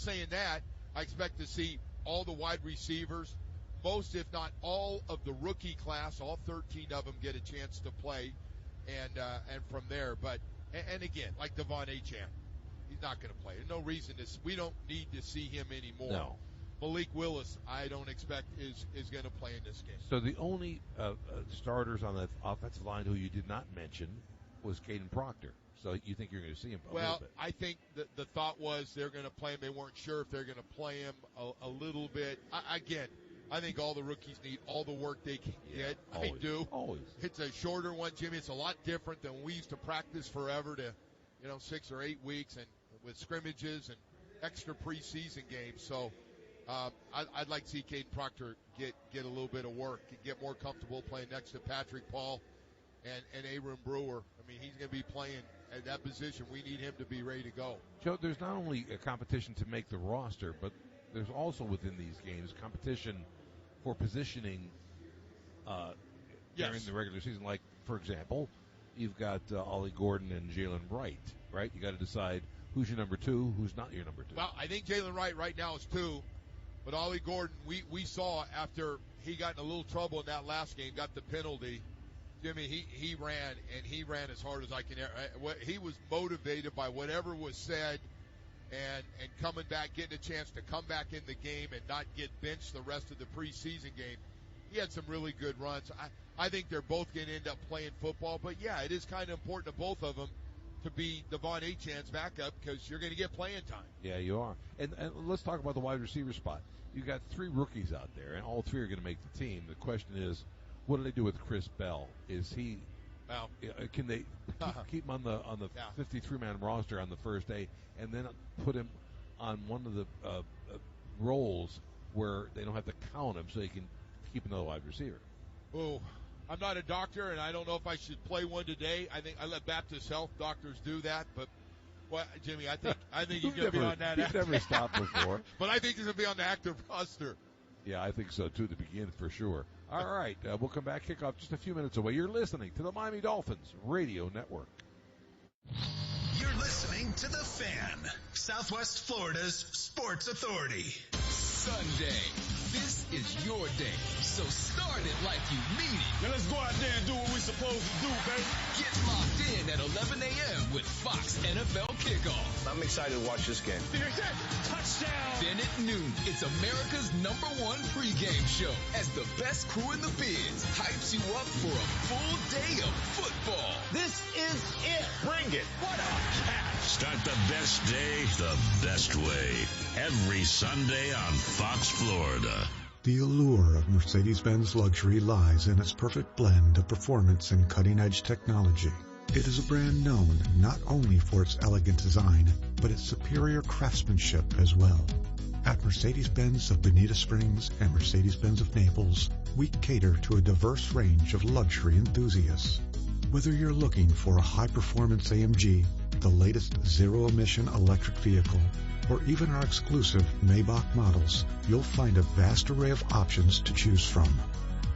saying that, I expect to see all the wide receivers, most if not all of the rookie class, all 13 of them get a chance to play, and from there. But and again, like Devon Achane, he's not going to play. There's no reason to. We don't need to see him anymore. No. Malik Willis, I don't expect is going to play in this game. So the only starters on the offensive line who you did not mention was Caden Proctor. So you think you're going to see him a little bit? I think the thought was they're going to play him. They weren't sure if they're going to play him a little bit. I think all the rookies need all the work they can get. Always, I do. Always. It's a shorter one, Jimmy. It's a lot different than we used to practice forever to, 6 or 8 weeks, and with scrimmages and extra preseason games. So I'd like to see Caden Proctor get a little bit of work, get more comfortable playing next to Patrick Paul and Abram Brewer. I mean, he's going to be playing at that position. We need him to be ready to go. Joe, there's not only a competition to make the roster, but there's also within these games competition for positioning during the regular season. Like, for example, you've got Ollie Gordon and Jalen Wright, right? You got to decide who's your number 2, who's not your number 2. Well, I think Jalen Wright right now is 2. But Ollie Gordon, we saw after he got in a little trouble in that last game, got the penalty. Jimmy, he ran, and he ran as hard as I can. He was motivated by whatever was said, and coming back, getting a chance to come back in the game and not get benched the rest of the preseason game. He had some really good runs. I think they're both going to end up playing football. But, yeah, it is kind of important to both of them to be Devon Achane's backup because you're going to get playing time. Yeah, you are. And let's talk about the wide receiver spot. You've got 3 rookies out there, and all 3 are going to make the team. The question is, what do they do with Chris Bell? Is he? Well, can they keep him on the 53-man roster on the first day, and then put him on one of the roles where they don't have to count him, so they can keep another wide receiver? Oh, I'm not a doctor, and I don't know if I should play one today. I think I let Baptist Health doctors do that, but. Well, Jimmy, I think he's going to be on that. He's never stopped before. But I think he's going to be on the active roster. Yeah, I think so, too, to begin, for sure. All right, we'll come back, kick off just a few minutes away. You're listening to the Miami Dolphins Radio Network. You're listening to The Fan, Southwest Florida's sports authority. Sunday. This is your day, so start it like you mean it. Now let's go out there and do what we're supposed to do, baby. Get locked in at 11 a.m. with Fox NFL Kickoff. I'm excited to watch this game. Touchdown. Then at noon, it's America's #1 pregame show as the best crew in the biz hypes you up for a full day of football. This is it. Bring it. What a catch. Start the best day the best way. Every Sunday on Fox Florida. The allure of Mercedes-Benz luxury lies in its perfect blend of performance and cutting-edge technology. It is a brand known not only for its elegant design, but its superior craftsmanship as well. At Mercedes-Benz of Bonita Springs and Mercedes-Benz of Naples, we cater to a diverse range of luxury enthusiasts. Whether you're looking for a high-performance AMG, the latest zero-emission electric vehicle, or even our exclusive Maybach models, you'll find a vast array of options to choose from.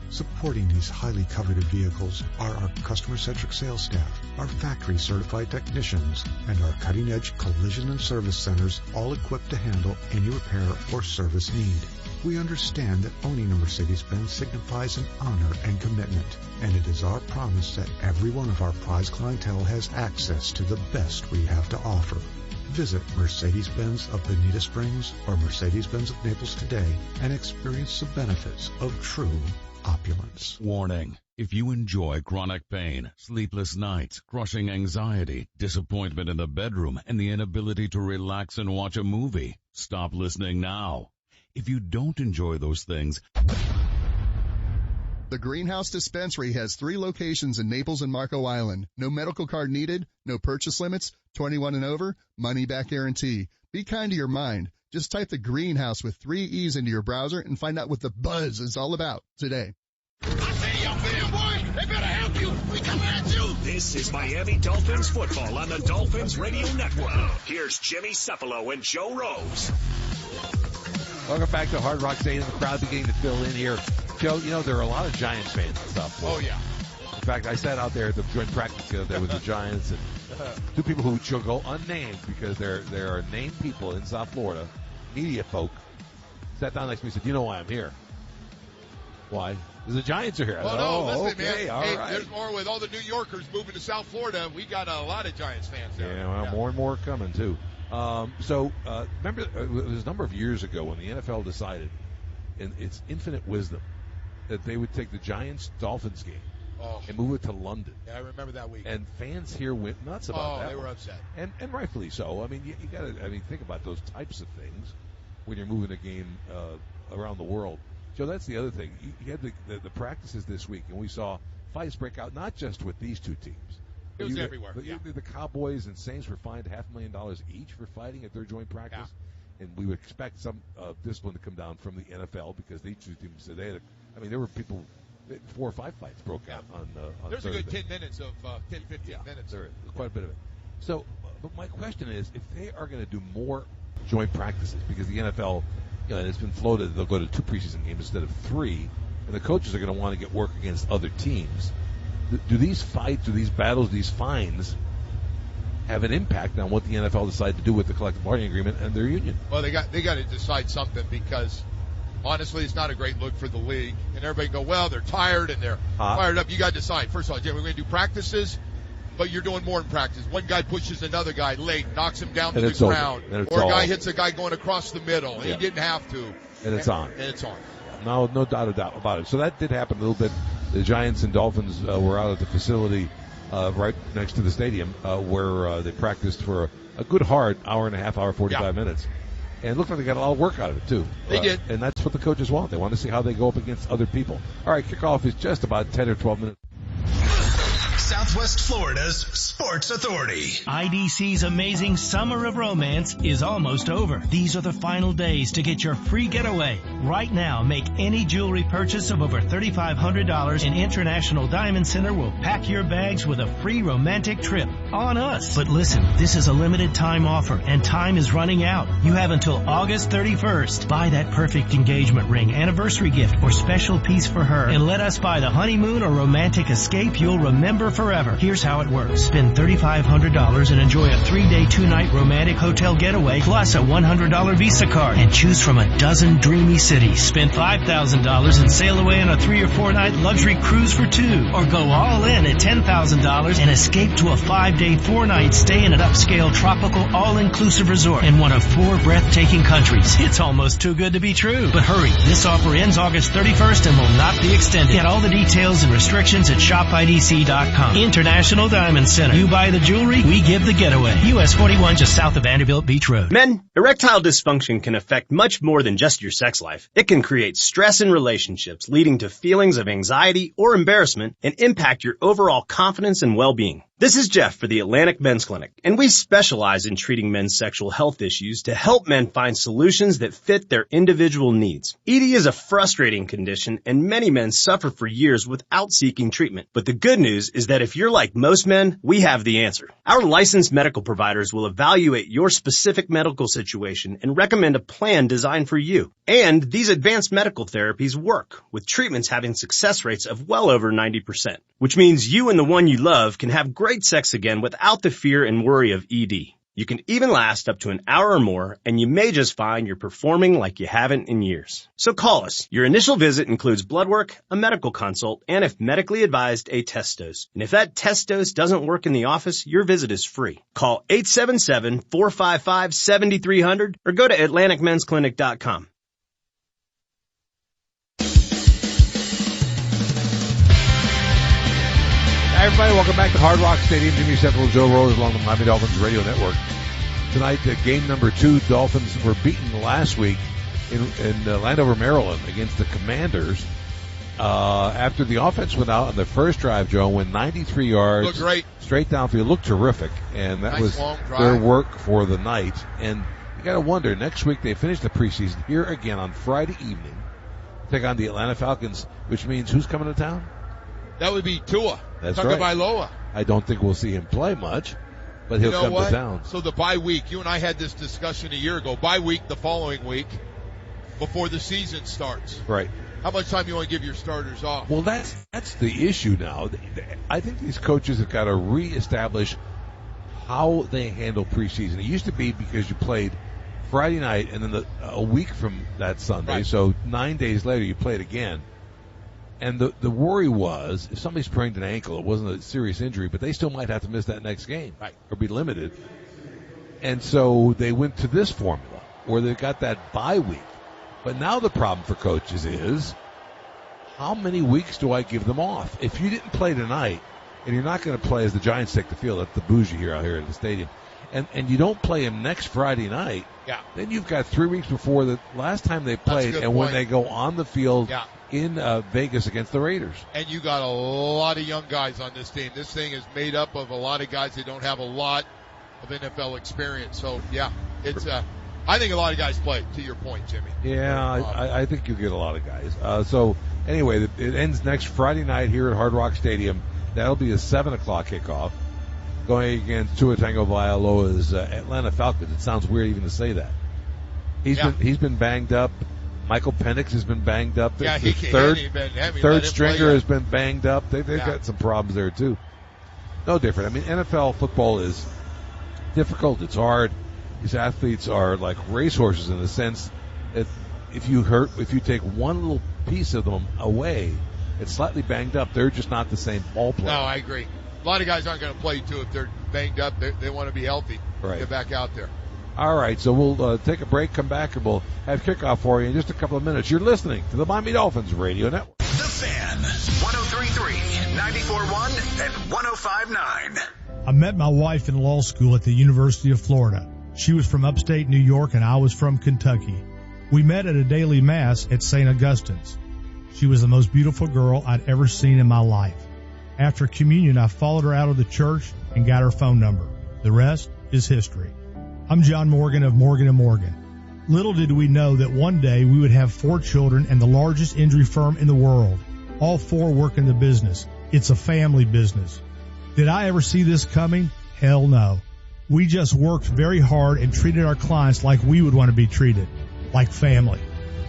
Supporting these highly coveted vehicles are our customer-centric sales staff, our factory-certified technicians, and our cutting-edge collision and service centers, all equipped to handle any repair or service need. We understand that owning a Mercedes-Benz signifies an honor and commitment, and it is our promise that every one of our prize clientele has access to the best we have to offer. Visit Mercedes-Benz of Bonita Springs or Mercedes-Benz of Naples today and experience the benefits of true opulence. Warning. If you enjoy chronic pain, sleepless nights, crushing anxiety, disappointment in the bedroom, and the inability to relax and watch a movie, stop listening now. If you don't enjoy those things, The Greenhouse Dispensary has 3 locations in Naples and Marco Island. No medical card needed, no purchase limits, 21 and over, money back guarantee. Be kind to your mind. Just type the Greenhouse with 3 E's into your browser and find out what the buzz is all about today. I see your video, boy. They better help you. We coming at you. This is Miami Dolphins football on the Dolphins Radio Network. Here's Jimmy Cephalo and Joe Rose. Welcome back to Hard Rock Stadium. The crowd beginning to fill in here. Joe, there are a lot of Giants fans and stuff. Oh, yeah. In fact, I sat out there at the joint practice the other day with the Giants and 2 people who shall go unnamed because there are named people in South Florida media folk sat down next to me and said, "You know why I'm here?" "Why?" "Because the Giants are here." Oh, no, listen, okay, man. all hey, right. There's more with all the New Yorkers moving to South Florida. We got a lot of Giants fans there. Yeah, well, more and more coming, too. Remember, it was a number of years ago when the NFL decided, in its infinite wisdom, that they would take the Giants-Dolphins game and move it to London. Yeah, I remember that week. And fans here went nuts about that. Oh, they were upset. And rightfully so. I mean, you got to, think about those types of things when you're moving a game around the world. Joe, that's the other thing. You had the practices this week, and we saw fights break out, not just with these two teams. It was everywhere. The Cowboys and Saints were fined $500,000 each for fighting at their joint practice. Yeah. And we would expect some discipline to come down from the NFL because these two teams said there were people, 4 or 5 fights broke out on There's Thursday. a good 10 minutes of 15 minutes. There is quite a bit of it. So, but my question is, if they are going to do more joint practices, because the NFL, it's been floated, they'll go to 2 preseason games instead of 3, and the coaches are going to want to get work against other teams. Do these fights, do these battles, these fines have an impact on what the NFL decides to do with the collective bargaining agreement and their union? Well, they got to decide something because honestly, it's not a great look for the league. And everybody go, well, they're tired and they're fired up. You got to decide. First of all, Jim, we're going to do practices, but you're doing more in practice. One guy pushes another guy late, knocks him down to the ground, or a guy hits a guy going across the middle. And he didn't have to. And it's on. And it's on. No doubt about it. So that did happen a little bit. The Giants and Dolphins were out at the facility right next to the stadium where they practiced for a good hard hour and a half, 45 minutes. And it looked like they got a lot of work out of it, too. They did. And that's what the coaches want. They want to see how they go up against other people. All right, kickoff is just about 10 or 12 minutes. Southwest Florida's Sports Authority. IDC's amazing Summer of Romance is almost over. These are the final days to get your free getaway. Right now, make any jewelry purchase of over $3,500 and International Diamond Center will pack your bags with a free romantic trip on us. But listen, this is a limited time offer and time is running out. You have until August 31st. Buy that perfect engagement ring, anniversary gift, or special piece for her and let us buy the honeymoon or romantic escape you'll remember forever. Here's how it works. Spend $3,500 and enjoy a 3-day, 2-night romantic hotel getaway plus a $100 Visa card and choose from a dozen dreamy cities. Spend $5,000 and sail away on a 3 or 4 night luxury cruise for 2, or go all in at $10,000 and escape to a 5-day, 4-night stay in an upscale tropical all-inclusive resort in one of 4 breathtaking countries. It's almost too good to be true. But hurry, this offer ends August 31st and will not be extended. Get all the details and restrictions at shopidc.com. International Diamond Center. You buy the jewelry, we give the getaway. US 41 just south of Vanderbilt Beach Road. Men, erectile dysfunction can affect much more than just your sex life. It can create stress in relationships, leading to feelings of anxiety or embarrassment, and impact your overall confidence and well-being. This is Jeff for the Atlantic Men's Clinic, and we specialize in treating men's sexual health issues to help men find solutions that fit their individual needs. ED is a frustrating condition, and many men suffer for years without seeking treatment. But the good news is that if you're like most men, we have the answer. Our licensed medical providers will evaluate your specific medical situation and recommend a plan designed for you. And these advanced medical therapies work, with treatments having success rates of well over 90%, which means you and the one you love can have great sex again without the fear and worry of ED. You can even last up to an hour or more, and you may just find you're performing like you haven't in years. So call us. Your initial visit includes blood work, a medical consult, and if medically advised, a test dose. And if that test dose doesn't work in the office, your visit is free. Call 877-455-7300 or go to AtlanticMen'sClinic.com. Hi, everybody. Welcome back to Hard Rock Stadium. Jimmy Cephalou, Joe Rose, along the Miami Dolphins Radio Network. Tonight, game number 2, Dolphins were beaten last week in Landover, Maryland, against the Commanders. After the offense went out on the first drive, Joe, went 93 yards. Looked great. Straight downfield. Looked terrific. And that was their work for the night. And you got to wonder, next week they finish the preseason here again on Friday evening. Take on the Atlanta Falcons, which means who's coming to town? That would be Tua. That's right. Tagovailoa. I don't think we'll see him play much, but he'll come to town. So the bye week, you and I had this discussion a year ago. Bye week the following week before the season starts. Right. How much time you want to give your starters off? Well, that's the issue now. I think these coaches have got to reestablish how they handle preseason. It used to be because you played Friday night, and then a week from that Sunday, Right. so 9 days later you play it again. And the worry was, if somebody sprained an ankle, it wasn't a serious injury, but they still might have to miss that next game, right, or be limited. And so they went to this formula, where they've got that bye week. But now the problem for coaches is, how many weeks do I give them off? If you didn't play tonight, and you're not going to play as the Giants take the field, that's the bougie here out here at the stadium, and you don't play them next Friday night, then you've got 3 weeks before the last time they played, and when they go on the field in Vegas against the Raiders. And you got a lot of young guys on this team. This thing is made up of a lot of guys that don't have a lot of NFL experience. So, it's I think a lot of guys play, to your point, Jimmy. Yeah, I think you get a lot of guys. So, anyway, it ends next Friday night here at Hard Rock Stadium. That'll be a 7 o'clock kickoff. Going against Tua Tagovailoa's Atlanta Falcons. It sounds weird even to say that. He's been banged up. Michael Penix has been banged up. Yeah, the third stringer has been banged up. They've got some problems there too. No different. I mean, NFL football is difficult. It's hard. These athletes are like racehorses in the sense that if you take one little piece of them away, it's slightly banged up. They're just not the same ball player. No, I agree. A lot of guys aren't going to play, too, if they're banged up. They want to be healthy. Right. Get back out there. All right, so we'll take a break, come back, and we'll have kickoff for you in just a couple of minutes. You're listening to the Miami Dolphins Radio Network. The Fan, 103.3, 94.1, and 105.9. I met my wife in law school at the University of Florida. She was from upstate New York, and I was from Kentucky. We met at a daily mass at St. Augustine's. She was the most beautiful girl I'd ever seen in my life. After communion, I followed her out of the church and got her phone number. The rest is history. I'm John Morgan of Morgan & Morgan. Little did we know that one day we would have 4 children and the largest injury firm in the world. All 4 work in the business. It's a family business. Did I ever see this coming? Hell no. We just worked very hard and treated our clients like we would want to be treated, like family.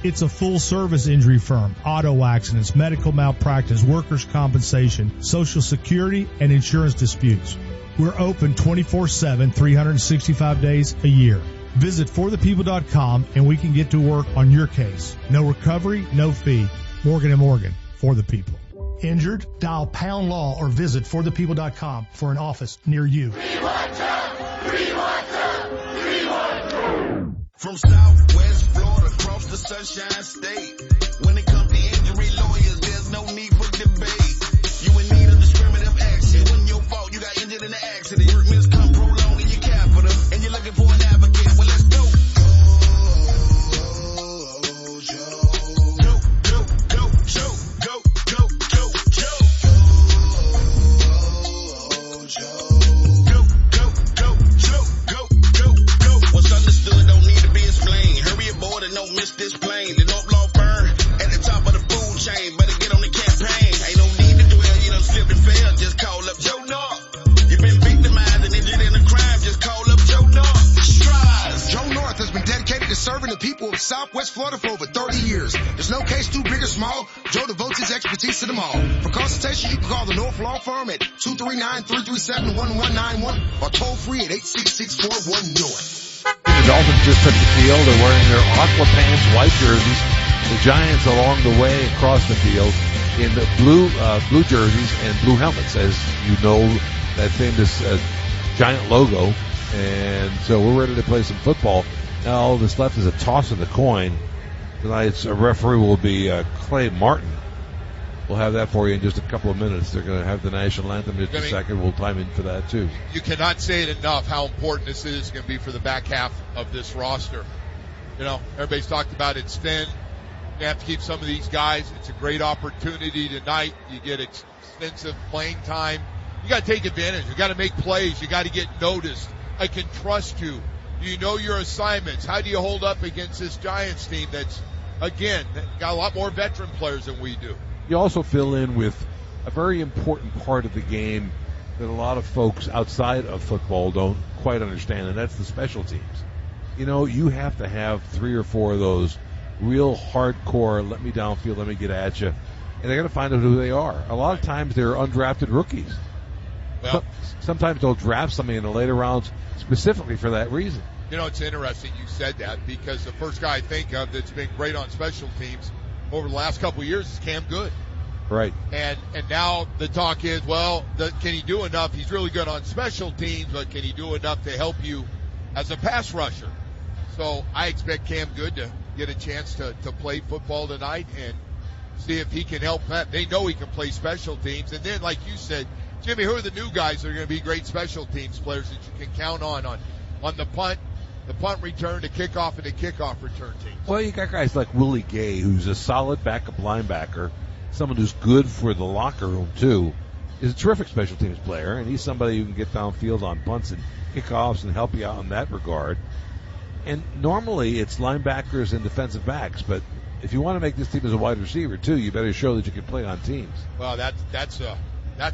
It's a full-service injury firm, auto accidents, medical malpractice, workers' compensation, Social Security, and insurance disputes. We're open 24/7, 365 days a year. Visit forthepeople.com and we can get to work on your case. No recovery, no fee. Morgan & Morgan, for the people. Injured? Dial pound law or visit forthepeople.com for an office near you. 312, 312, 312. From Southwest Florida across the Sunshine State. When it comes to injury lawyers, there's no need for debate. You in need of discriminative action. When your fault, you got injured in an accident. Workman's comp prolonging your capital, and you're looking for an advocate. Well, let's go. Don't miss this plane. The North Law firm at the top of the food chain. Better get on the campaign. Ain't no need to dwell. You done slipped and fell. Just call up Joe North. You've been victimized and injured in a crime. Just call up Joe North. Strive. Joe North has been dedicated to serving the people of Southwest Florida for over 30 years. There's no case too big or small. Joe devotes his expertise to them all. For consultation, you can call the North Law Firm at 239-337-1191 or toll free at 866-41-NORTH. The Dolphins just took the field. They're wearing their aqua pants, white jerseys. The Giants along the way across the field in the blue jerseys and blue helmets, as you know, that famous Giant logo. And so we're ready to play some football. Now all that's left is a toss of the coin. Tonight's referee will be Clay Martin. We'll have that for you in just a couple of minutes. They're going to have the national anthem in just a second. We'll time in for that, too. You cannot say it enough how important this is going to be for the back half of this roster. You know, everybody's talked about it's thin. You have to keep some of these guys. It's a great opportunity tonight. You get extensive playing time. You got to take advantage. You got to make plays. You got to get noticed. I can trust you. Do you know your assignments? How do you hold up against this Giants team that's, again, got a lot more veteran players than we do? You also fill in with a very important part of the game that a lot of folks outside of football don't quite understand, and that's the special teams. You know, you have to have 3 or 4 of those real hardcore, let me downfield, let me get at you, and they're going to find out who they are. A lot of times they're undrafted rookies. Well, sometimes they'll draft somebody in the later rounds specifically for that reason. You know, it's interesting you said that, because the first guy I think of that's been great on special teams over the last couple of years is Cam Good. Right. And now the talk is, well, can he do enough? He's really good on special teams, but can he do enough to help you as a pass rusher? So I expect Cam Good to get a chance to play football tonight and see if he can help that. They know he can play special teams. And then, like you said, Jimmy, who are the new guys that are going to be great special teams players that you can count on the punt return, the kickoff, and the kickoff return teams? Well, you got guys like Willie Gay, who's a solid backup linebacker, someone who's good for the locker room, too. He's a terrific special teams player, and he's somebody who can get downfield on punts and kickoffs and help you out in that regard. And normally it's linebackers and defensive backs, but if you want to make this team as a wide receiver, too, you better show that you can play on teams. Well, that's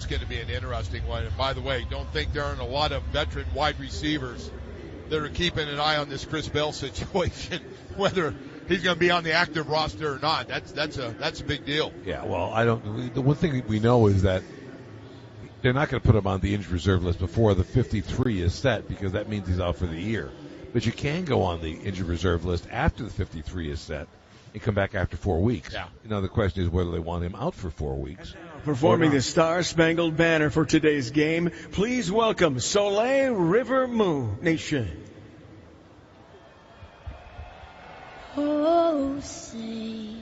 going to be an interesting one. And by the way, don't think there aren't a lot of veteran wide receivers that are keeping an eye on this Chris Bell situation, whether he's going to be on the active roster or not. That's a big deal. Yeah, well, the one thing we know is that they're not going to put him on the injured reserve list before the 53 is set, because that means he's out for the year. But you can go on the injured reserve list after the 53 is set and come back after 4 weeks. Yeah. Now the question is whether they want him out for 4 weeks. Performing the Star-Spangled Banner for today's game, please welcome Soleil River Moon Nation. Oh, say,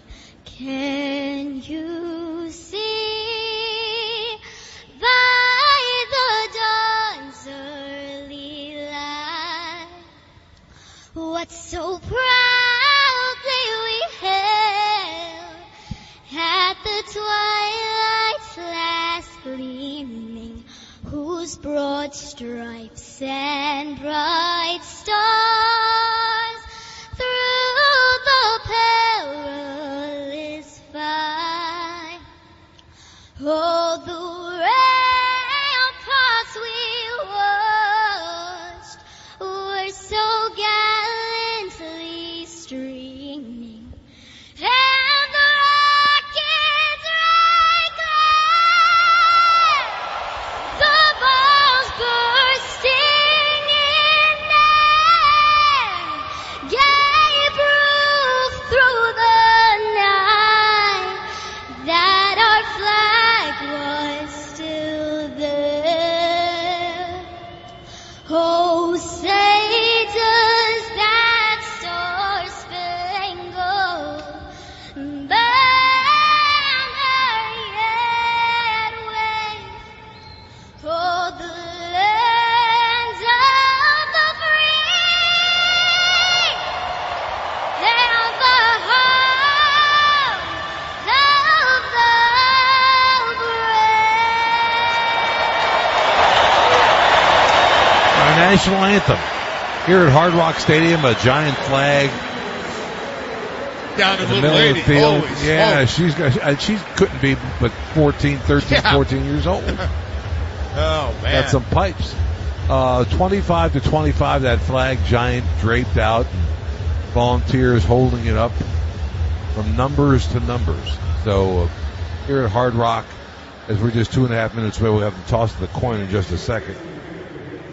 can you see by the dawn's early light what so proudly we hailed at the twilight's last gleaming, whose broad stripes and bright stars through the perilous fight, oh, the ramparts we watched were so gallantly streaming, and the rockets rang glad, the balls bursting in air gave proof through the night that our flag was still there. Oh, say does that star-spangled banner yet wave o'er the lands of the free and the home of the brave. Our national anthem here at Hard Rock Stadium, a giant flag Down to in the the middle lady. of the field. Holy Yeah, smoke. she couldn't be but 14 years old. Oh, man. Got some pipes. 25-25, that flag giant draped out, volunteers holding it up from numbers to numbers. So here at Hard Rock, as we're just 2.5 minutes away, we'll have the toss of the coin in just a second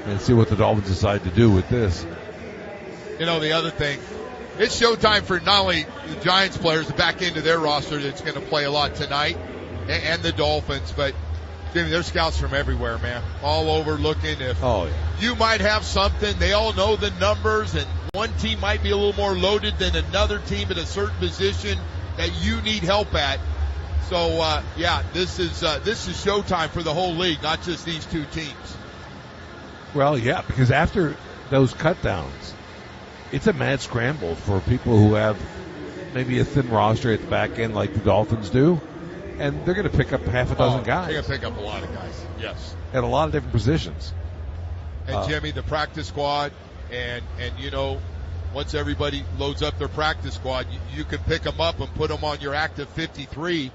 and see what the Dolphins decide to do with this. You know, the other thing, it's showtime for not only the Giants players to back into their roster that's going to play a lot tonight, and the Dolphins, but Jimmy, there's scouts from everywhere, man, all over looking. If you might have something, they all know the numbers, and one team might be a little more loaded than another team at a certain position that you need help at. So, this is showtime for the whole league, not just these two teams. Well, yeah, because after those cutdowns, it's a mad scramble for people who have maybe a thin roster at the back end like the Dolphins do, and they're going to pick up half a dozen guys. They're going to pick up a lot of guys, yes. At a lot of different positions. And, Jimmy, the practice squad, and once everybody loads up their practice squad, you can pick them up and put them on your active 53.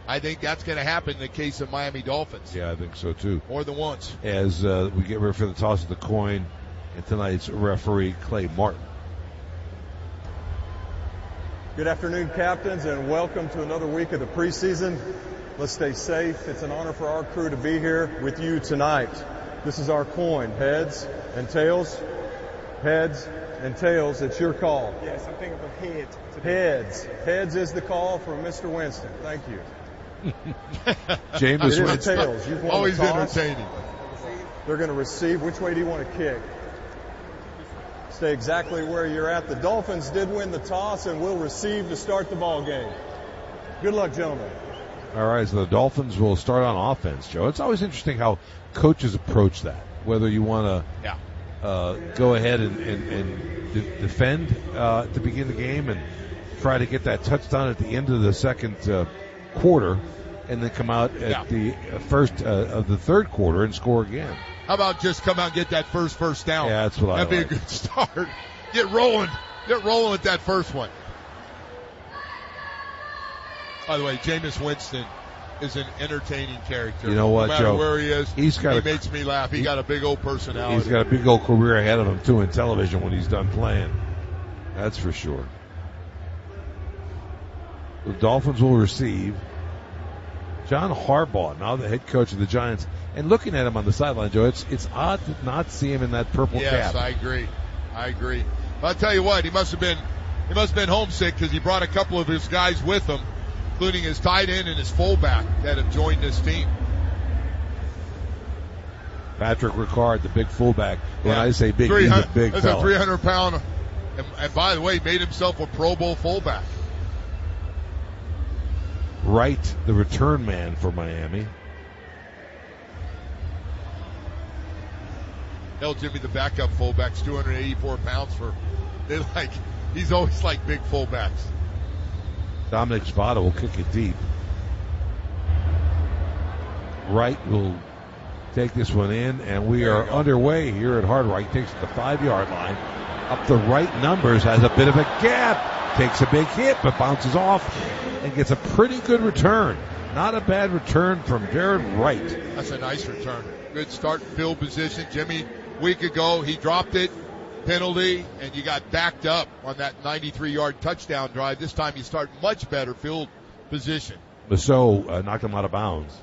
I think that's going to happen in the case of Miami Dolphins. Yeah, I think so, too. More than once. As we get ready for the toss of the coin, and tonight's referee, Clay Martin. Good afternoon, captains, and welcome to another week of the preseason. Let's stay safe. It's an honor for our crew to be here with you tonight. This is our coin, heads and tails. Heads and tails, it's your call. Yes, I'm thinking of head. Heads. Heads is the call from Mr. Winston. Thank you. Jameis Winston. Tails. You've won Always the toss. entertaining. They're going to receive. Which way do you want to kick? Stay exactly where you're at. The Dolphins did win the toss and will receive to start the ball game. Good luck, gentlemen. All right, so the Dolphins will start on offense, Joe. It's always interesting how coaches approach that, whether you want to go ahead and defend at the beginning of the game and try to get that touchdown at the end of the second quarter and then come out at the first of the third quarter and score again. How about just come out and get that first down? Yeah, that's what That'd be a good start. Get rolling with that first one. By the way, Jameis Winston is an entertaining character. You know what, no matter Joe? where he is, he makes me laugh. He got a big old personality. He's got a big old career ahead of him, too, in television when he's done playing. That's for sure. The Dolphins will receive. John Harbaugh, now the head coach of the Giants. And looking at him on the sideline, Joe, it's odd to not see him in that purple cap. Yes, I agree. But I'll tell you what, he must have been homesick because he brought a couple of his guys with him, including his tight end and his fullback that have joined this team. Patrick Ricard, the big fullback. When I say big, he's a big fella. That's a 300-pound, and by the way, made himself a Pro Bowl fullback. Wright, the return man for Miami. Hell, Jimmy, the backup fullback's 284 pounds he's always like big fullbacks. Dominic Spada will kick it deep. Wright will take this one in, and we are underway here at Hard Rock. Takes the 5-yard line. Up the right numbers, has a bit of a gap. Takes a big hit, but bounces off and gets a pretty good return. Not a bad return from Jared Wright. That's a nice return. Good start field position. Jimmy, a week ago, he dropped it. Penalty, and you got backed up on that 93-yard touchdown drive. This time you start much better field position. Massot knocked him out of bounds.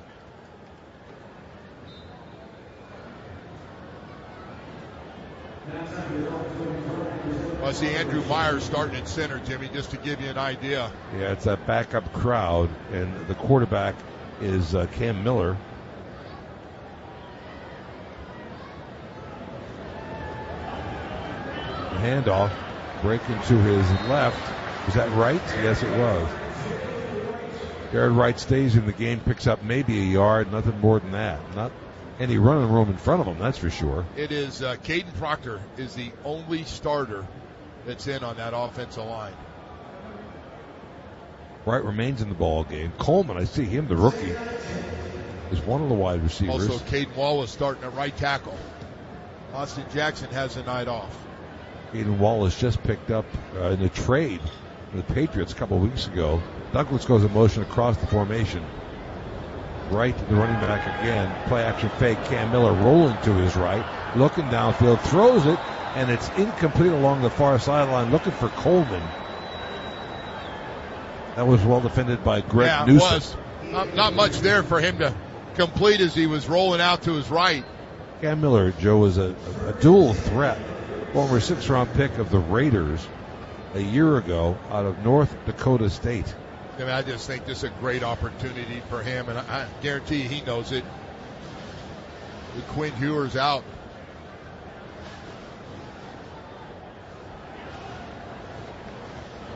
I see Andrew Myers starting at center, Jimmy, just to give you an idea. Yeah, it's a backup crowd, and the quarterback is Cam Miller. The handoff, breaking to his left. Was that right? Yes, it was. Jared Wright stays in the game, picks up maybe a yard, nothing more than that. Not any running room in front of him, that's for sure. It is Caden Proctor is the only starter that's in on that offensive line. Wright remains in the ball game. Coleman, I see him, the rookie, is one of the wide receivers. Also, Caden Wallace starting at right tackle. Austin Jackson has a night off. Caden Wallace just picked up in a trade with the Patriots a couple of weeks ago. Douglas goes in motion across the formation. Wright, the running back again. Play action fake. Cam Miller rolling to his right. Looking downfield. Throws it. And it's incomplete along the far sideline. Looking for Coleman. That was well defended by Greg Newsom. It was. Not much there for him to complete as he was rolling out to his right. Cam Miller, Joe, was a dual threat. Former 6th-round pick of the Raiders a year ago out of North Dakota State. I mean, I just think this is a great opportunity for him, and I guarantee you he knows it. With Quinn Ewers out.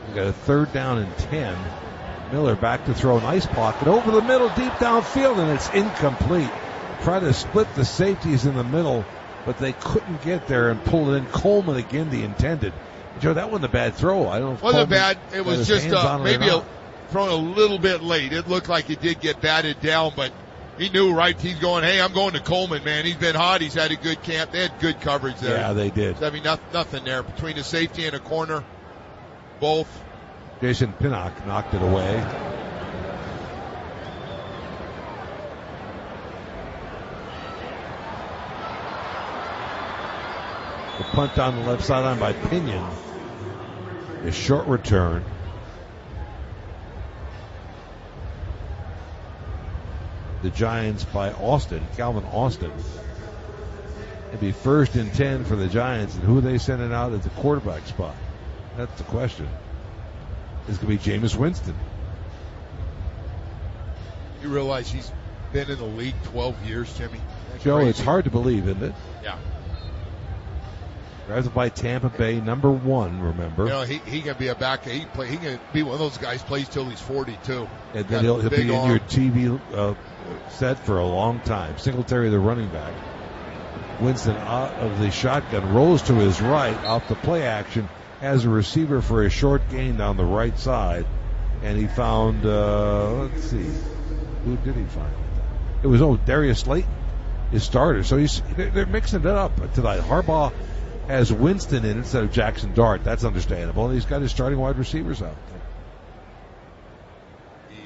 We got a 3rd down and 10. Miller back to throw. Nice pocket over the middle, deep downfield, and it's incomplete. Try to split the safeties in the middle, but they couldn't get there and pull it in. Coleman again, the intended. Joe, that wasn't a bad throw. I don't know if wasn't Coleman bad. It was just maybe thrown a little bit late. It looked like it did get batted down, but he knew, right? He's going, hey, I'm going to Coleman, man. He's been hot. He's had a good camp. They had good coverage there. Yeah, they did. I mean, nothing there. Between the safety and a corner, both. Jason Pinnock knocked it away. The punt on the left sideline by Pinion. A short return. The Giants by Calvin Austin. It'd be 1st and 10 for the Giants, and who are they sending out at the quarterback spot? That's the question. It's going to be Jameis Winston. You realize he's been in the league 12 years, Jimmy? That's Joe, crazy. it's hard to believe, isn't it? Yeah. Drafted by Tampa Bay, number 1, remember? You know, he can be a back. He can be one of those guys plays till he's 42. And then he'll be in your TV set for a long time. Singletary, the running back. Winston out of the shotgun, rolls to his right off the play action, has a receiver for a short gain down the right side, and he found, let's see, who did he find? It was, Darius Slayton, his starter. So they're mixing it up tonight. Harbaugh has Winston in instead of Jackson Dart. That's understandable. And he's got his starting wide receivers out.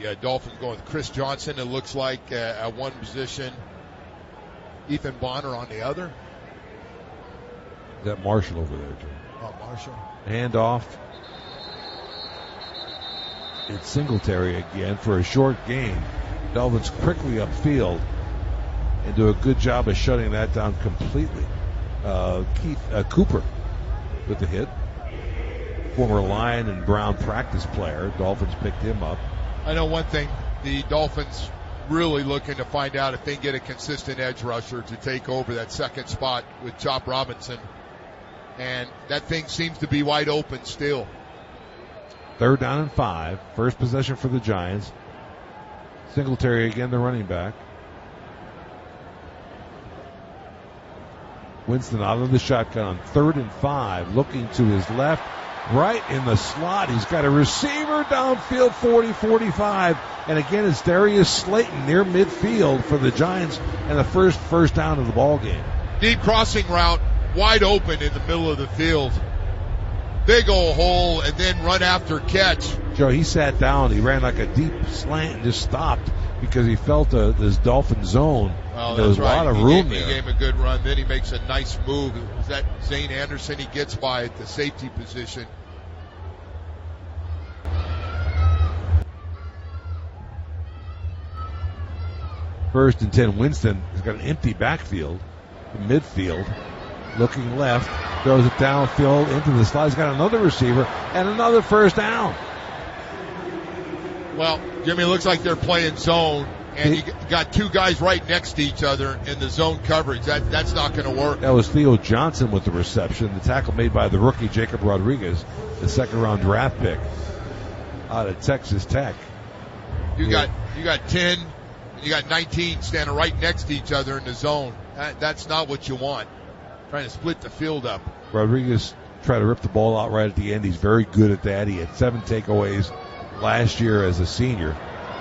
The Dolphins going with Chris Johnson, it looks like, at one position. Ethan Bonner on the other. Is that Marshall over there, Jim? Oh, Marshall. Handoff. It's Singletary again for a short gain. Dolphins quickly upfield and do a good job of shutting that down completely. Cooper with the hit. Former Lion and Brown practice player. Dolphins picked him up. I know one thing. The Dolphins really looking to find out if they can get a consistent edge rusher to take over that second spot with Chop Robinson. And that thing seems to be wide open still. 3rd down and 5. First possession for the Giants. Singletary again, the running back. Winston out of the shotgun on 3rd and 5, looking to his left, right in the slot. He's got a receiver downfield, 40-45, and again it's Darius Slayton near midfield for the Giants, and the first down of the ball game. Deep crossing route, wide open in the middle of the field. Big old hole, and then run after catch. Joe, he sat down. He ran like a deep slant and just stopped because he felt this Dolphin zone. Well, there was a lot of room there. He gave him a good run. Then he makes a nice move. Was that Zane Anderson he gets by at the safety position? First and 10. Winston has got an empty backfield, midfield, looking left, throws it downfield into the slot. He's got another receiver and another first down. Well, Jimmy, it looks like they're playing zone, and you got two guys right next to each other in the zone coverage. That's not going to work. That was Theo Johnson with the reception. The tackle made by the rookie Jacob Rodriguez, the 2nd-round draft pick out of Texas Tech. You got 10, you got 19 standing right next to each other in the zone. That's not what you want. Trying to split the field up. Rodriguez tried to rip the ball out right at the end. He's very good at that. He had 7 takeaways last year as a senior.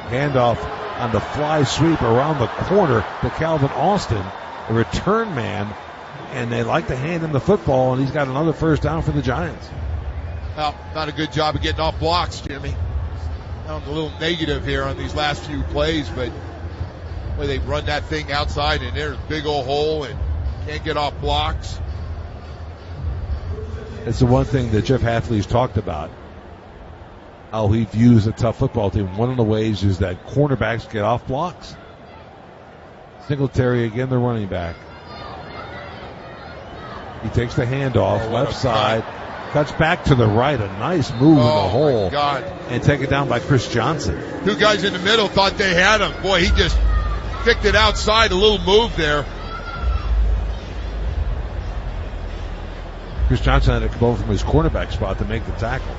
Handoff on the fly sweep around the corner to Calvin Austin, the return man, and they like to hand him the football, and he's got another first down for the Giants. Well, not a good job of getting off blocks, Jimmy. I'm a little negative here on these last few plays, but boy, they run that thing outside, and there's a big old hole, and can't get off blocks. It's the one thing that Jeff Hafley's talked about, how he views a tough football team. One of the ways is that cornerbacks get off blocks. Singletary again, the running back. He takes the handoff, left side, cuts back to the right, a nice move in the hole, and taken down by Chris Johnson. Two guys in the middle thought they had him. Boy, he just kicked it outside, a little move there. Chris Johnson had to come over from his cornerback spot to make the tackle.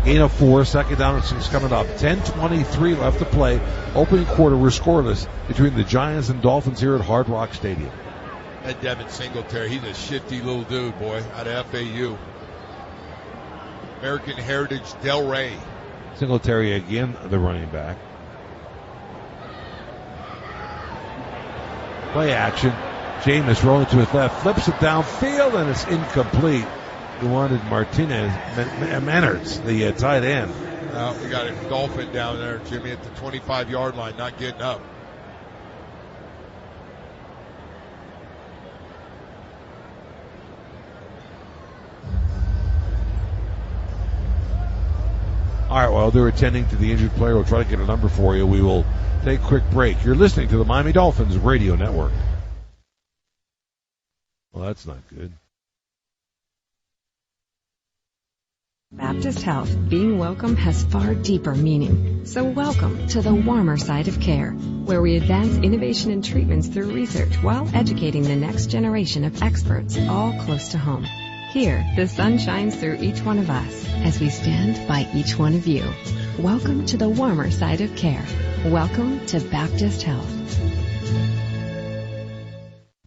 Gain of 4, 2nd down and 6 coming up. 10:23 left to play. Opening quarter, we're scoreless between the Giants and Dolphins here at Hard Rock Stadium. That Devin Singletary, he's a shifty little dude, boy, out of FAU. American Heritage Delray. Singletary again, the running back. Play action. Jameis rolling to his left, flips it downfield, and it's incomplete. He wanted Martinez, Menards, the tight end. We got a Dolphin down there, Jimmy, at the 25-yard line, not getting up. All right, while they're attending to the injured player, we'll try to get a number for you. We will take a quick break. You're listening to the Miami Dolphins Radio Network. Well, that's not good. Baptist Health, being welcome has far deeper meaning. So welcome to the warmer side of care, where we advance innovation and treatments through research while educating the next generation of experts, all close to home. Here, the sun shines through each one of us as we stand by each one of you. Welcome to the warmer side of care. Welcome to Baptist Health.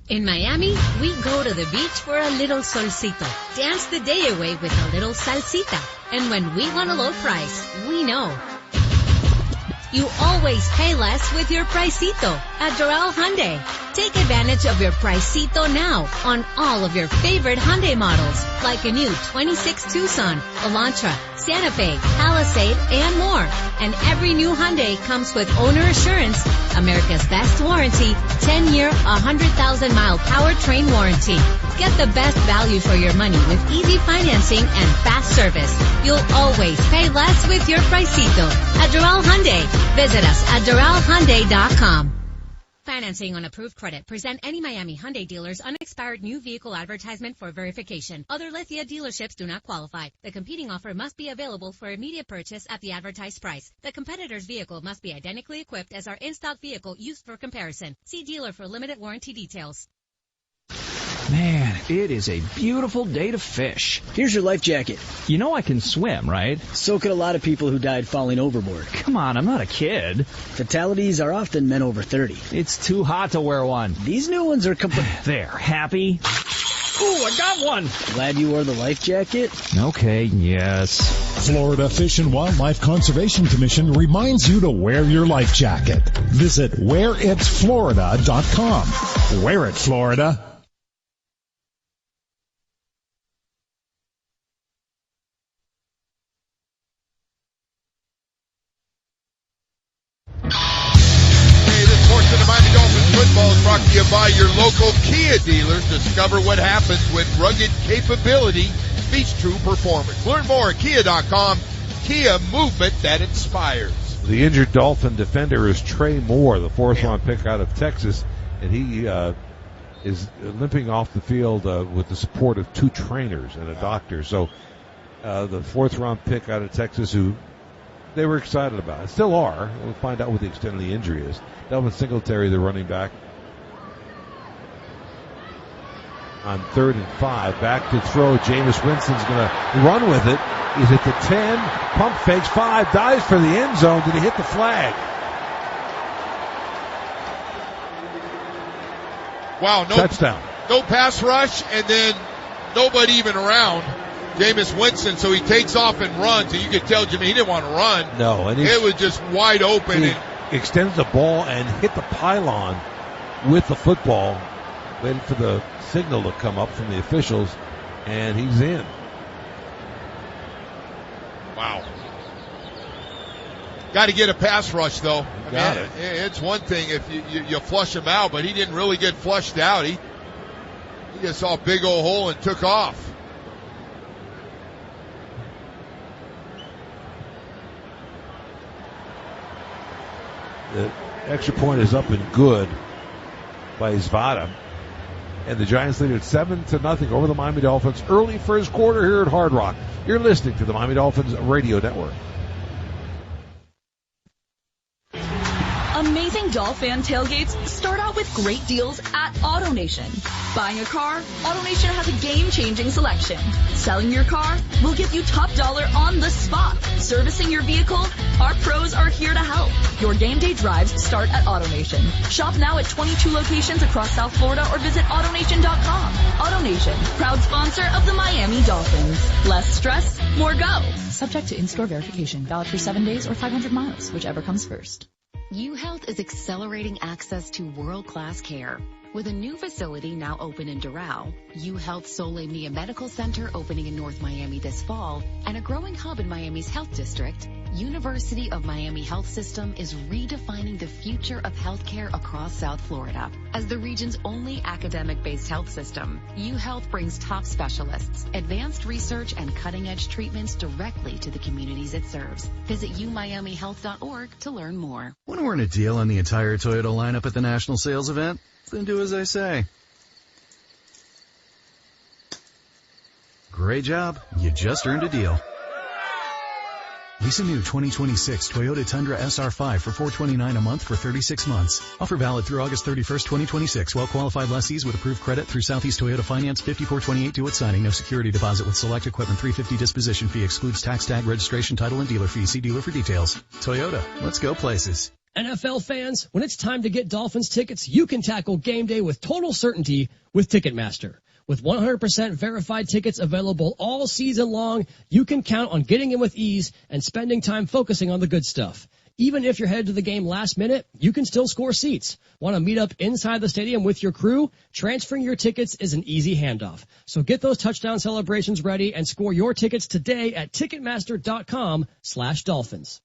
In Miami, we go to the beach for a little solcito, dance the day away with a little salsita. And when we want a low price, we know. You always pay less with your Pricito at Doral Hyundai. Take advantage of your Pricito now on all of your favorite Hyundai models, like a new 26 Tucson, Elantra, Santa Fe, Palisade, and more. And every new Hyundai comes with owner assurance, America's best warranty, 10-year, 100,000-mile powertrain warranty. Get the best value for your money with easy financing and fast service. You'll always pay less with your Pricito at Doral Hyundai. Visit us at DoralHyundai.com. Financing on approved credit. Present any Miami Hyundai dealer's unexpired new vehicle advertisement for verification. Other Lithia dealerships do not qualify. The competing offer must be available for immediate purchase at the advertised price. The competitor's vehicle must be identically equipped as our in-stock vehicle used for comparison. See dealer for limited warranty details. Man, it is a beautiful day to fish. Here's your life jacket. You know I can swim, right? So could a lot of people who died falling overboard. Come on, I'm not a kid. Fatalities are often men over 30. It's too hot to wear one. These new ones are There, happy? Ooh, I got one. Glad you wore the life jacket? Okay, yes. Florida Fish and Wildlife Conservation Commission reminds you to wear your life jacket. Visit wearitflorida.com. Wear it, Florida. Football is brought to you by your local Kia dealers. Discover what happens when rugged capability meets true performance. Learn more at Kia.com. Kia, movement that inspires. The injured Dolphin defender is Trey Moore, the fourth-round pick out of Texas, and he is limping off the field with the support of two trainers and a doctor. So the fourth-round pick out of Texas, who they were excited about, still are. We'll find out what the extent of the injury is. Delvin Singletary, the running back, on 3rd and 5. Back to throw. Jameis Winston's going to run with it. He's at the 10. Pump fakes 5. Dives for the end zone. Did he hit the flag? Wow. No touchdown. No pass rush, and then nobody even around Jameis Winston, so he takes off and runs. And you could tell, Jimmy, he didn't want to run. No. And it was just wide open. He extends the ball and hit the pylon with the football. Waited for the signal to come up from the officials, and he's in. Wow. Got to get a pass rush, though. Got it. It's one thing if you flush him out, but he didn't really get flushed out. He just saw a big old hole and took off. The extra point is up and good by Zvada. And the Giants lead at 7-0 over the Miami Dolphins. Early first quarter here at Hard Rock. You're listening to the Miami Dolphins Radio Network. Amazing Dolphin tailgates start out with great deals at AutoNation. Buying a car? AutoNation has a game-changing selection. Selling your car? We'll give you top dollar on the spot. Servicing your vehicle? Our pros are here to help. Your game day drives start at AutoNation. Shop now at 22 locations across South Florida or visit AutoNation.com. AutoNation, proud sponsor of the Miami Dolphins. Less stress, more go. Subject to in-store verification. Valid for 7 days or 500 miles, whichever comes first. UHealth is accelerating access to world-class care. With a new facility now open in Doral, UHealth Sole Mia Medical Center opening in North Miami this fall, and a growing hub in Miami's Health District, University of Miami Health System is redefining the future of healthcare across South Florida. As the region's only academic-based health system, UHealth brings top specialists, advanced research, and cutting-edge treatments directly to the communities it serves. Visit umiamihealth.org to learn more. Want to earn a deal on the entire Toyota lineup at the national sales event? Then do as I say. Great job. You just earned a deal. Lease a new 2026 Toyota Tundra SR5 for $429 a month for 36 months. Offer valid through August 31st, 2026. Well-qualified lessees with approved credit through Southeast Toyota Finance. 5428 due at signing. No security deposit with select equipment. $350 disposition fee. Excludes tax, tag, registration, title, and dealer fee. See dealer for details. Toyota. Let's go places. NFL fans, when it's time to get Dolphins tickets, you can tackle game day with total certainty with Ticketmaster. With 100% verified tickets available all season long, you can count on getting in with ease and spending time focusing on the good stuff. Even if you're headed to the game last minute, you can still score seats. Want to meet up inside the stadium with your crew? Transferring your tickets is an easy handoff. So get those touchdown celebrations ready and score your tickets today at Ticketmaster.com/Dolphins.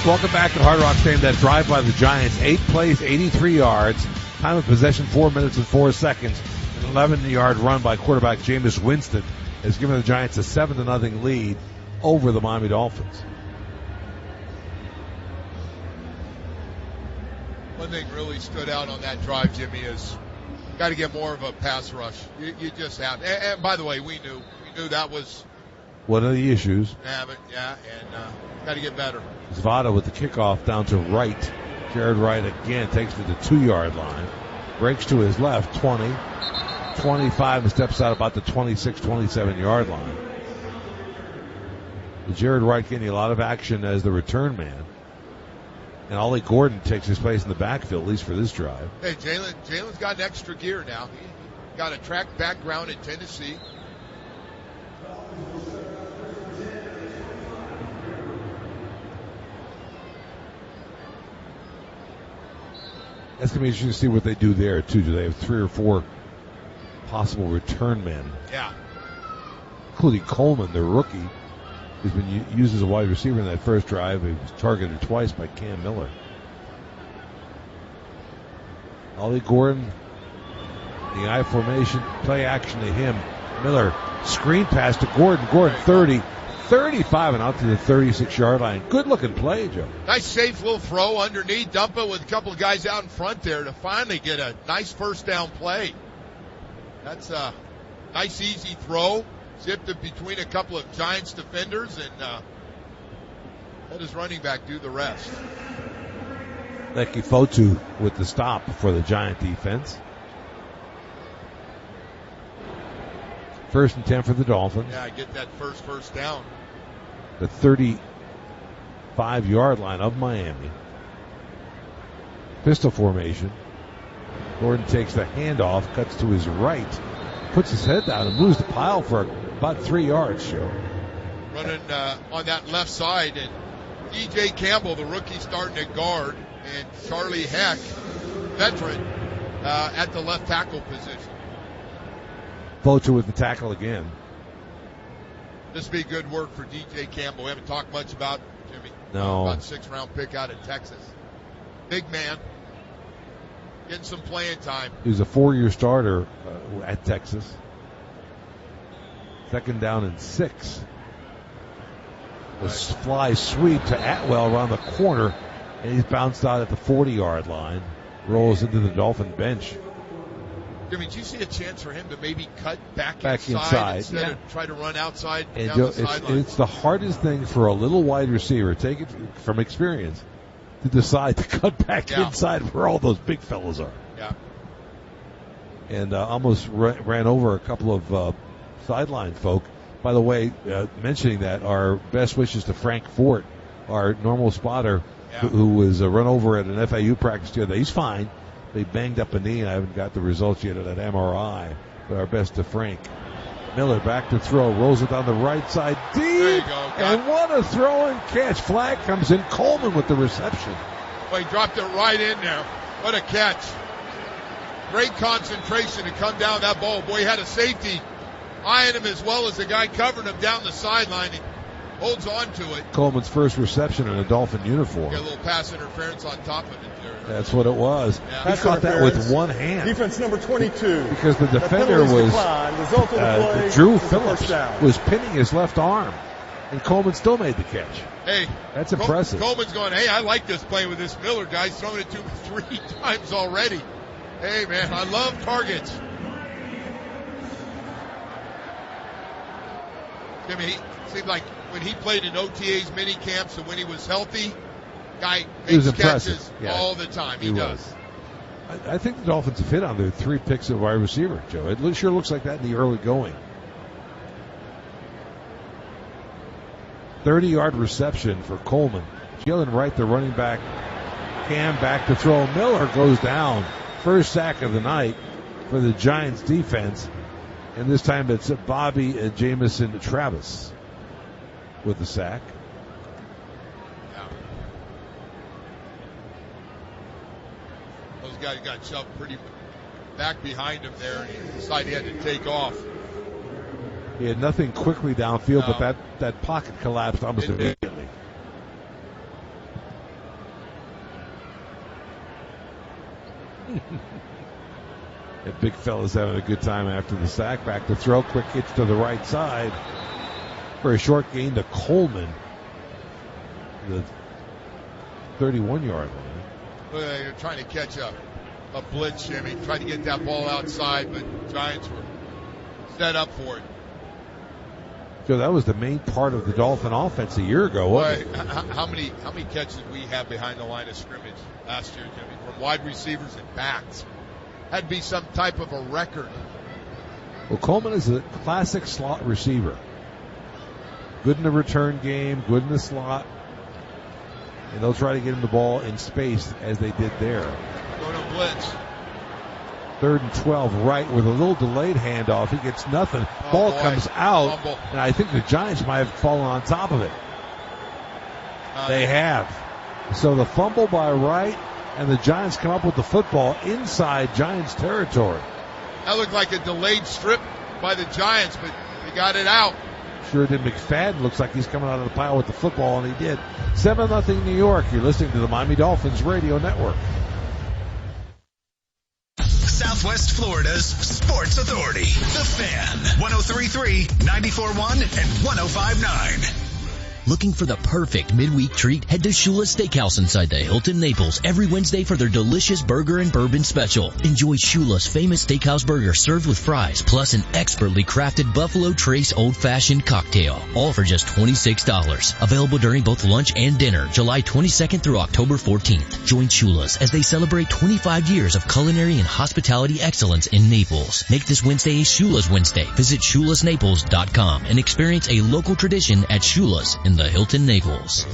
Welcome back to Hard Rock Stadium. That drive by the Giants, 8 plays, 83 yards. Time of possession, 4 minutes and 4 seconds. An 11-yard run by quarterback Jameis Winston has given the Giants a 7-0 lead over the Miami Dolphins. One thing really stood out on that drive, Jimmy, is got to get more of a pass rush. You just have. And by the way, we knew that was one of the issues. And got to get better. Zvada with the kickoff down to right. Jared Wright again takes to the 2-yard line. Breaks to his left, 20, 25, and steps out about the 26, 27-yard line. Jared Wright getting a lot of action as the return man. And Ollie Gordon takes his place in the backfield, at least for this drive. Hey, Jalen's got an extra gear now. He got a track background in Tennessee. That's going to be interesting to see what they do there, too. Do they have 3 or 4 possible return men? Yeah. Including Coleman, the rookie, who's been used as a wide receiver in that first drive. He was targeted twice by Cam Miller. Ollie Gordon, the I formation, play action to him. Miller, screen pass to Gordon. Gordon 30, 35 and out to the 36-yard line. Good-looking play, Joe. Nice, safe little throw underneath. Dump it with a couple of guys out in front there to finally get a nice first down play. That's a nice, easy throw. Zipped it between a couple of Giants defenders and let his running back do the rest. Leki Fotu with the stop for the Giant defense. 1st and 10 for the Dolphins. Yeah, get that first down. The 35-yard line of Miami. Pistol formation. Gordon takes the handoff, cuts to his right, puts his head down and moves the pile for about 3 yards, Joe. Running on that left side, and DJ Campbell, the rookie, starting at guard, and Charlie Heck, veteran, at the left tackle position. Fotu with the tackle again. This would be good work for DJ Campbell. We haven't talked much about Jimmy. No. About 6th-round pick out of Texas. Big man. Getting some playing time. He was a 4-year starter at Texas. 2nd down and 6. The fly sweep to Atwell around the corner, and he's bounced out at the 40-yard line. Rolls into the Dolphin bench. Jimmy, did you see a chance for him to maybe cut back inside instead of try to run outside and down the sideline? It's the hardest thing for a little wide receiver, take it from experience, to decide to cut back inside where all those big fellas are. Yeah. And almost ran over a couple of sideline folk. By the way, mentioning that, our best wishes to Frank Fort, our normal spotter, who was run over at an FAU practice the other day. He's fine. They banged up a knee, and I haven't got the results yet of that MRI. But our best to Frank. Miller back to throw, rolls it down the right side, deep, there you go. And what a throw and catch. Flag comes in. Coleman with the reception. Well, he dropped it right in there. What a catch. Great concentration to come down that ball. Boy, he had a safety eyeing him as well as the guy covering him down the sideline. He holds on to it. Coleman's first reception in a Dolphin uniform. Get a little pass interference on top of it there. That's what it was. He caught that with one hand. Defense number 22. Because the defender was, Drew Phillips, was pinning his left arm. And Coleman still made the catch. Hey, that's impressive. Coleman's going, hey, I like this playing with this Miller guy. He's thrown it to me 3 times already. Hey, man, I love targets. Jimmy, he seemed like when he played in OTAs, mini camps, and when he was healthy, guy makes catches all the time. He does. I think the Dolphins have hit on their 3 picks at wide receiver, Joe. It sure looks like that in the early going. 30-yard reception for Coleman. Jalen Wright, the running back, Cam back to throw. Miller goes down. First sack of the night for the Giants defense. And this time it's Bobby Jamison Travis with the sack. Yeah. Those guys got shoved pretty back behind him there, and he decided he had to take off. He had nothing quickly downfield, but that pocket collapsed almost immediately. That big fella's having a good time after the sack. Back to throw. Quick hitch to the right side for a short gain to Coleman. The 31-yard line. Well, they're trying to catch a blitz, Jimmy. Tried to get that ball outside, but Giants were set up for it. So that was the main part of the Dolphin offense a year ago, wasn't it? How many catches did we have behind the line of scrimmage last year, Jimmy, from wide receivers and backs? Had to be some type of a record. Well, Coleman is a classic slot receiver. Good in the return game, good in the slot. And they'll try to get him the ball in space as they did there. Going to blitz. 3rd and 12, right with a little delayed handoff. He gets nothing. Ball comes out, and I think the Giants might have fallen on top of it. They have. So the fumble by Wright, and the Giants come up with the football inside Giants territory. That looked like a delayed strip by the Giants, but they got it out. Sure did. McFadden looks like he's coming out of the pile with the football, and he did. 7-0 New York. You're listening to the Miami Dolphins Radio Network. Southwest Florida's Sports Authority. The Fan. 103.3, 94.1, and 105.9. Looking for the perfect midweek treat? Head to Shula's Steakhouse inside the Hilton Naples every Wednesday for their delicious burger and bourbon special. Enjoy Shula's famous steakhouse burger served with fries, plus an expertly crafted Buffalo Trace old-fashioned cocktail, all for just $26. Available during both lunch and dinner, July 22nd through October 14th. Join Shula's as they celebrate 25 years of culinary and hospitality excellence in Naples. Make this Wednesday a Shula's Wednesday. Visit ShulasNaples.com and experience a local tradition at Shula's in the Hilton Naples.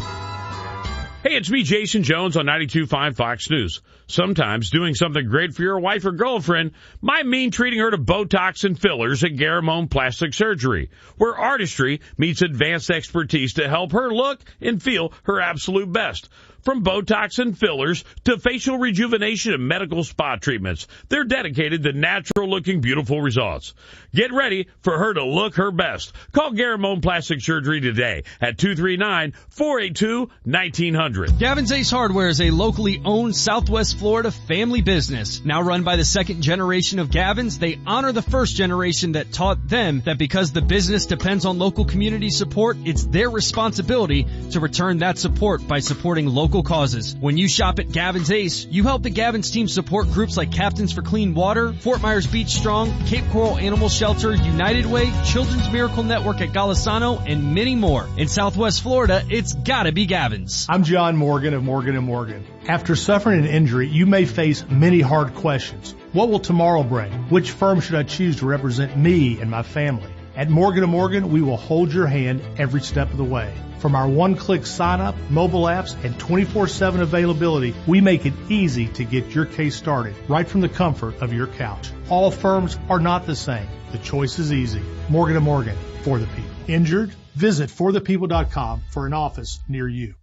Hey, it's me, Jason Jones, on 92.5 Fox News. Sometimes doing something great for your wife or girlfriend might mean treating her to Botox and fillers at Garamone Plastic Surgery, where artistry meets advanced expertise to help her look and feel her absolute best. From Botox and fillers to facial rejuvenation and medical spa treatments, they're dedicated to natural-looking, beautiful results. Get ready for her to look her best. Call Garamone Plastic Surgery today at 239-482-1900. Gavin's Ace Hardware is a locally owned Southwest Florida family business. Now run by the second generation of Gavins, they honor the first generation that taught them that because the business depends on local community support, it's their responsibility to return that support by supporting local causes. When you shop at Gavin's Ace, you help the Gavin's team support groups like Captains for Clean Water, Fort Myers Beach Strong, Cape Coral Animal Shelter, United Way, Children's Miracle Network at Golisano, and many more. In Southwest Florida, it's gotta be Gavin's. I'm John Morgan of Morgan & Morgan. After suffering an injury, you may face many hard questions. What will tomorrow bring? Which firm should I choose to represent me and my family? At Morgan & Morgan, we will hold your hand every step of the way. From our one-click sign-up, mobile apps, and 24/7 availability, we make it easy to get your case started right from the comfort of your couch. All firms are not the same. The choice is easy. Morgan & Morgan, for the people. Injured? Visit forthepeople.com for an office near you.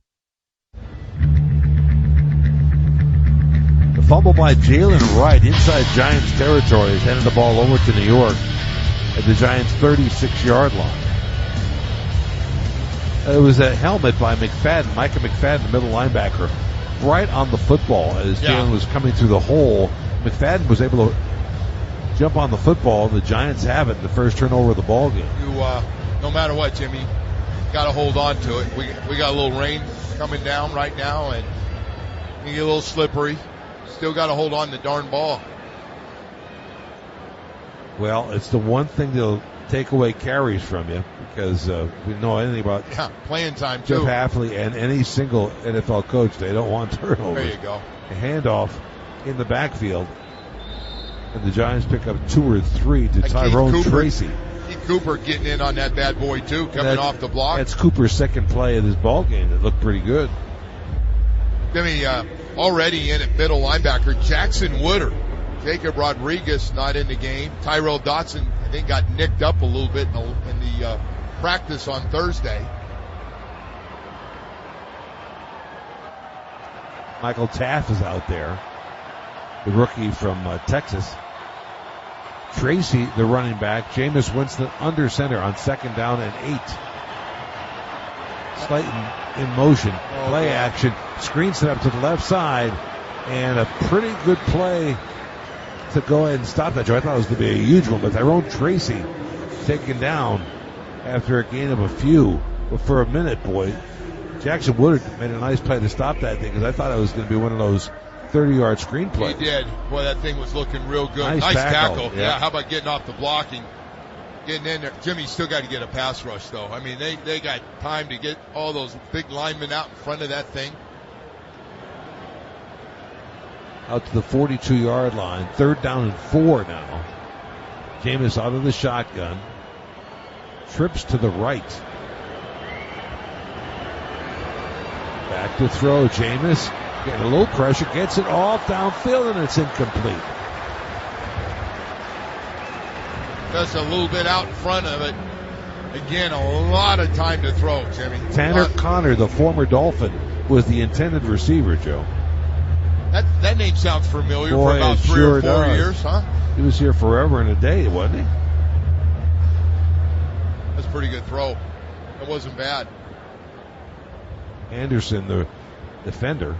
The fumble by Jalen Wright inside Giants territory is handing the ball over to New York at the Giants' 36-yard line. It was a helmet by McFadden, Micah McFadden, the middle linebacker, right on the football as Jalen was coming through the hole. McFadden was able to jump on the football, and the Giants have it, the first turnover of the ball game. No matter what, Jimmy, got to hold on to it. We got a little rain coming down right now, and you get a little slippery. Still got to hold on to the darn ball. Well, it's the one thing they'll take away carries from you, because we know anything about playing time too. Jeff Hafley and any single NFL coach, they don't want turnovers. There you go. A handoff in the backfield, and the Giants pick up 2 or 3 to Tyrone Tracy. Keith Cooper getting in on that bad boy too, coming off the block. That's Cooper's second play of this ball game. That looked pretty good. Already in at middle linebacker, Jackson Woodard. Jacob Rodriguez not in the game. Tyrell Dotson, I think, got nicked up a little bit in the practice on Thursday. Michael Taft is out there, the rookie from Texas. Tracy, the running back. Jameis Winston under center on 2nd down and 8. Slayton in motion. Play action. Screen set up to the left side. And a pretty good play to go ahead and stop that. I thought it was going to be a huge one, but Tyrone Tracy taken down after a gain of a few. But for a minute, boy, Jackson Woodard made a nice play to stop that thing, because I thought it was going to be one of those 30-yard screen plays. He did. Boy, that thing was looking real good. Nice tackle. Yeah, how about getting off the block and getting in there? Jimmy's still got to get a pass rush, though. I mean, they got time to get all those big linemen out in front of that thing. Out to the 42-yard line. 3rd down and 4 now. Jameis out of the shotgun. Trips to the right. Back to throw. Jameis getting a little pressure. Gets it off downfield, and it's incomplete. Just a little bit out in front of it. Again, a lot of time to throw, Jimmy. Tanner Connor, the former Dolphin, was the intended receiver, Joe. That name sounds familiar. For about 3 or 4 years, huh? He was here forever and a day, wasn't he? That's a pretty good throw. It wasn't bad. Anderson, the defender.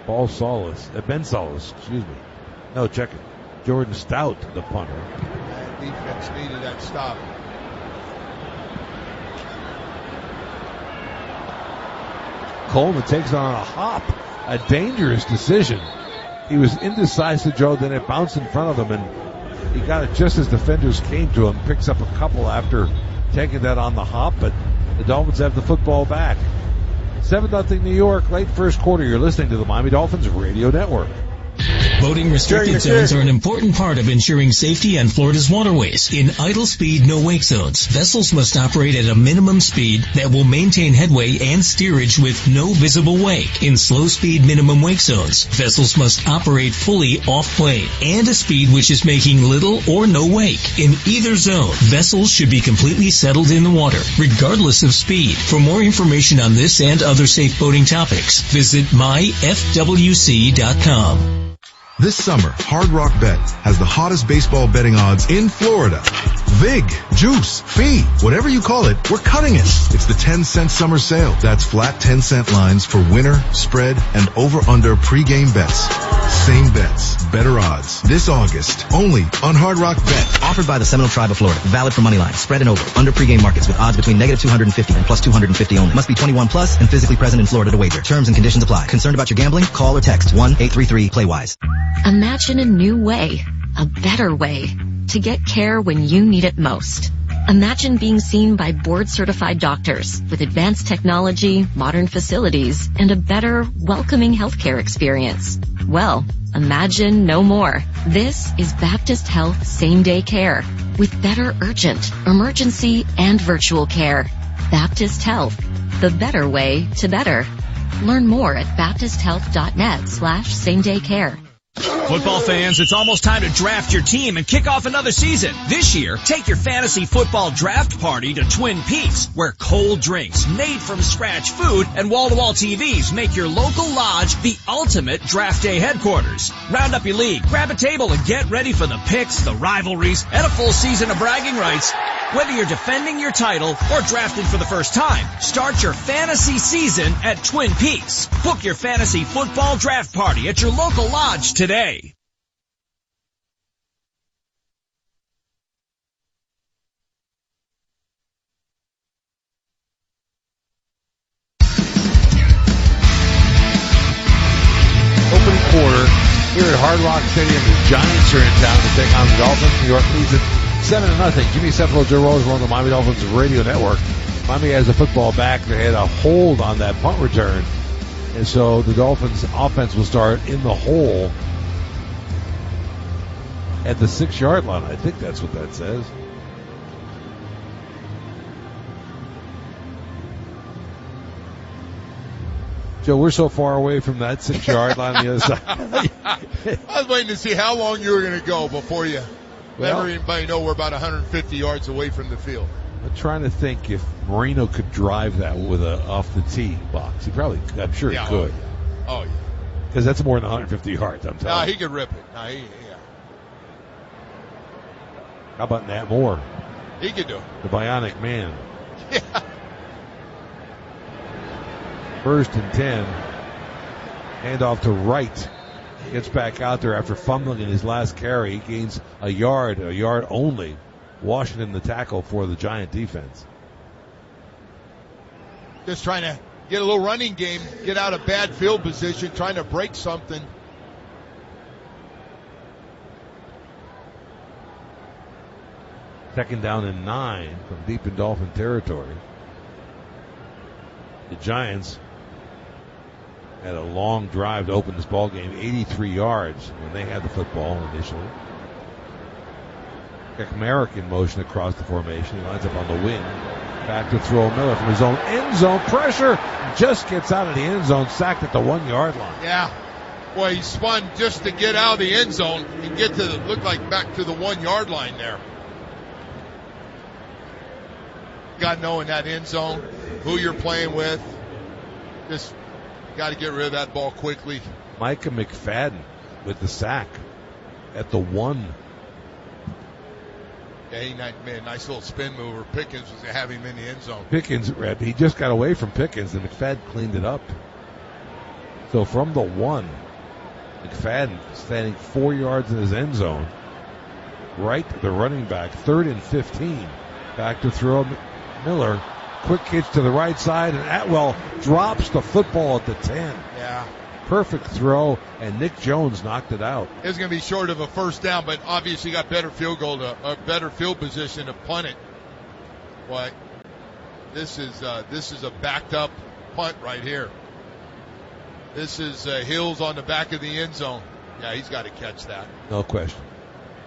Ben Solis, excuse me. No, check it. Jordan Stout, the punter. That defense needed that stop. Coleman takes on a hop. A dangerous decision. He was indecisive, Joe, then it bounced in front of him, and he got it just as defenders came to him. Picks up a couple after taking that on the hop, but the Dolphins have the football back. 7-0 New York, late first quarter. You're listening to the Miami Dolphins Radio Network. Boating restricted zones are an important part of ensuring safety on Florida's waterways. In idle speed, no wake zones, vessels must operate at a minimum speed that will maintain headway and steerage with no visible wake. In slow speed minimum wake zones, vessels must operate fully off plane and a speed which is making little or no wake. In either zone, vessels should be completely settled in the water, regardless of speed. For more information on this and other safe boating topics, visit myfwc.com. This summer, Hard Rock Bet has the hottest baseball betting odds in Florida. Vig, juice, fee, whatever you call it, we're cutting it. It's the 10-cent summer sale. That's flat 10-cent lines for winner, spread, and over-under pregame bets. Same bets, better odds. This August, only on Hard Rock Bet. Offered by the Seminole Tribe of Florida. Valid for money line, spread and over, under pregame markets with odds between -250 and +250 only. Must be 21 plus and physically present in Florida to wager. Terms and conditions apply. Concerned about your gambling? Call or text 1-833-PLAY-WISE. Imagine a new way, a better way, to get care when you need it most. Imagine being seen by board-certified doctors with advanced technology, modern facilities, and a better, welcoming healthcare experience. Well, imagine no more. This is Baptist Health Same-Day Care with better urgent, emergency, and virtual care. Baptist Health, the better way to better. Learn more at baptisthealth.net/same-day-care. Football fans, it's almost time to draft your team and kick off another season. This year, take your fantasy football draft party to Twin Peaks, where cold drinks, made from scratch food, and wall-to-wall TVs make your local lodge the ultimate draft day headquarters. Round up your league, grab a table, and get ready for the picks, the rivalries, and a full season of bragging rights. Whether you're defending your title or drafting for the first time, start your fantasy season at Twin Peaks. Book your fantasy football draft party at your local lodge today. quarter here at Hard Rock Stadium. The Giants are in town to take on the Dolphins. New York leads it 7-0. Jimmy Sefalo, Joe Rose, we're on the Miami Dolphins radio network. Miami has the football back. They had a hold on that punt return. And so the Dolphins offense will start in the hole at the 6-yard line. I think that's what that says. Joe, we're so far away from that 6-yard line on the other side. I was waiting to see how long you were going to go before you let everybody know we're about 150 yards away from the field. I'm trying to think if Marino could drive that with a off the tee box. He probably, I'm sure he could. Oh, yeah. Because that's more than 150 yards, I'm telling you. He could rip it. How about Nat Moore? He could do it. The bionic man. Yeah. 1st and 10. Handoff to Wright. Gets back out there after fumbling in his last carry. He gains a yard only. Washington the tackle for the Giant defense. Just trying to get a little running game, get out of bad field position, trying to break something. Second down and 9 from deep in Dolphin territory. The Giants had a long drive to open this ball game, 83 yards when they had the football initially. Kamara in motion across the formation. He lines up on the wing. Back to throw Miller from his own end zone. Pressure just gets out of the end zone, sacked at the 1-yard line. Yeah. Boy, he spun just to get out of the end zone and get to look like back to the 1-yard line there. Got to know in that end zone who you're playing with. Just got to get rid of that ball quickly. Micah McFadden with the sack at the 1. Yeah, he made a nice little spin mover. Pickens was to have him in the end zone. Pickens, he just got away from Pickens, and McFadden cleaned it up. So from the 1, McFadden standing 4 yards in his end zone. Right to the running back, 3rd and 15. Back to throw Miller. Quick hitch to the right side, and Atwell drops the football at the 10. Yeah. Perfect throw, and Nick Jones knocked it out. It was going to be short of a first down, but obviously got better field position to punt it. But this is a backed up punt right here. This is Hills on the back of the end zone. Yeah, he's got to catch that. No question.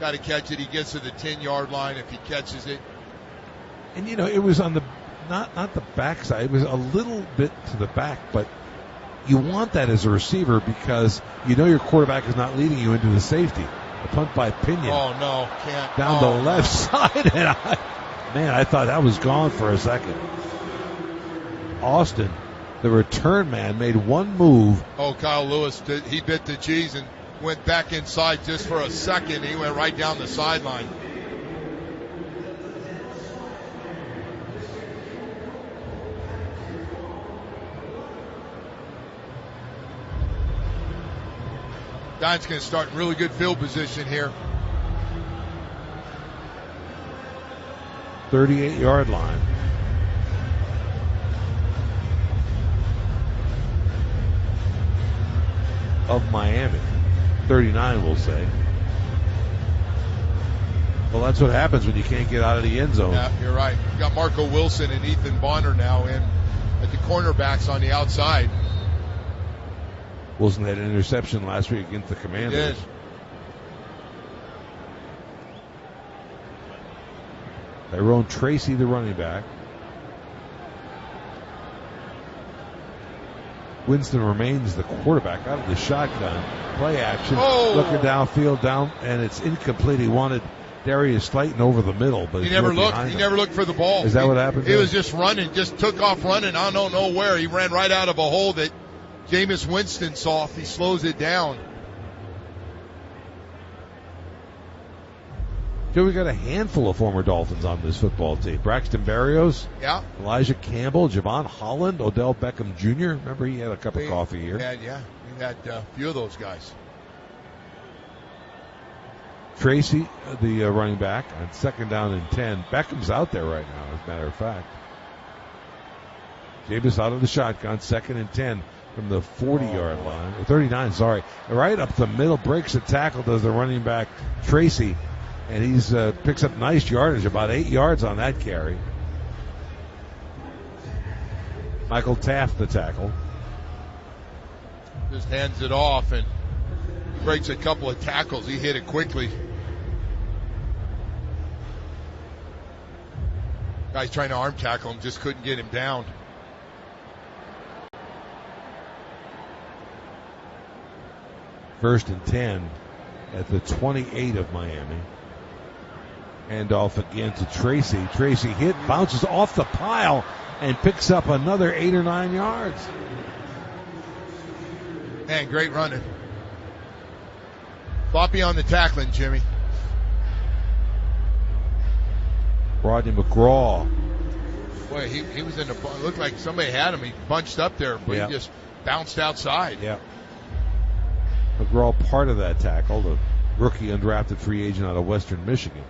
Got to catch it. He gets to the 10-yard line if he catches it. And it was on the not the backside. It was a little bit to the back, but you want that as a receiver because your quarterback is not leading you into the safety. The punt by Pinion. Oh, no. Can't. Down the left side. And I thought that was gone for a second. Austin, the return man, made one move. Oh, Kyle Lewis, he bit the G's and went back inside just for a second. He went right down the sideline. Giants going to start in really good field position here. 38-yard line. Of Miami. 39, we'll say. Well, that's what happens when you can't get out of the end zone. Yeah, you're right. You got Marco Wilson and Ethan Bonner now in at the cornerbacks on the outside. Wilson had an interception last week against the Commanders. He did. Tyrone Tracy, the running back. Winston remains the quarterback out of the shotgun. Play action. Looking downfield, and it's incomplete. He wanted Darius Slayton over the middle, but he never looked. He never looked for the ball. Is that what happened? He was just running, just took off running. I don't know where. He ran right out of a hole that Jameis Winston saw. If he slows it down. Joe, we got a handful of former Dolphins on this football team. Braxton Berrios. Yeah. Elijah Campbell, Javon Holland, Odell Beckham Jr. Remember, he had a cup of coffee here. We had a few of those guys. Tracy, the running back, on 2nd down and 10. Beckham's out there right now, as a matter of fact. Jameis out of the shotgun, 2nd and 10. from the 40-yard line, or 39, sorry. Right up the middle, breaks a tackle, does the running back Tracy, and he's picks up nice yardage, about 8 yards on that carry. Michael Taft, the tackle. Just hands it off and breaks a couple of tackles. He hit it quickly. Guy's trying to arm tackle him, just couldn't get him down. First and 10 at the 28 of Miami. Handoff again to Tracy. Tracy hit, bounces off the pile, and picks up another 8 or 9 yards. Man, great running. Floppy on the tackling, Jimmy. Rodney McGraw. Boy, he was in the, looked like somebody had him. He bunched up there, but he just bounced outside. Yeah. McGraw part of that tackle, the rookie undrafted free agent out of Western Michigan.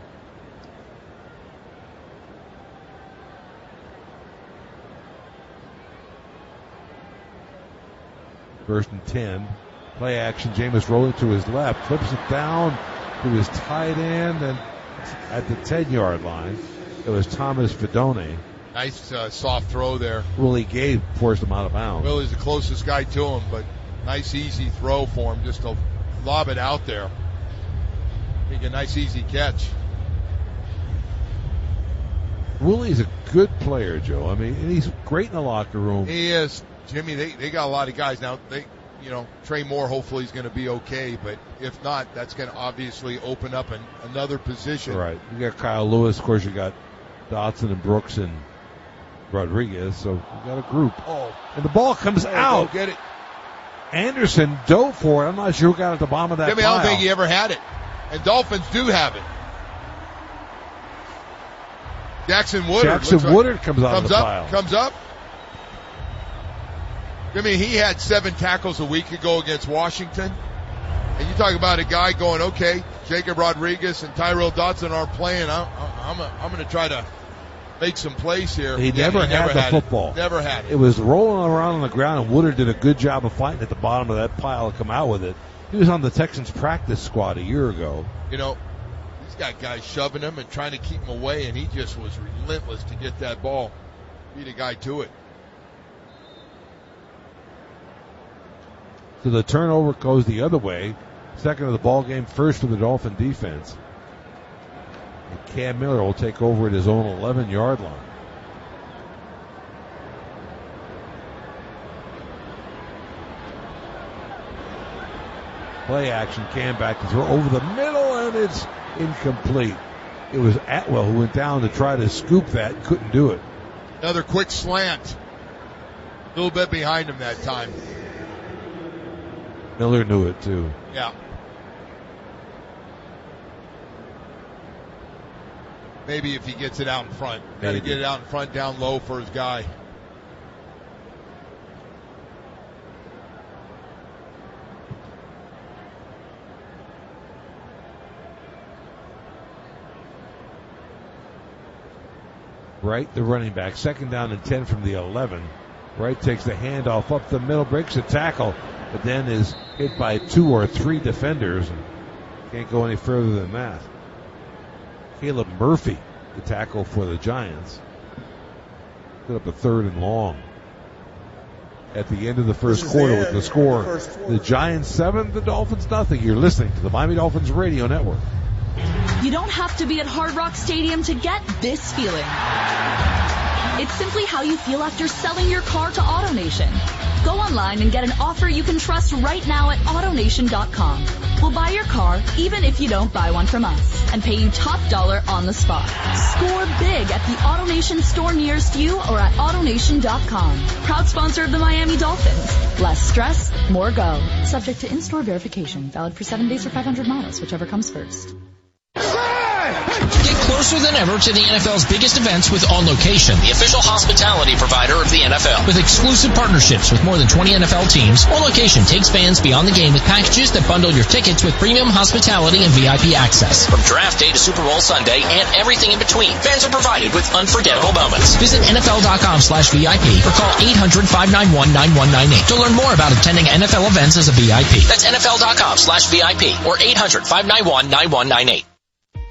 First and 10. Play action. Jameis rolling to his left. Flips it down to his tight end. And at the 10-yard line, it was Thomas Fidone. Nice soft throw there. Willie Gay forced him out of bounds. Willie's the closest guy to him, but nice easy throw for him just to lob it out there. Make a nice easy catch. Willie's a good player, Joe. I mean, and he's great in the locker room. He is. Jimmy, they got a lot of guys now. Trey Moore hopefully is going to be okay, but if not, that's going to obviously open up another position. Right. You got Kyle Lewis, of course. You got Dotson and Brooks and Rodriguez, so you got a group. Oh, and the ball comes out. Go get it. Anderson dove for it. I'm not sure who got at the bottom of that Jimmy, pile. I don't think he ever had it, and Dolphins do have it. Jackson Woodard comes out of the pile. Comes up. I mean, he had 7 tackles a week ago against Washington. And you talk about a guy going, okay, Jacob Rodriguez and Tyrell Dotson aren't playing. I'm going to try to make some plays here. He never had the football. Never had it. It was rolling around on the ground, and Woodard did a good job of fighting at the bottom of that pile to come out with it. He was on the Texans practice squad a year ago. You know, he's got guys shoving him and trying to keep him away, and he just was relentless to get that ball. Beat a guy to it. So the turnover goes the other way. Second of the ball game, first for the Dolphin defense. And Cam Miller will take over at his own 11-yard line. Play action, Cam back to throw over the middle, and it's incomplete. It was Atwell who went down to try to scoop that, couldn't do it. Another quick slant. A little bit behind him that time. Miller knew it too. Yeah. Maybe if he gets it out in front. Got to get it out in front, down low for his guy. Wright, the running back, second down and 10 from the 11. Wright takes the handoff up the middle, breaks a tackle, but then is hit by 2 or 3 defenders. Can't go any further than that. Caleb Murphy, the tackle for the Giants. Put up a 3rd and long. At the end of the first quarter with the score, the Giants 7, the Dolphins nothing. You're listening to the Miami Dolphins Radio Network. You don't have to be at Hard Rock Stadium to get this feeling. It's simply how you feel after selling your car to AutoNation. Go online and get an offer you can trust right now at AutoNation.com. We'll buy your car even if you don't buy one from us and pay you top dollar on the spot. Score big at the AutoNation store nearest you or at AutoNation.com. Proud sponsor of the Miami Dolphins. Less stress, more go. Subject to in-store verification. Valid for 7 days or 500 miles, whichever comes first. Get closer than ever to the NFL's biggest events with On Location, the official hospitality provider of the NFL. With exclusive partnerships with more than 20 NFL teams, On Location takes fans beyond the game with packages that bundle your tickets with premium hospitality and VIP access. From draft day to Super Bowl Sunday and everything in between, fans are provided with unforgettable moments. Visit NFL.com/VIP or call 800-591-9198 to learn more about attending NFL events as a VIP. That's NFL.com/VIP or 800-591-9198.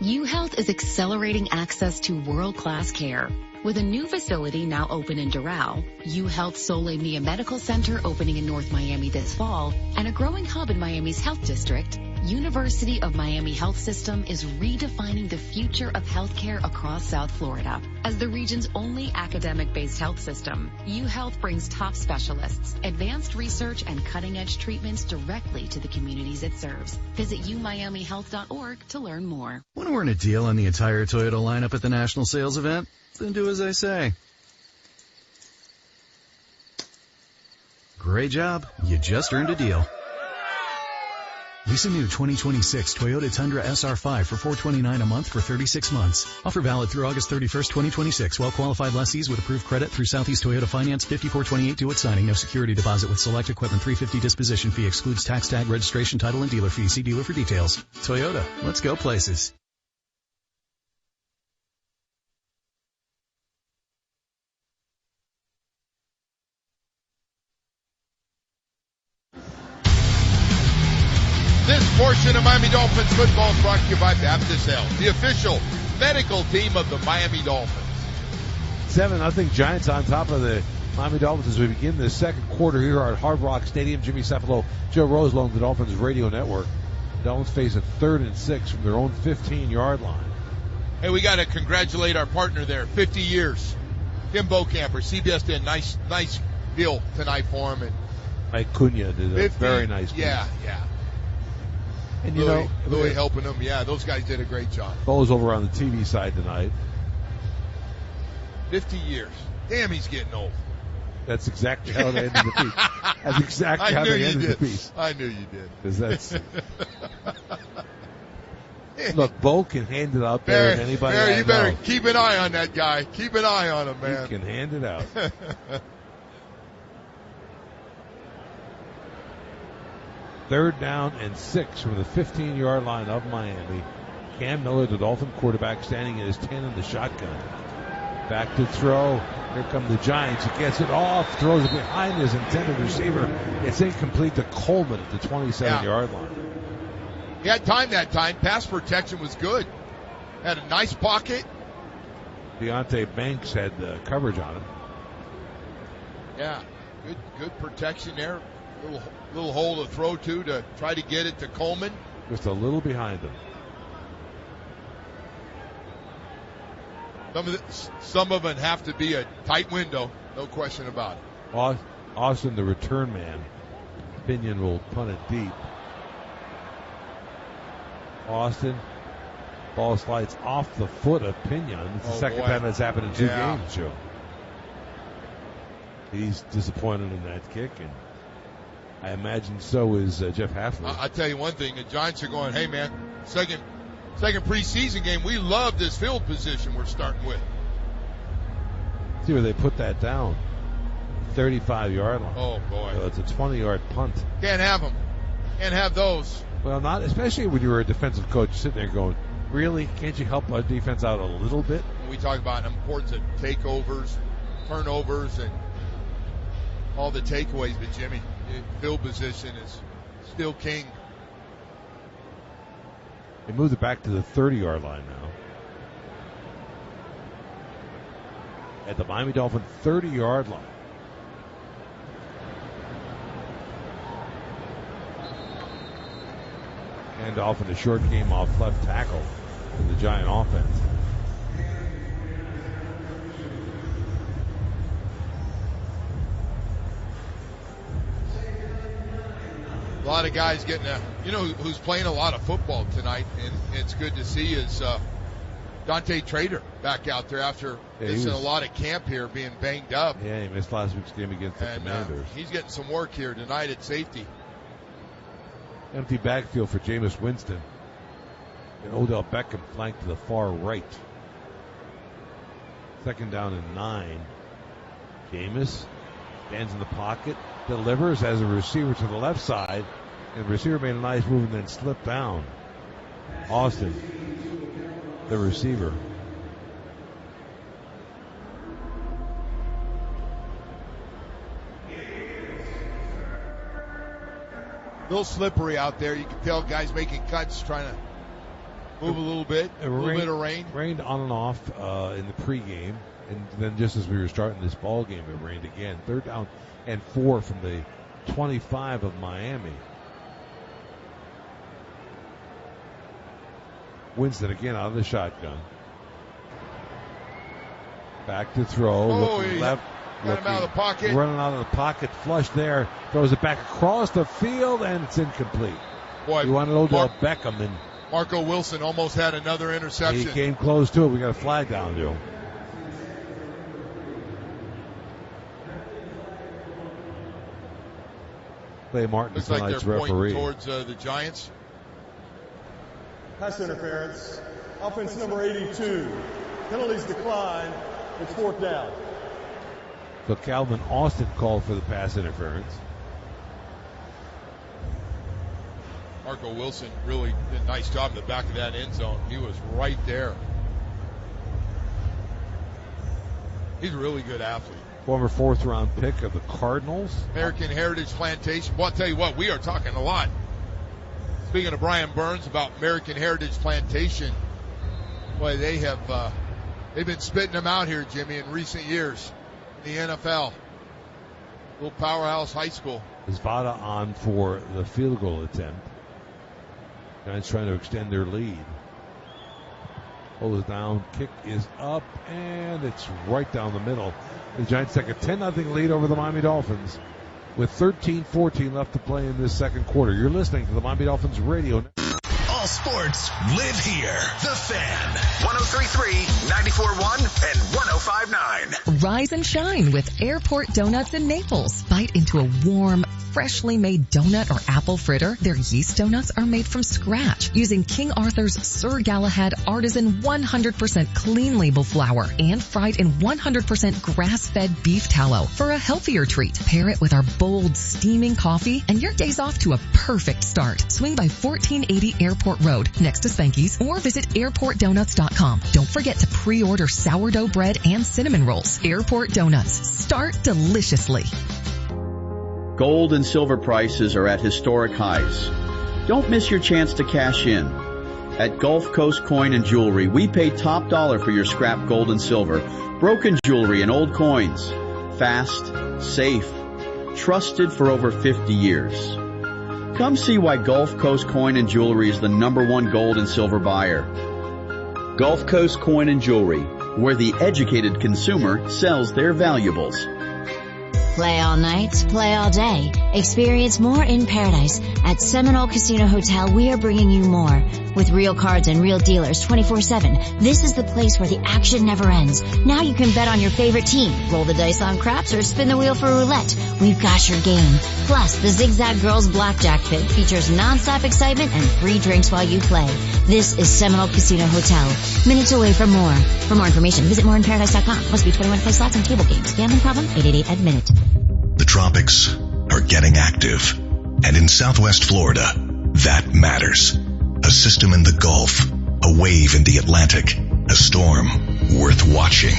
UHealth is accelerating access to world-class care. With a new facility now open in Doral, UHealth Sole Mia Medical Center opening in North Miami this fall, and a growing hub in Miami's Health District, University of Miami Health System is redefining the future of healthcare across South Florida. As the region's only academic-based health system, UHealth brings top specialists, advanced research, and cutting-edge treatments directly to the communities it serves. Visit umiamihealth.org to learn more. Want to earn a deal on the entire Toyota lineup at the national sales event? Then do as I say. Great job. You just earned a deal. Lease a new 2026 Toyota Tundra SR5 for $429 a month for 36 months. Offer valid through August 31st, 2026. Well-qualified lessees with approved credit through Southeast Toyota Finance. 5428 due at signing. No security deposit with select equipment. $350 disposition fee. Excludes tax tag, registration, title, and dealer fee. See dealer for details. Toyota. Let's go places. This portion of Miami Dolphins football is brought to you by Baptist Health, the official medical team of the Miami Dolphins. 7-0 Giants on top of the Miami Dolphins as we begin the second quarter here at Hard Rock Stadium. Jimmy Cephalo, Joe Roselo, the Dolphins radio network. The Dolphins face a 3rd and 6 from their own 15-yard line. Hey, we got to congratulate our partner there. 50 years. Tim Bocamper. CBS did a nice deal tonight for him. And Mike Cunha did a very nice deal. Yeah. And Louis helping them. Yeah, those guys did a great job. Bo's over on the TV side tonight. 50 years. Damn, he's getting old. That's exactly how they ended the piece. That's exactly how they ended the piece. I knew you did. Because that's... Look, Bo can hand it out there, and anybody Barry, you better keep an eye on that guy. Keep an eye on him, man. He can hand it out. 3rd down and 6 from the 15-yard line of Miami. Cam Miller, the Dolphin quarterback, standing at his 10 in the shotgun. Back to throw. Here come the Giants. He gets it off, throws it behind his intended receiver. It's incomplete to Coleman at the 27-yard line. He had time that time. Pass protection was good. Had a nice pocket. Deontay Banks had coverage on him. Yeah, good protection there. Little hole to throw to try to get it to Coleman. Just a little behind him. Some of them have to be a tight window, no question about it. Austin, the return man. Pinion will punt it deep. Austin, ball slides off the foot of Pinion. It's the second time that's happened in 2 games, Joe. He's disappointed in that kick, and I imagine so is Jeff Hafley. I'll tell you one thing. The Giants are going, hey, man, second preseason game, we love this field position we're starting with. See where they put that down. 35-yard line. Oh, boy. So it's a 20-yard punt. Can't have them. Can't have those. Well, not especially when you were a defensive coach sitting there going, really? Can't you help our defense out a little bit? We talk about the importance of takeovers, turnovers, and all the takeaways, but Jimmy, field position is still king. They moved it back to the 30-yard line now. At the Miami Dolphin 30-yard line. And off in a short game off left tackle for the Giant offense. A lot of guys getting who's playing a lot of football tonight, and it's good to see is Dante Trader back out there after missing a lot of camp here, being banged up. Yeah, he missed last week's game against the Commanders. He's getting some work here tonight at safety. Empty backfield for Jameis Winston. And Odell Beckham flanked to the far right. 2nd down and 9. Jameis stands in the pocket, delivers as a receiver to the left side, and the receiver made a nice move and then slipped down. Austin, the receiver. A little slippery out there. You can tell guys making cuts, trying to move a little bit. A little bit of rain. Rained on and off in the pregame, and then just as we were starting this ball game, it rained again. 3rd down and 4 from the 25 of Miami. Winston again out of the shotgun. Back to throw. Looking left. Got him out of the pocket. Running out of the pocket. Flush there. Throws it back across the field, and it's incomplete. Boy, you wanted Odell Beckham, and Marco Wilson almost had another interception. He came close to it. We got a flag down to him. Clay Martin is tonight's referee. Towards the Giants. Pass interference. Offense number 82. Penalties decline. It's 4th down. So Calvin Austin called for the pass interference. Marco Wilson really did a nice job in the back of that end zone. He was right there. He's a really good athlete. Former 4th round pick of the Cardinals. American Heritage Plantation. Well, I'll tell you what, we are talking a lot. Speaking of Brian Burns about American Heritage Plantation, boy, they have they've been spitting them out here, Jimmy, in recent years. The NFL. Little powerhouse high school. Zvada on for the field goal attempt. Giants trying to extend their lead. Hold is down. Kick is up, and it's right down the middle. The Giants take a 10-0 lead over the Miami Dolphins with 13:14 left to play in this second quarter. You're listening to the Miami Dolphins radio. All sports live here. The Fan. 103.3, 94.1, and 105.9. Rise and shine with Airport Donuts in Naples. Bite into a warm, freshly made donut or apple fritter. Their yeast donuts are made from scratch using King Arthur's Sir Galahad artisan 100% clean label flour and fried in 100% grass-fed beef tallow for a healthier treat. Pair it with our bold, steaming coffee and your day's off to a perfect start. Swing by 1480 Airport Road next to Spanky's or visit airportdonuts.com. Don't forget to pre-order sourdough bread and cinnamon rolls. Airport Donuts. Start deliciously. Gold and silver prices are at historic highs. Don't miss your chance to cash in. At Gulf Coast Coin and Jewelry, we pay top dollar for your scrap gold and silver, broken jewelry and old coins. Fast, safe, trusted for over 50 years. Come see why Gulf Coast Coin and Jewelry is the #1 gold and silver buyer. Gulf Coast Coin and Jewelry, where the educated consumer sells their valuables. Play all night, play all day. Experience more in paradise. At Seminole Casino Hotel, we are bringing you more. With real cards and real dealers 24/7, this is the place where the action never ends. Now you can bet on your favorite team, roll the dice on craps, or spin the wheel for roulette. We've got your game. Plus, the Zigzag Girls Blackjack Pit features non-stop excitement and free drinks while you play. This is Seminole Casino Hotel, minutes away from more. For more information, visit moreinparadise.com. Must be 21 to play slots and table games. Gambling problem? 888-ADMIT. The tropics are getting active, and in Southwest Florida, that matters. A system in the Gulf, a wave in the Atlantic, a storm worth watching.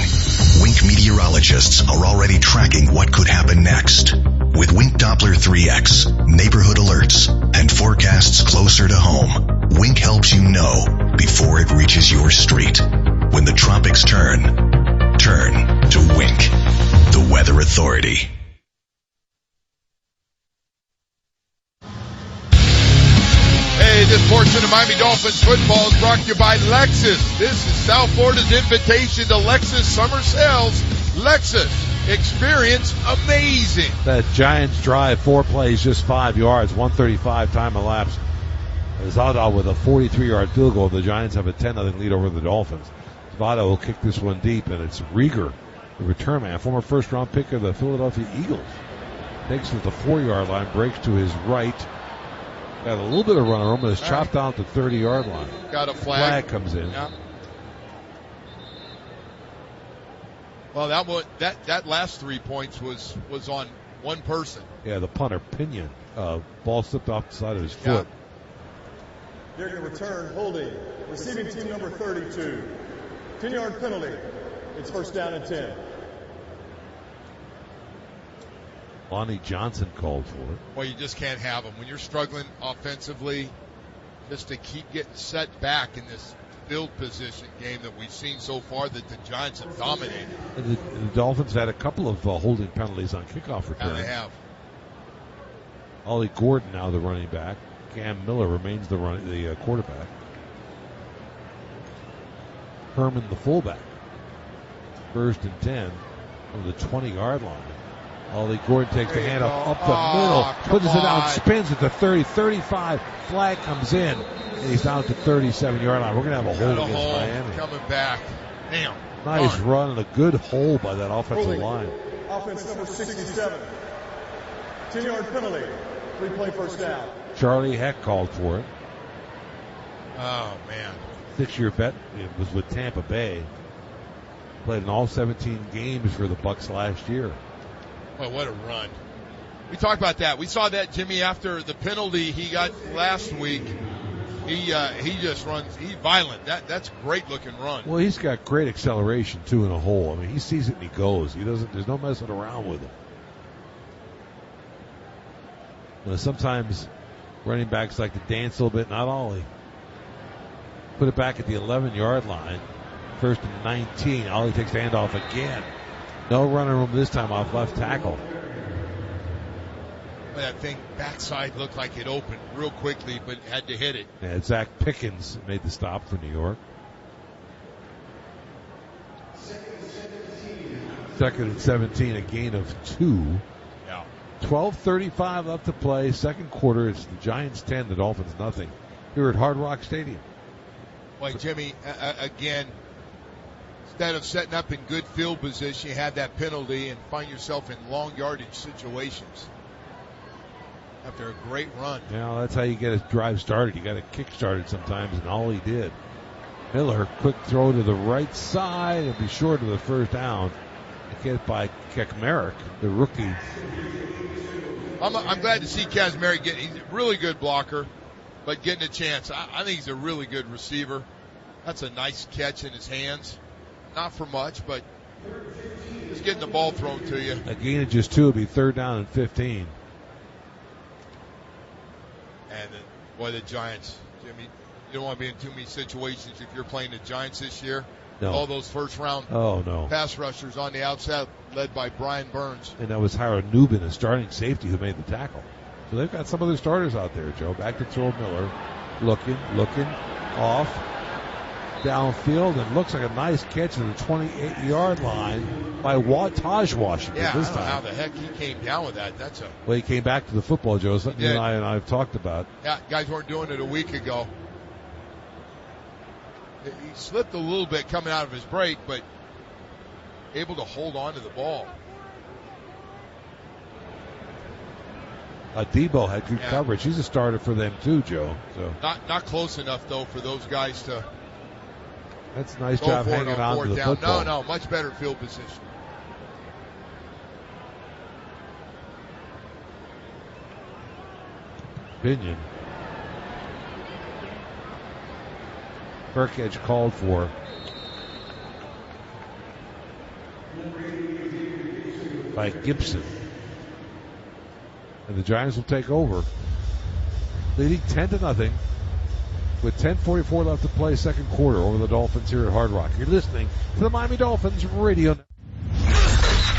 Wink meteorologists are already tracking what could happen next. With Wink Doppler 3X, neighborhood alerts, and forecasts closer to home, Wink helps you know before it reaches your street. When the tropics turn to Wink, the Weather Authority. Hey, this portion of Miami Dolphins football is brought to you by Lexus. This is South Florida's invitation to Lexus Summer Sales. Lexus, experience amazing. That Giants drive, 4 plays, just 5 yards, 135 time elapsed. Zvada with a 43-yard field goal. The Giants have a 10-0 lead over the Dolphins. Zvada will kick this one deep, and it's Rieger, the return man, former first-round pick of the Philadelphia Eagles. Takes it to the 4-yard line, breaks to his right. Got a little bit of running room, but it's chopped down to the 30-yard line. Got a flag. Flag comes in. Yeah. Well, that last 3 points was on one person. Yeah, the punter, Pinion. Ball slipped off the side of his foot. They're going to return holding. Receiving team number 32. 10-yard penalty. It's first down and 10. Lonnie Johnson called for it. Well, you just can't have them. When you're struggling offensively, just to keep getting set back in this field position game that we've seen so far that the Giants have dominated. And the Dolphins had a couple of holding penalties on kickoff return. Yeah, they have. Ollie Gordon now the running back. Cam Miller remains the quarterback. Herman the fullback. First and 10 from the 20-yard line. Ollie Gordon takes the handoff up the middle, puts it down, spins at the 30, 35. Flag comes in, and he's down to 37-yard line. We're going to have a hold against Miami. Coming back. Damn. Nice run and a good hold by that offensive line. Offense number 67. 10-yard penalty. 3-play first down. Charlie Heck called for it. Oh, man. 6-year vet. It was with Tampa Bay. Played in all 17 games for the Bucs last year. Well, what a run. We talked about that. We saw that, Jimmy, after the penalty he got last week. He just runs. He's violent. That's a great-looking run. Well, he's got great acceleration, too, in a hole. I mean, he sees it and he goes. There's no messing around with him. Sometimes running backs like to dance a little bit, not Ollie. Put it back at the 11-yard line. First and 19. Ollie takes the handoff again. No running room this time off left tackle. That thing backside looked like it opened real quickly, but had to hit it. Yeah, Zach Pickens made the stop for New York. Second and 17, a gain of 2. Yeah. 12:35 left to play. Second quarter, it's the Giants 10, the Dolphins nothing. Here at Hard Rock Stadium. Boy, Jimmy, again, instead of setting up in good field position, you had that penalty and find yourself in long yardage situations after a great run. Yeah, that's how you get a drive started. You got to kick started sometimes, and all he did. Miller, quick throw to the right side and be short of the first down. Get by Kekmerick, the rookie. I'm glad to see Kazmerick get. He's a really good blocker, but getting a chance. I think he's a really good receiver. That's a nice catch in his hands. Not for much, but just getting the ball thrown to you. A gain of just 2 would be third down and 15. And boy, the Giants, Jimmy, you don't want to be in too many situations if you're playing the Giants this year. No. All those first-round pass rushers on the outside, led by Brian Burns. And that was Howard Nubin, a starting safety, who made the tackle. So they've got some of their starters out there, Joe. Back to throw Miller. Looking, off, downfield, and looks like a nice catch at the 28-yard line by Taj Washington this time. I don't know how the heck he came down with that. Well, he came back to the football, Joe, something you and I have talked about. Yeah, guys weren't doing it a week ago. He slipped a little bit coming out of his break, but able to hold on to the ball. Debo had good coverage. He's a starter for them too, Joe. So not close enough though for those guys to. That's a nice job hanging on to the football. No, much better field position. Pinion. Burkhead called for. By Gibson. And the Giants will take over. Leading 10-0 with 10:44 left to play second quarter over the Dolphins here at Hard Rock. You're listening to the Miami Dolphins Radio.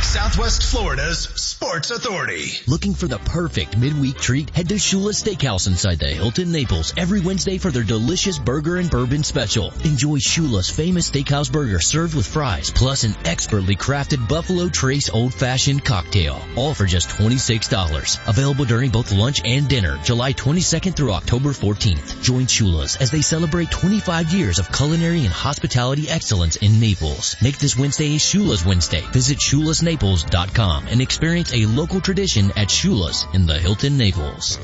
Southwest Florida's Sports Authority. Looking for the perfect midweek treat? Head to Shula's Steakhouse inside the Hilton Naples every Wednesday for their delicious burger and bourbon special. Enjoy Shula's famous steakhouse burger served with fries, plus an expertly crafted Buffalo Trace old-fashioned cocktail, all for just $26. Available during both lunch and dinner, July 22nd through October 14th. Join Shula's as they celebrate 25 years of culinary and hospitality excellence in Naples. Make this Wednesday a Shula's Wednesday. Visit ShulasNaples.com and experience a local tradition at Shula's in the Hilton Naples.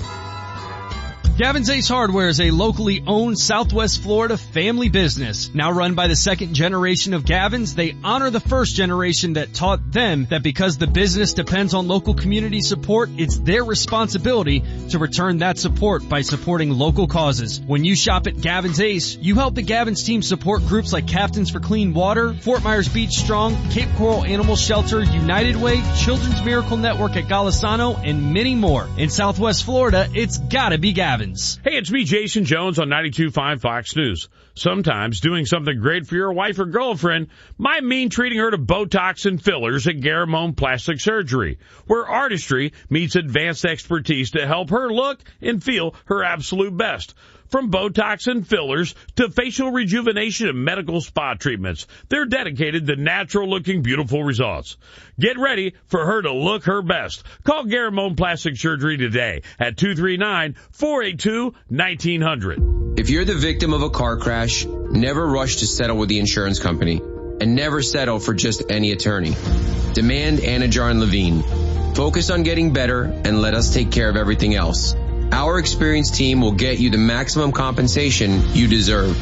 Gavin's Ace Hardware is a locally owned Southwest Florida family business. Now run by the second generation of Gavins, they honor the first generation that taught them that because the business depends on local community support, it's their responsibility to return that support by supporting local causes. When you shop at Gavin's Ace, you help the Gavin's team support groups like Captains for Clean Water, Fort Myers Beach Strong, Cape Coral Animal Shelter, United Way, Children's Miracle Network at Golisano, and many more. In Southwest Florida, it's gotta be Gavin's. Hey, it's me, Jason Jones on 92.5 Fox News. Sometimes doing something great for your wife or girlfriend might mean treating her to Botox and fillers at Garamone Plastic Surgery, where artistry meets advanced expertise to help her look and feel her absolute best. From Botox and fillers to facial rejuvenation and medical spa treatments, they're dedicated to natural-looking, beautiful results. Get ready for her to look her best. Call Garamone Plastic Surgery today at 239-482-1900. If you're the victim of a car crash, never rush to settle with the insurance company, and never settle for just any attorney. Demand Anajar and Levine. Focus on getting better and let us take care of everything else. Our experienced team will get you the maximum compensation you deserve.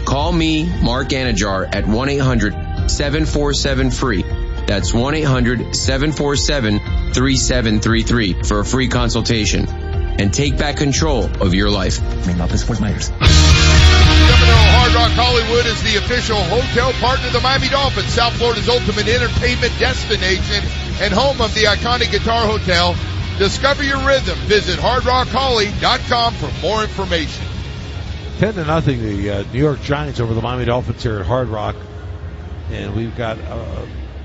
Call me, Mark Anajar, at 1-800-747-FREE. That's 1-800-747-3733 for a free consultation. And take back control of your life. Main office, Fort Myers. Hard Rock Hollywood is the official hotel partner of the Miami Dolphins, South Florida's ultimate entertainment destination and home of the iconic Guitar Hotel. Discover your rhythm. Visit hardrockholly.com for more information. 10-0, the New York Giants over the Miami Dolphins here at Hard Rock. And we've got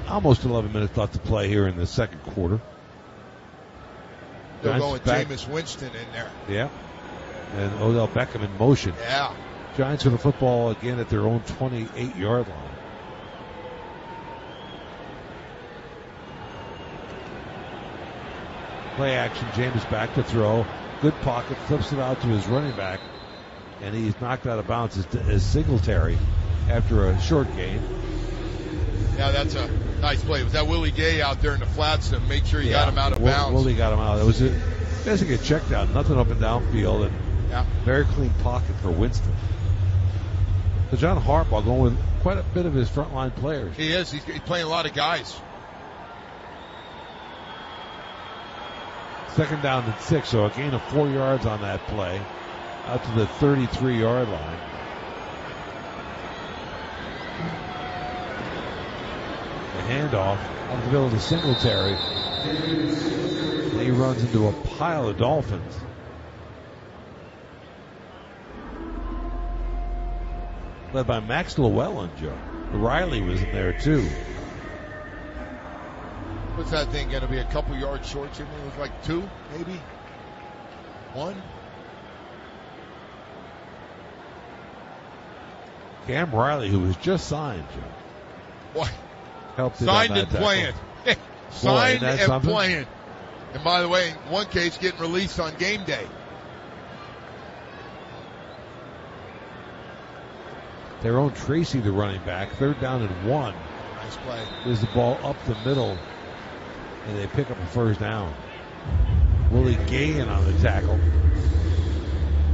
almost 11 minutes left to play here in the second quarter. They're going Jameis Winston in there. Yeah. And Odell Beckham in motion. Yeah. Giants with the football again at their own 28-yard line. Play action, Jameis back to throw. Good pocket, flips it out to his running back. And he's knocked out of bounds as Singletary after a short gain. Yeah, that's a nice play. Was that Willie Gay out there in the flats to make sure he got him out of bounds? Willie got him out. It was basically a check down, nothing up and downfield, and very clean pocket for Winston. So John Harbaugh going with quite a bit of his frontline players. He is. He's playing a lot of guys. Second down and 6, so a gain of 4 yards on that play, out to the 33-yard line. The handoff out of the middle of the Singletary. And he runs into a pile of Dolphins. Led by Max Llewellyn, Joe. Riley was in there too. What's that thing going to be? A couple yards short? It looks like 2, maybe 1. Cam Riley, who was just signed, Joe. What? Helped signed and playing. Signed and playing. And by the way, in one case, getting released on game day. Their own Tracy, the running back, 3rd down and 1. Nice play. There's the ball up the middle, and they pick up a 1st down. Willie Gay in on the tackle.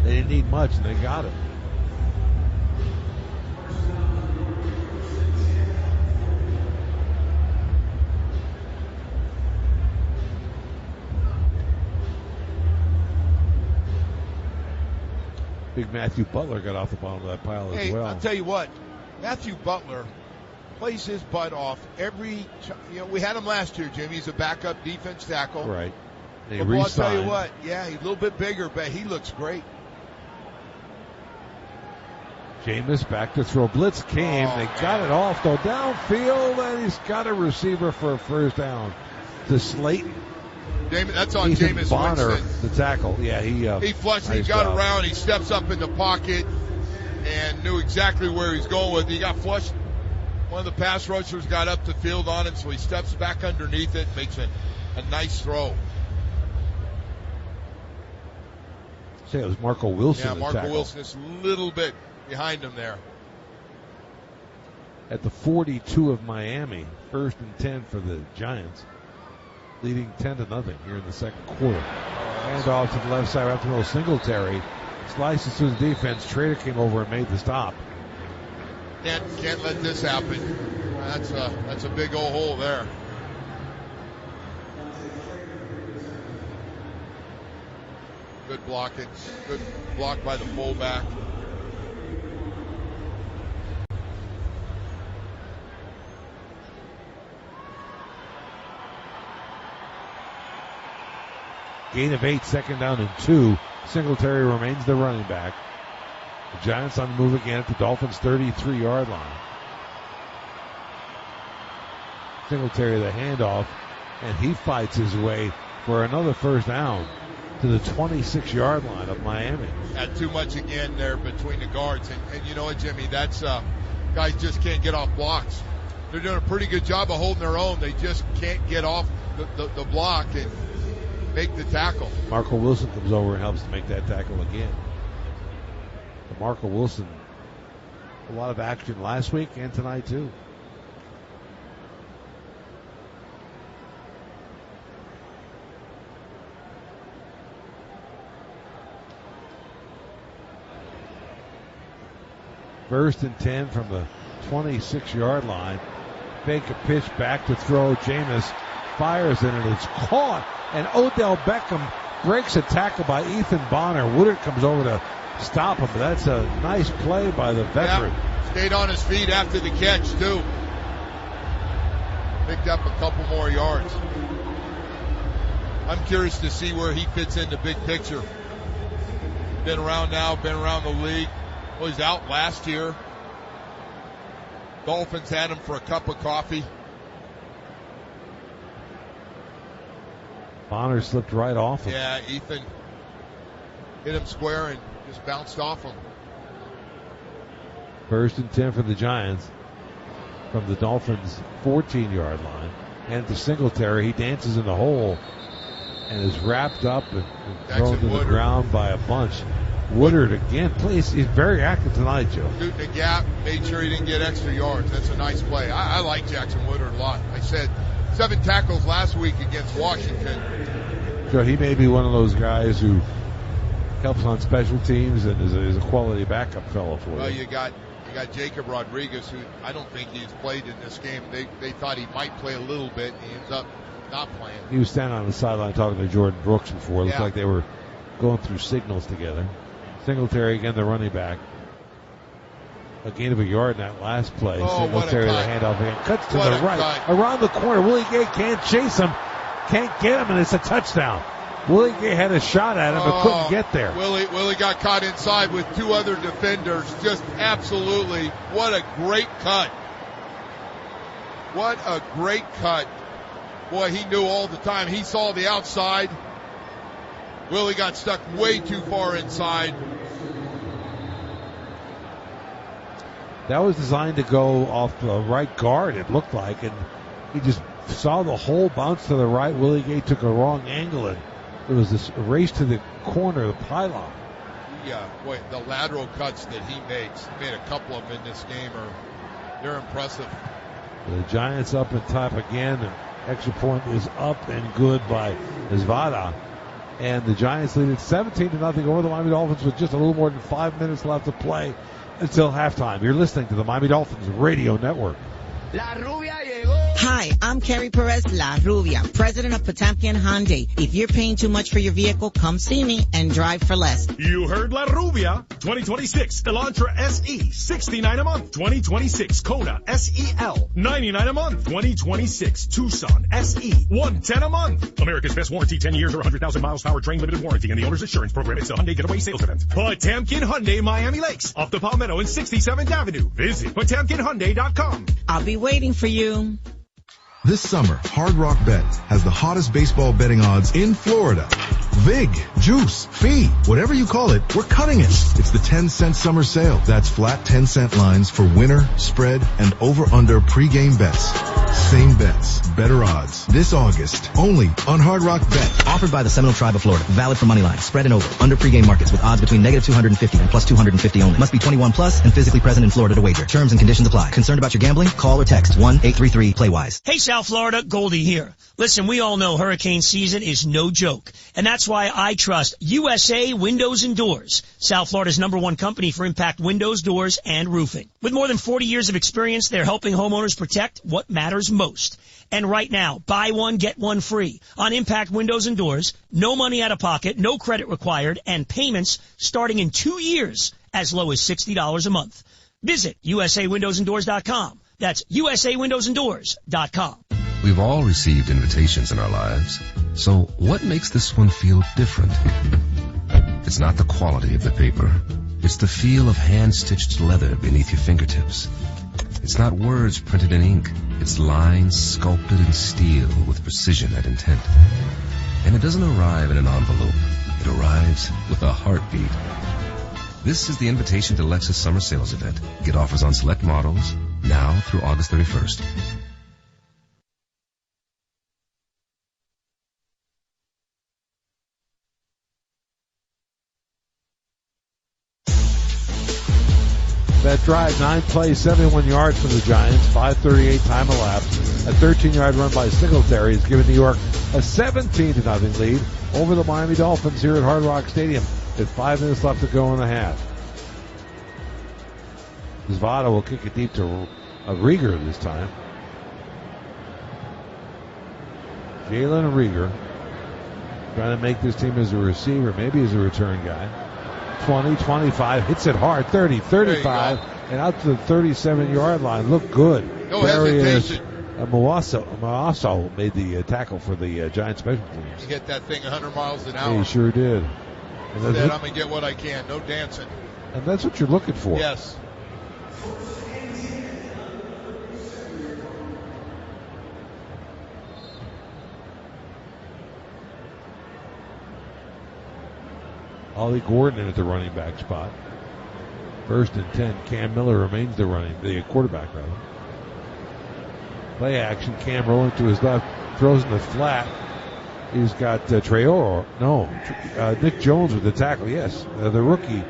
They didn't need much, and they got it. Big Matthew Butler got off the bottom of that pile as well. I'll tell you what, Matthew Butler plays his butt off we had him last year, Jimmy. He's a backup defense tackle. Right. But I'll tell you what, he's a little bit bigger, but he looks great. Jameis back to throw. Blitz came. They got it off, though, downfield, and he's got a receiver for a 1st down to Slayton. That's on Ethan Jameis Bonner, Winston. The tackle. Yeah, he flushed. He got around. He steps up in the pocket and knew exactly where he's going with. He got flushed. One of the pass rushers got up the field on him, so he steps back underneath it, makes a nice throw. Say it was Marco Wilson. Yeah, Marco Wilson is a little bit behind him there. At the 42 of Miami, 1st and 10 for the Giants, leading 10-0 here in the second quarter. Hand off to the left side, right to the middle. Singletary slices through the defense. Trader came over and made the stop. Can't let this happen. That's a big old hole there. Good blocking. Good block by the fullback. Gain of 8, second down and 2. Singletary remains the running back. The Giants on the move again at the Dolphins' 33-yard line. Singletary the handoff, and he fights his way for another first down to the 26-yard line of Miami. Had too much again there between the guards. And you know what, Jimmy? That's guys just can't get off blocks. They're doing a pretty good job of holding their own. They just can't get off the block and make the tackle. Marco Wilson comes over and helps to make that tackle again. But Marco Wilson, a lot of action last week and tonight too. First and 10 from the 26-yard line. Fake a pitch back to throw. Jameis fires it and it's caught. And Odell Beckham breaks a tackle by Ethan Bonner. Woodard comes over to stop him. But that's a nice play by the veteran. Yeah, stayed on his feet after the catch too. Picked up a couple more yards. I'm curious to see where he fits in the big picture. Been around the league. Was out last year. Dolphins had him for a cup of coffee. Bonner slipped right off him. Yeah, Ethan hit him square and just bounced off him. First and 10 for the Giants from the Dolphins' 14-yard line. And to Singletary, he dances in the hole and is wrapped up and thrown to the ground by a bunch. Woodard again, please. He's very active tonight, Joe. Shooting the gap, made sure he didn't get extra yards. That's a nice play. I like Jackson Woodard a lot. I said 7 tackles last week against Washington. So he may be one of those guys who helps on special teams and is a quality backup fellow for you. Well, you got Jacob Rodriguez, who I don't think he's played in this game. They thought he might play a little bit, and he ends up not playing. He was standing on the sideline talking to Jordan Brooks before. It looked like they were going through signals together. Singletary again, the running back. A gain of a yard in that last play. Singletary the handoff again. Cuts to the right. Around the corner. Willie Gay can't chase him. Can't get him, and it's a touchdown. Willie Gay had a shot at him, but couldn't get there. Willie got caught inside with 2 other defenders. Just absolutely, what a great cut. What a great cut. Boy, he knew all the time. He saw the outside. Willie got stuck way too far inside. That was designed to go off the right guard, it looked like, and he just saw the hole bounce to the right. Willie Gay took a wrong angle, and it was this race to the corner, the pylon. Yeah, boy, the lateral cuts that he makes, he made a couple of them in this game, they're impressive. The Giants up and top again, and extra point is up and good by Zvada. And the Giants lead it 17-0 over the Miami Dolphins with just a little more than 5 minutes left to play until halftime. You're listening to the Miami Dolphins Radio Network. Hi, I'm Carrie Perez La Rubia, president of Potemkin Hyundai. If you're paying too much for your vehicle, come see me and drive for less. You heard La Rubia. 2026 Elantra SE, $69 a month. 2026 Kona SEL, $99 a month. 2026 Tucson SE, $110 a month. America's best warranty, 10 years or 100,000 miles powertrain limited warranty, and the owner's insurance program. It's a Hyundai Getaway sales event. Potemkin Hyundai, Miami Lakes, off the Palmetto and 67th Avenue. Visit PotemkinHyundai.com. I'll be waiting for you. This summer, Hard Rock Bet has the hottest baseball betting odds in Florida. Vig, juice, fee, whatever you call it, we're cutting it. It's the 10-cent summer sale. That's flat 10-cent lines for winner, spread, and over-under pregame bets. Same bets, better odds. This August, only on Hard Rock Bet. Offered by the Seminole Tribe of Florida. Valid for money line, spread, and over. Under pregame markets with odds between -250 and +250 only. Must be 21 plus and physically present in Florida to wager. Terms and conditions apply. Concerned about your gambling? Call or text 1-833-PLAY-WISE. Hey, South Florida, Goldie here. Listen, we all know hurricane season is no joke, and that's why I trust USA Windows and Doors, South Florida's #1 company for impact windows, doors, and roofing. With more than 40 years of experience, they're helping homeowners protect what matters most. And right now, buy one, get one free on impact windows and doors. No money out of pocket, no credit required, and payments starting in 2 years as low as $60 a month. Visit usawindowsanddoors.com. That's usawindowsanddoors.com. We've all received invitations in our lives. So what makes this one feel different? It's not the quality of the paper. It's the feel of hand-stitched leather beneath your fingertips. It's not words printed in ink. It's lines sculpted in steel with precision and intent. And it doesn't arrive in an envelope. It arrives with a heartbeat. This is the invitation to Lexus Summer Sales Event. Get offers on select models now through August 31st. That drive, 9 plays, 71 yards for the Giants, 5:38 time elapsed. A 13-yard run by Singletary has given New York a 17-0 lead over the Miami Dolphins here at Hard Rock Stadium with 5 minutes left to go in the half. Zvada will kick it deep to Rieger this time. Jalen Rieger trying to make this team as a receiver, maybe as a return guy. 20, 25, hits it hard, 30, 35, and out to the 37-yard line. Look good. No hesitation. Moasso made the tackle for the Giants special teams. He hit that thing 100 miles an hour. He sure did. And said, I'm going to get what I can. No dancing. And that's what you're looking for. Yes. Ollie Gordon at the running back spot. 1st and 10. Cam Miller remains the quarterback rather. Play action. Cam rolling to his left, throws in the flat. He's got Nick Jones with the tackle. Yes, the rookie.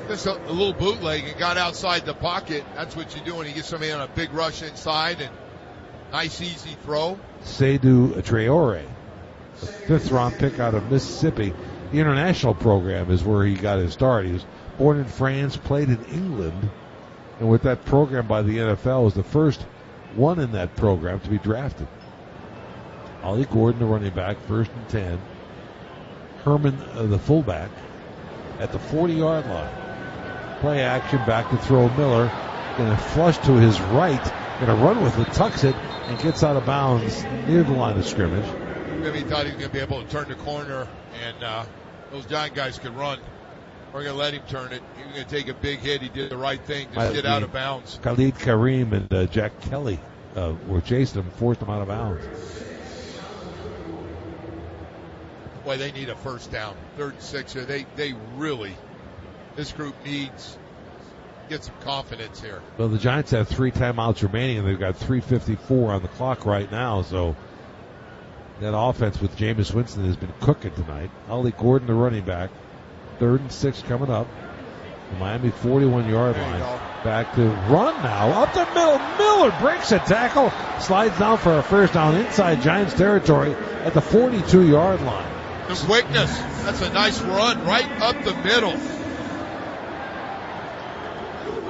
Just a little bootleg and got outside the pocket. That's what you do when you get somebody on a big rush inside and nice easy throw. Seydou Traore, a 5th-round pick out of Mississippi. The international program is where he got his start. He was born in France, played in England, and with that program by the NFL was the first one in that program to be drafted. Ollie Gordon, the running back, 1st and 10. Herman, the fullback, at the 40-yard line. Play action, back to throw Miller. Going to flush to his right. Going to run with it, tucks it, and gets out of bounds near the line of scrimmage. Maybe he thought he was going to be able to turn the corner, and those Giant guys could run. We're going to let him turn it. He was going to take a big hit. He did the right thing. Just get out of bounds. Khalid Kareem and Jack Kelly were chasing him, forced him out of bounds. Boy, they need a first down. 3rd and 6 here. They really, this group needs to get some confidence here. Well, the Giants have 3 timeouts remaining, and they've got 3:54 on the clock right now, so that offense with Jameis Winston has been cooking tonight. Ollie Gordon, the running back. 3rd and 6 coming up. The Miami 41-yard line. Back to run now. Up the middle. Miller breaks a tackle. Slides down for a first down inside Giants territory at the 42-yard line. The quickness. That's a nice run right up the middle.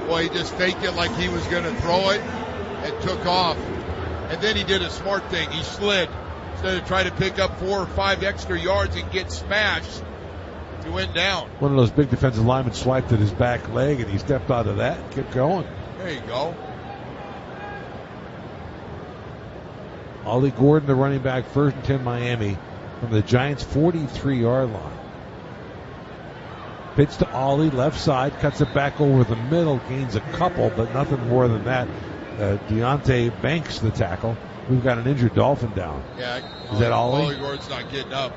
Boy, he just faked it like he was going to throw it and took off. And then he did a smart thing. He slid. Instead of trying to pick up 4 or 5 extra yards and get smashed, he went down. One of those big defensive linemen swiped at his back leg, and he stepped out of that and kept going. There you go. Ollie Gordon, the running back, 1st and 10 Miami from the Giants' 43-yard line. Pitch to Ollie, left side, cuts it back over the middle, gains a couple, but nothing more than that. Deontay Banks, the tackle. We've got an injured Dolphin down. Yeah. Is that Ollie? Ollie Gordon's not getting up.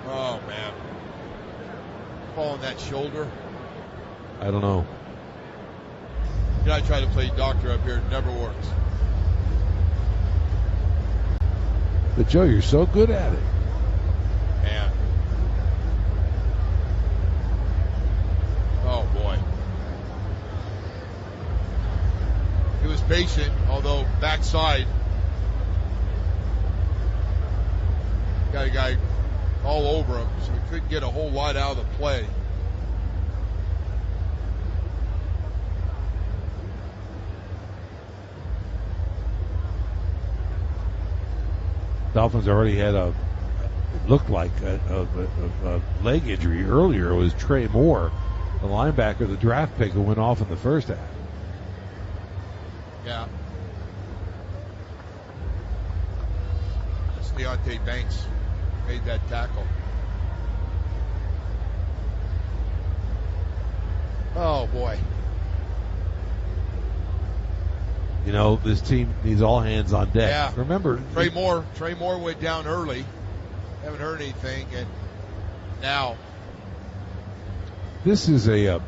Oh, man. Fall on that shoulder. I don't know. I try to play doctor up here. It never works. But, Joe, you're so good at it. Man. Oh, boy. He was patient, although backside. Got a guy all over him, so he couldn't get a whole lot out of the play. Dolphins already had it looked like a leg injury earlier. It was Trey Moore, the linebacker, the draft pick, who went off in the first half. Yeah. Deontay Banks made that tackle. Oh, boy. You know, this team needs all hands on deck. Yeah. Remember, Trey Moore went down early. Haven't heard anything, and now this is a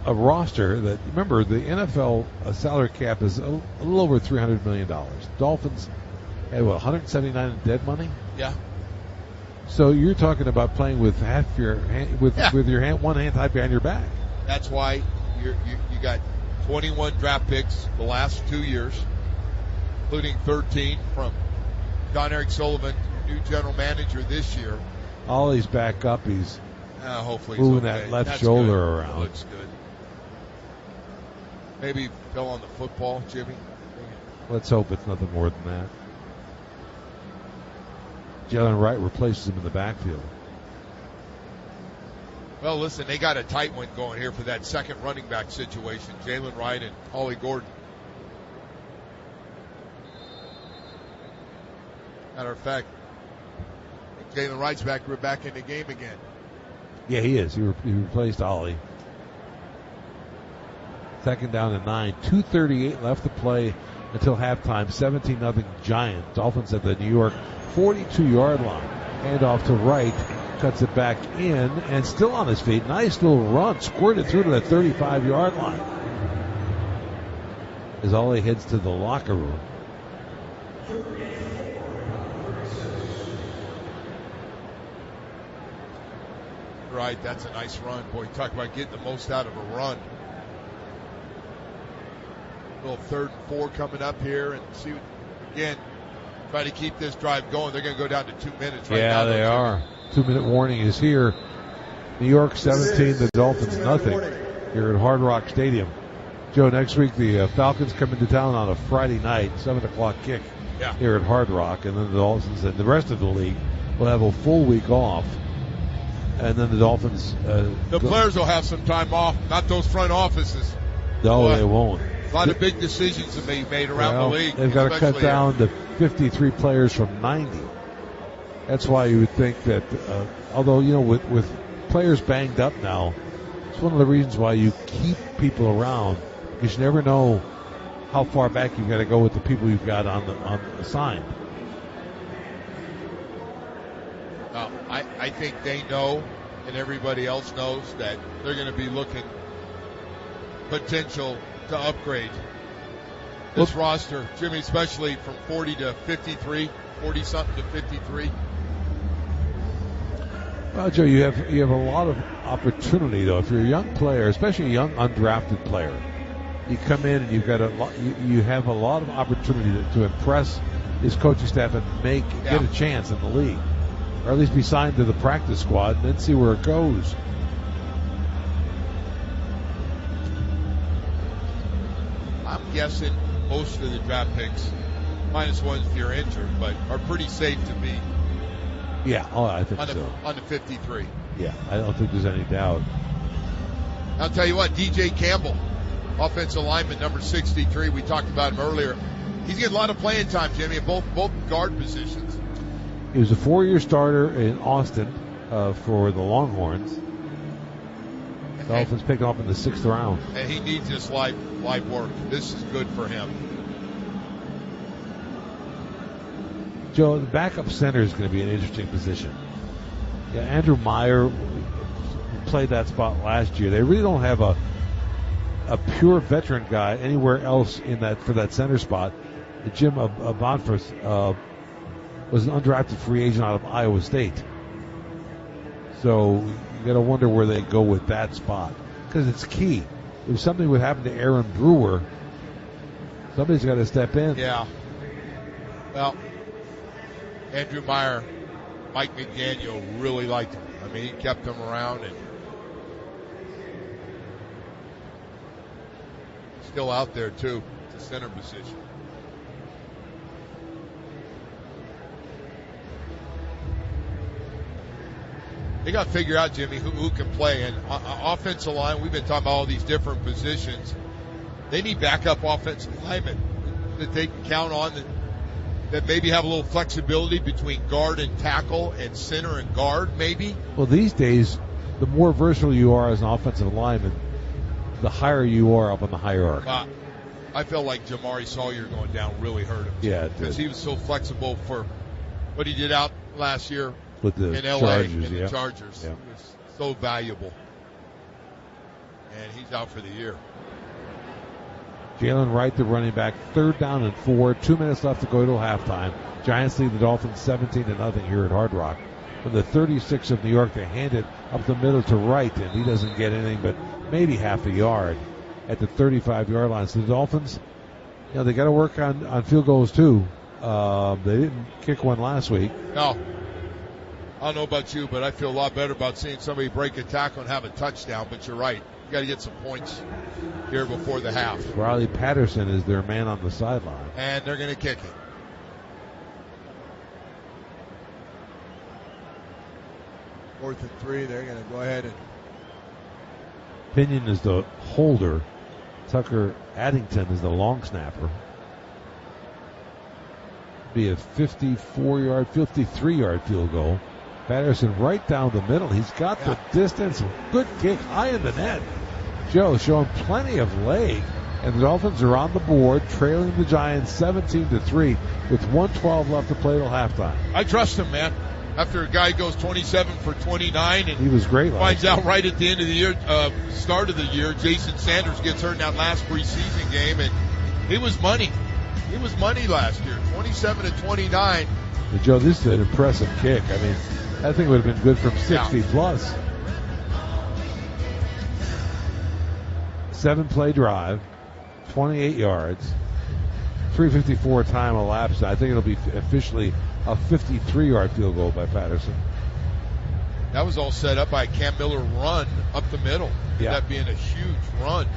roster that, remember, the NFL salary cap is a little over $300 million. Dolphins had, 179 in dead money? Yeah. So you're talking about playing with half your hand, with your hand, one hand tied behind your back. That's why you got 21 draft picks the last 2 years, including 13 from John Eric Sullivan, new general manager this year. Ollie's back up. He's hopefully moving okay. that left That's shoulder good. around. Looks good. Maybe he fell on the football, Jimmy. Let's hope it's nothing more than that. Jalen Wright replaces him in the backfield. Well, listen, they got a tight one going here for that second running back situation. Jalen Wright and Ollie Gordon. Matter of fact, Jalen Wright's back in the game again. Yeah, he is. He replaced Ollie. Second down and 9. 2:38 left to play until halftime. 17-0 Giants. Dolphins at the New York 42-yard line. Handoff to Wright. Cuts it back in and still on his feet. Nice little run. Squirted through to the 35-yard line. As Ollie heads to the locker room. Right, that's a nice run. Boy, talk about getting the most out of a run. Little 3rd and 4 coming up here, and see, again, try to keep this drive going. They're going to go down to 2 minutes right now. Yeah, they are. 2-minute warning is here. New York 17, the Dolphins nothing here at Hard Rock Stadium. Joe, next week the Falcons come into town on a Friday night, 7 o'clock kick here at Hard Rock, and then the Dolphins and the rest of the league will have a full week off. And then the Dolphins... the players will have some time off, not those front offices. No, they won't. A lot of big decisions to be made around the league. They've got to cut down to 53 players from 90. That's why you would think that, although, you know, with players banged up now, it's one of the reasons why you keep people around, because you never know how far back you've got to go with the people you've got on assigned. I think they know, and everybody else knows, that they're going to be looking potential to upgrade this roster, Jimmy, especially from 40 to 53, 40-something to 53. Well, Joe, you have a lot of opportunity, though. If you're a young player, especially a young undrafted player, you come in and you have a lot of opportunity to impress his coaching staff and get a chance in the league, or at least be signed to the practice squad and then see where it goes. I'm guessing most of the draft picks, minus ones if you're injured, but are pretty safe to be. Yeah, I think so. On the 53. Yeah, I don't think there's any doubt. I'll tell you what, DJ Campbell, offensive lineman number 63, we talked about him earlier. He's getting a lot of playing time, Jimmy, at both guard positions. He was a 4-year starter in Austin for the Longhorns. Dolphins picked him up in the 6th round. And he needs this live work. This is good for him. Joe, the backup center is going to be an interesting position. Yeah, Andrew Meyer played that spot last year. They really don't have a pure veteran guy anywhere else for that center spot. Jim Bonfors was an undrafted free agent out of Iowa State. So you got to wonder where they go with that spot, because it's key. If something would happen to Aaron Brewer, somebody's got to step in. Yeah. Well, Andrew Meyer Mike McDaniel really liked him. I mean, he kept him around and still out there too, the center position. They got to figure out, Jimmy, who can play. And offensive line, we've been talking about all these different positions. They need backup offensive linemen that they can count on that maybe have a little flexibility between guard and tackle and center and guard, maybe. Well, these days, the more versatile you are as an offensive lineman, the higher you are up on the hierarchy. I felt like Jamari Sawyer going down really hurt him. Yeah, because he was so flexible for what he did out last year with the in LA Chargers, the Chargers. Yeah. He was so valuable. And he's out for the year. Jalen Wright, the running back, 3rd down and 4. 2 minutes left to go to halftime. Giants lead the Dolphins 17-0 here at Hard Rock. From the 36 of New York, they hand it up the middle to Wright, and he doesn't get anything but maybe half a yard at the 35-yard line. So the Dolphins, they got to work on field goals too. They didn't kick one last week. No. I don't know about you, but I feel a lot better about seeing somebody break a tackle and have a touchdown. But you're right. You got to get some points here before the half. Riley Patterson is their man on the sideline. And they're going to kick it. Fourth and 3, they're going to go ahead and... Pinion is the holder. Tucker Addington is the long snapper. Be a 53-yard field goal. Patterson right down the middle. He's got the distance. Good kick high in the net. Joe showing plenty of leg. And the Dolphins are on the board, trailing the Giants 17-3 with 1:12 left to play till halftime. I trust him, man. After a guy goes 27 for 29 and he was great. Finds out right at the end of the year, start of the year, Jason Sanders gets hurt in that last preseason game, and he was money. He was money last year, 27 to 29. But Joe, this is an impressive kick. I mean, that thing would have been good from 60 plus. 7-play drive, 28 yards, 3:54 time elapsed. I think it'll be officially a 53-yard field goal by Patterson. That was all set up by a Cam Miller run up the middle. Yeah. That being a huge run.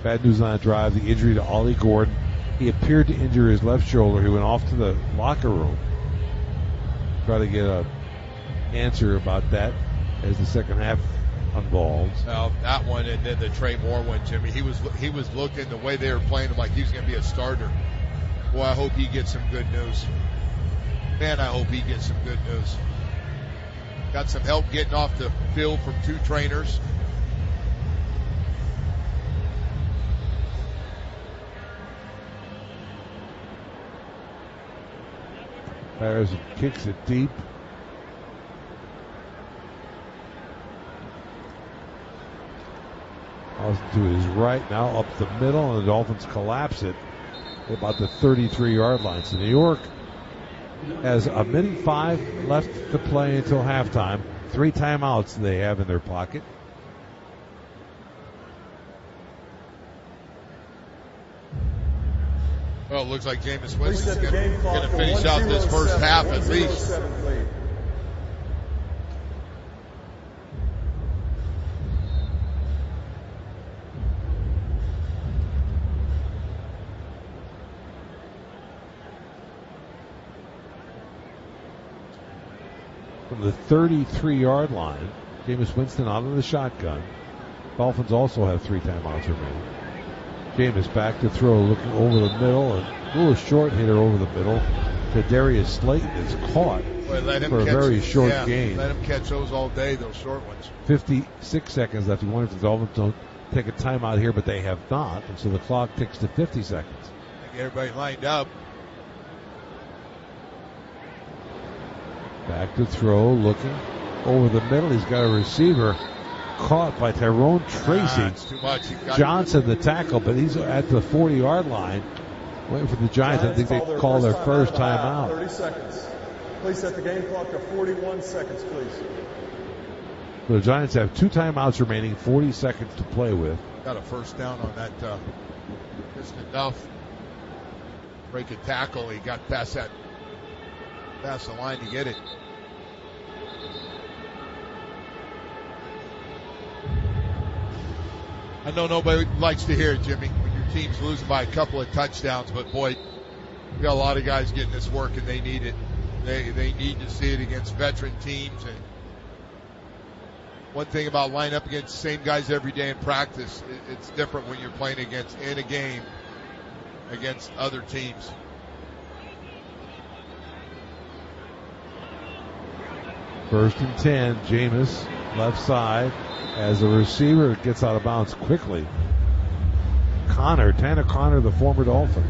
Bad news on that drive, the injury to Ollie Gordon. He appeared to injure his left shoulder. He went off to the locker room. Try to get an answer about that as the second half unfolds. Well, that one and then the Trey Moore one, Jimmy. He was looking the way they were playing him like he was going to be a starter. Boy, I hope he gets some good news. Man, I hope he gets some good news. Got some help getting off the field from 2 trainers. Patterson kicks it deep. Austin to his right, now up the middle, and the Dolphins collapse it at about the 33-yard line. So New York has a minute 5 left to play until halftime. 3 timeouts they have in their pocket. Well, it looks like Jameis Winston's going to finish out this first half at least. From the 33-yard line, Jameis Winston out of the shotgun. Dolphins also have 3 timeouts remaining. Jameis back to throw, looking over the middle, and a little short hitter over the middle. Darius Slayton is caught for a very short gain. Let him catch those all day, those short ones. 56 seconds left. You wonder if the Dolphins don't take a timeout here, but they have not, and so the clock ticks to 50 seconds. Get everybody lined up. Back to throw, looking over the middle. He's got a receiver caught by Tyrone Tracy. It's too much. Johnson, the tackle, but he's at the 40-yard line, waiting for the Giants. I think they call their first timeout. 30 seconds. Please set the game clock to 41 seconds, please. The Giants have 2 timeouts remaining, 40 seconds to play with. Got a first down on that. Just enough. Break a tackle. He got past that past the line to get it. I know nobody likes to hear it, Jimmy, when your team's losing by a couple of touchdowns, but boy, we got a lot of guys getting this work and they need it. They need to see it against veteran teams. And one thing about lining up against the same guys every day in practice, it's different when you're playing against in a game against other teams. First and 10, Jameis, left side, as the receiver gets out of bounds quickly. Tanner Connor, the former Dolphin.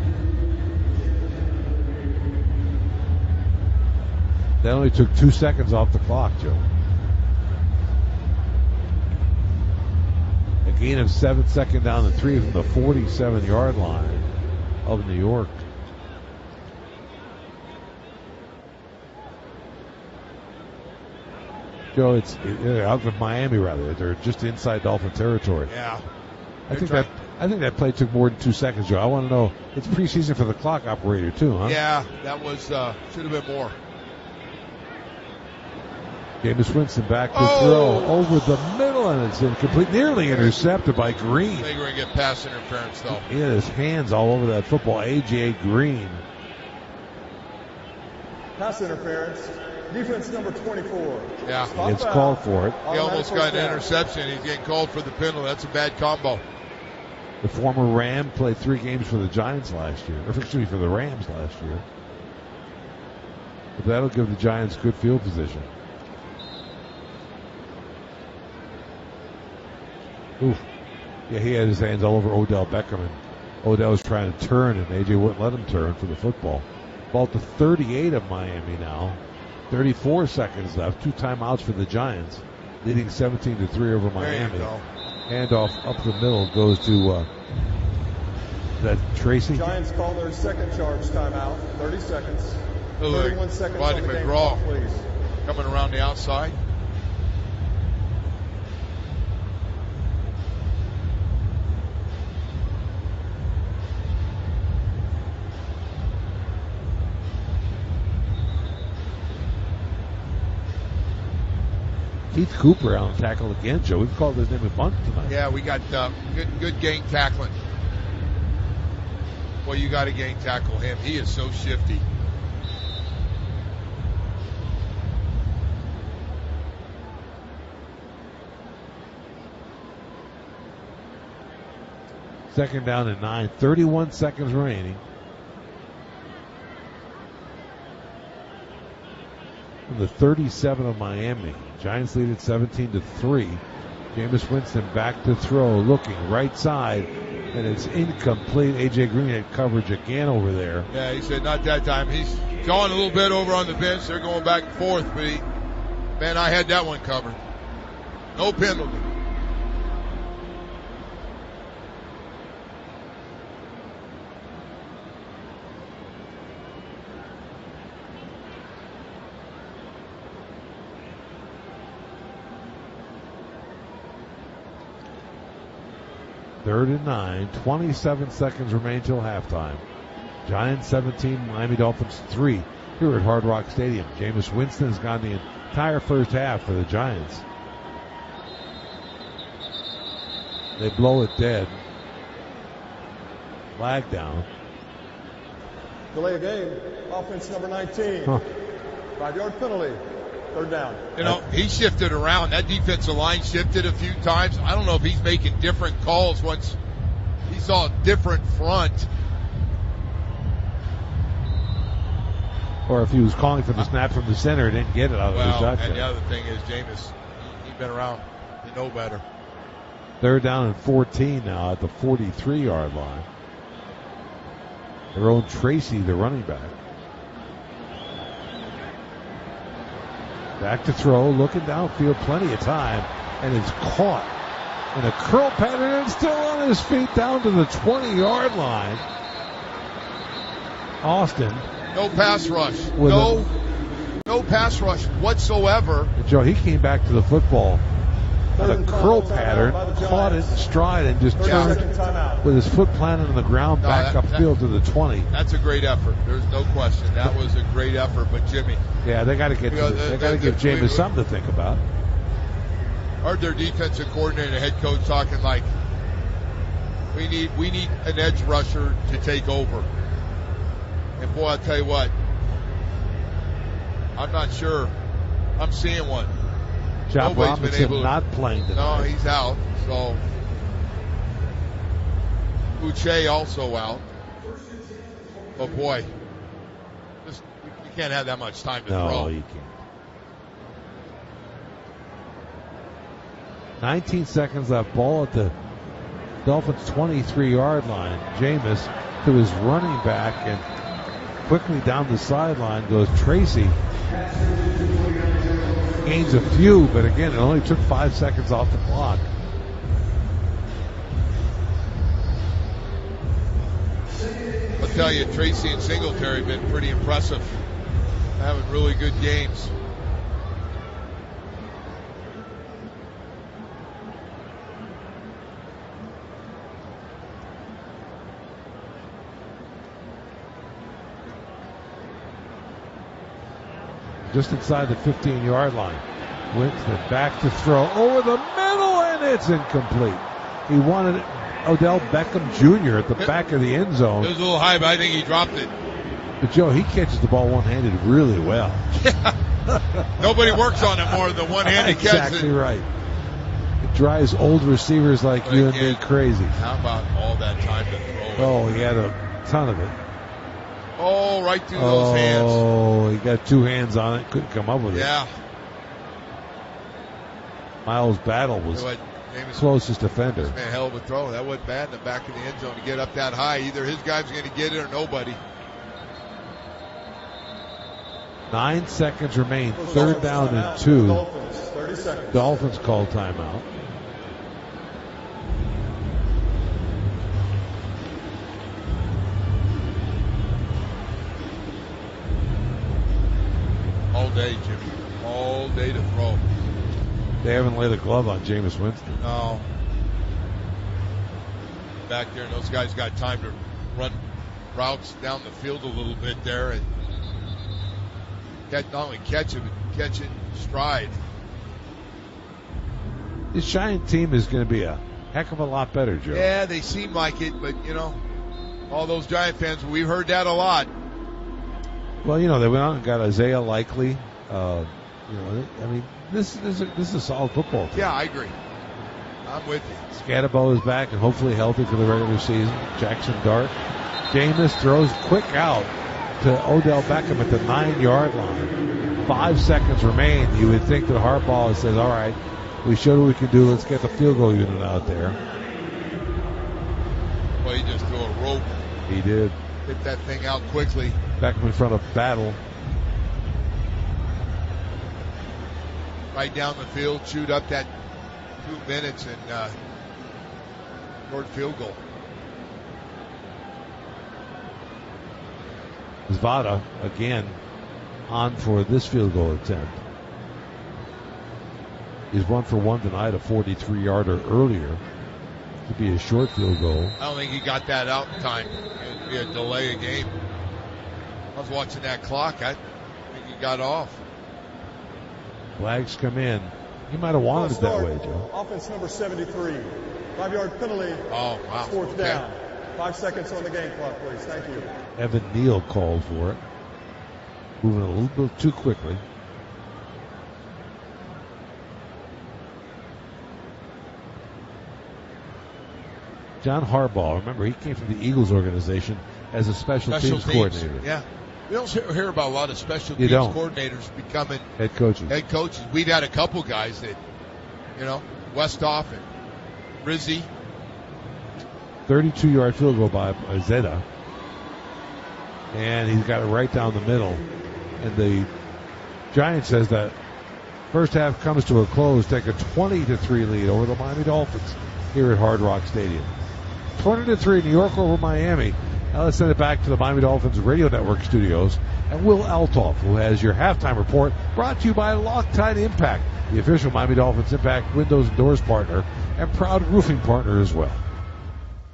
That only took 2 seconds off the clock, Joe. A gain of 7, second down and 3 from the 47-yard line of New York. Joe, it's out of Miami, rather. They're just inside Dolphin territory. Yeah. I think that play took more than 2 seconds, Joe. I want to know, it's preseason for the clock operator too, huh? Yeah, that was should have been more. Jameis Winston back to throw over the middle, and it's incomplete. Nearly intercepted by Green. I think we're going to get pass interference, though. He had his hands all over that football. AJ Green. Pass interference. Defense number 24. Yeah. He gets called for it. He almost got an interception. He's getting called for the penalty. That's a bad combo. The former Ram played 3 games for the Giants last year. Or excuse me, for the Rams last year. But that'll give the Giants good field position. Oof. Yeah, he had his hands all over Odell Beckham, and Odell was trying to turn, and AJ wouldn't let him turn for the football. Ball to 38 of Miami now. 34 seconds left. 2 timeouts for the Giants, leading 17-3 over Miami. Handoff up the middle goes to that Tracy. Giants call their second charge timeout. 30 seconds. 31 seconds Rodney on the game McGraw clock, please. Coming around the outside. Keith Cooper on tackle again, Joe. We've called his name a bunch tonight. Yeah, we got good gang tackling. Boy, you got to gang tackle him. He is so shifty. Second down and 9. 31 seconds remaining. From the 37 of Miami. Giants lead at 17-3. Jameis Winston back to throw, looking right side, and it's incomplete. AJ Green had coverage again over there. Yeah, he said not that time. He's gone a little bit over on the bench. They're going back and forth, but man, I had that one covered. No penalty. Third and 9, 27 seconds remain till halftime. Giants 17, Miami Dolphins 3 here at Hard Rock Stadium. Jameis Winston has gone the entire first half for the Giants. They blow it dead. Flag down. Delay of game. Offense number 19. 5-yard penalty. Third down. You know, he shifted around. That defensive line shifted a few times. I don't know if he's making different calls once he saw a different front. Or if he was calling for the snap from the center and didn't get it out of the shotgun. And the other thing is, Jameis, he's been around. He know better. Third down and 14 now at the 43-yard line. Their own Tracy, the running back. Back to throw, looking downfield, plenty of time, and it's caught in a curl pattern and still on his feet down to the 20-yard line. Austin. No pass rush. No pass rush whatsoever. And Joe, he came back to the football on a curl pattern, caught it in stride, and just turned with his foot planted on the ground back upfield to the 20. That's a great effort. There's no question. That was a great effort. But Jimmy, yeah, they got to give Jameis something to think about. Heard their defensive coordinator and head coach talking like, we need an edge rusher to take over. And boy, I'll tell you what, I'm not sure I'm seeing one. Job Robinson not playing tonight. No, he's out. So Uche also out. But boy, you can't have that much time to throw. No, you can't. 19 seconds left. Ball at the Dolphins 23-yard line. Jameis to his running back, and quickly down the sideline goes Tracy. Gains a few, but again, it only took 5 seconds off the clock. I'll tell you, Tracy and Singletary have been pretty impressive. Having really good games. Just inside the 15-yard line. Winston back to throw over the middle, and it's incomplete. He wanted Odell Beckham Jr. at the back of the end zone. It was a little high, but I think he dropped it. But Joe, he catches the ball one-handed really well. Nobody works on it more than one-handed catch. Exactly right. It drives old receivers like you and me crazy. How about all that time to throw? Oh, he had a ton of it. Oh, right through those hands. Oh, he got two hands on it. Couldn't come up with it. Yeah. Miles Battle was closest defender. Man, hell of a throw. That wasn't bad in the back of the end zone to get up that high. Either his guy's going to get it or nobody. 9 seconds remain. Third down and 2. Dolphins call timeout. All day, Jimmy. All day to throw. They haven't laid a glove on Jameis Winston. No. Back there, and those guys got time to run routes down the field a little bit there and not only catch it, but catch it in stride. This Giant team is going to be a heck of a lot better, Joe. Yeah, they seem like it, but, all those Giant fans, we've heard that a lot. Well, they went out and got Isaiah Likely. This is a solid football team. Yeah, I agree. I'm with you. Scatterbo is back and hopefully healthy for the regular season. Jackson Dart. Jameis throws quick out to Odell Beckham at the 9-yard line. 5 seconds remain. You would think that Harbaugh says, all right, we showed what we can do. Let's get the field goal unit out there. Well, he just threw a rope. He did. Hit that thing out quickly. Beckham in front of Battle. Right down the field, chewed up that 2 minutes and scored field goal. Zvada again on for this field goal attempt. He's 1 for 1 tonight, a 43-yarder earlier. Could be a short field goal. I don't think he got that out in time. It would be a delay of game. I was watching that clock. I think he got off. Flags come in. He might have wanted it that way, Joe. Offense number 73. 5-yard penalty. Oh, wow. Fourth down. 5 seconds on the game clock, please. Thank you. Evan Neal called for it. Moving a little bit too quickly. John Harbaugh, remember, he came from the Eagles organization as a special teams coordinator. Yeah. We don't hear about a lot of special teams coordinators becoming head coaches. We've had a couple guys that, Westhoff and Rizzi. 32-yard field goal by Zeta. And he's got it right down the middle. And the Giants says that first half comes to a close, take a 20-3 lead over the Miami Dolphins here at Hard Rock Stadium. 20-3 New York over Miami. Now let's send it back to the Miami Dolphins Radio Network studios and Will Altoff, who has your halftime report brought to you by Loctite Impact. the official Miami Dolphins Impact Windows and Doors partner and proud roofing partner as well.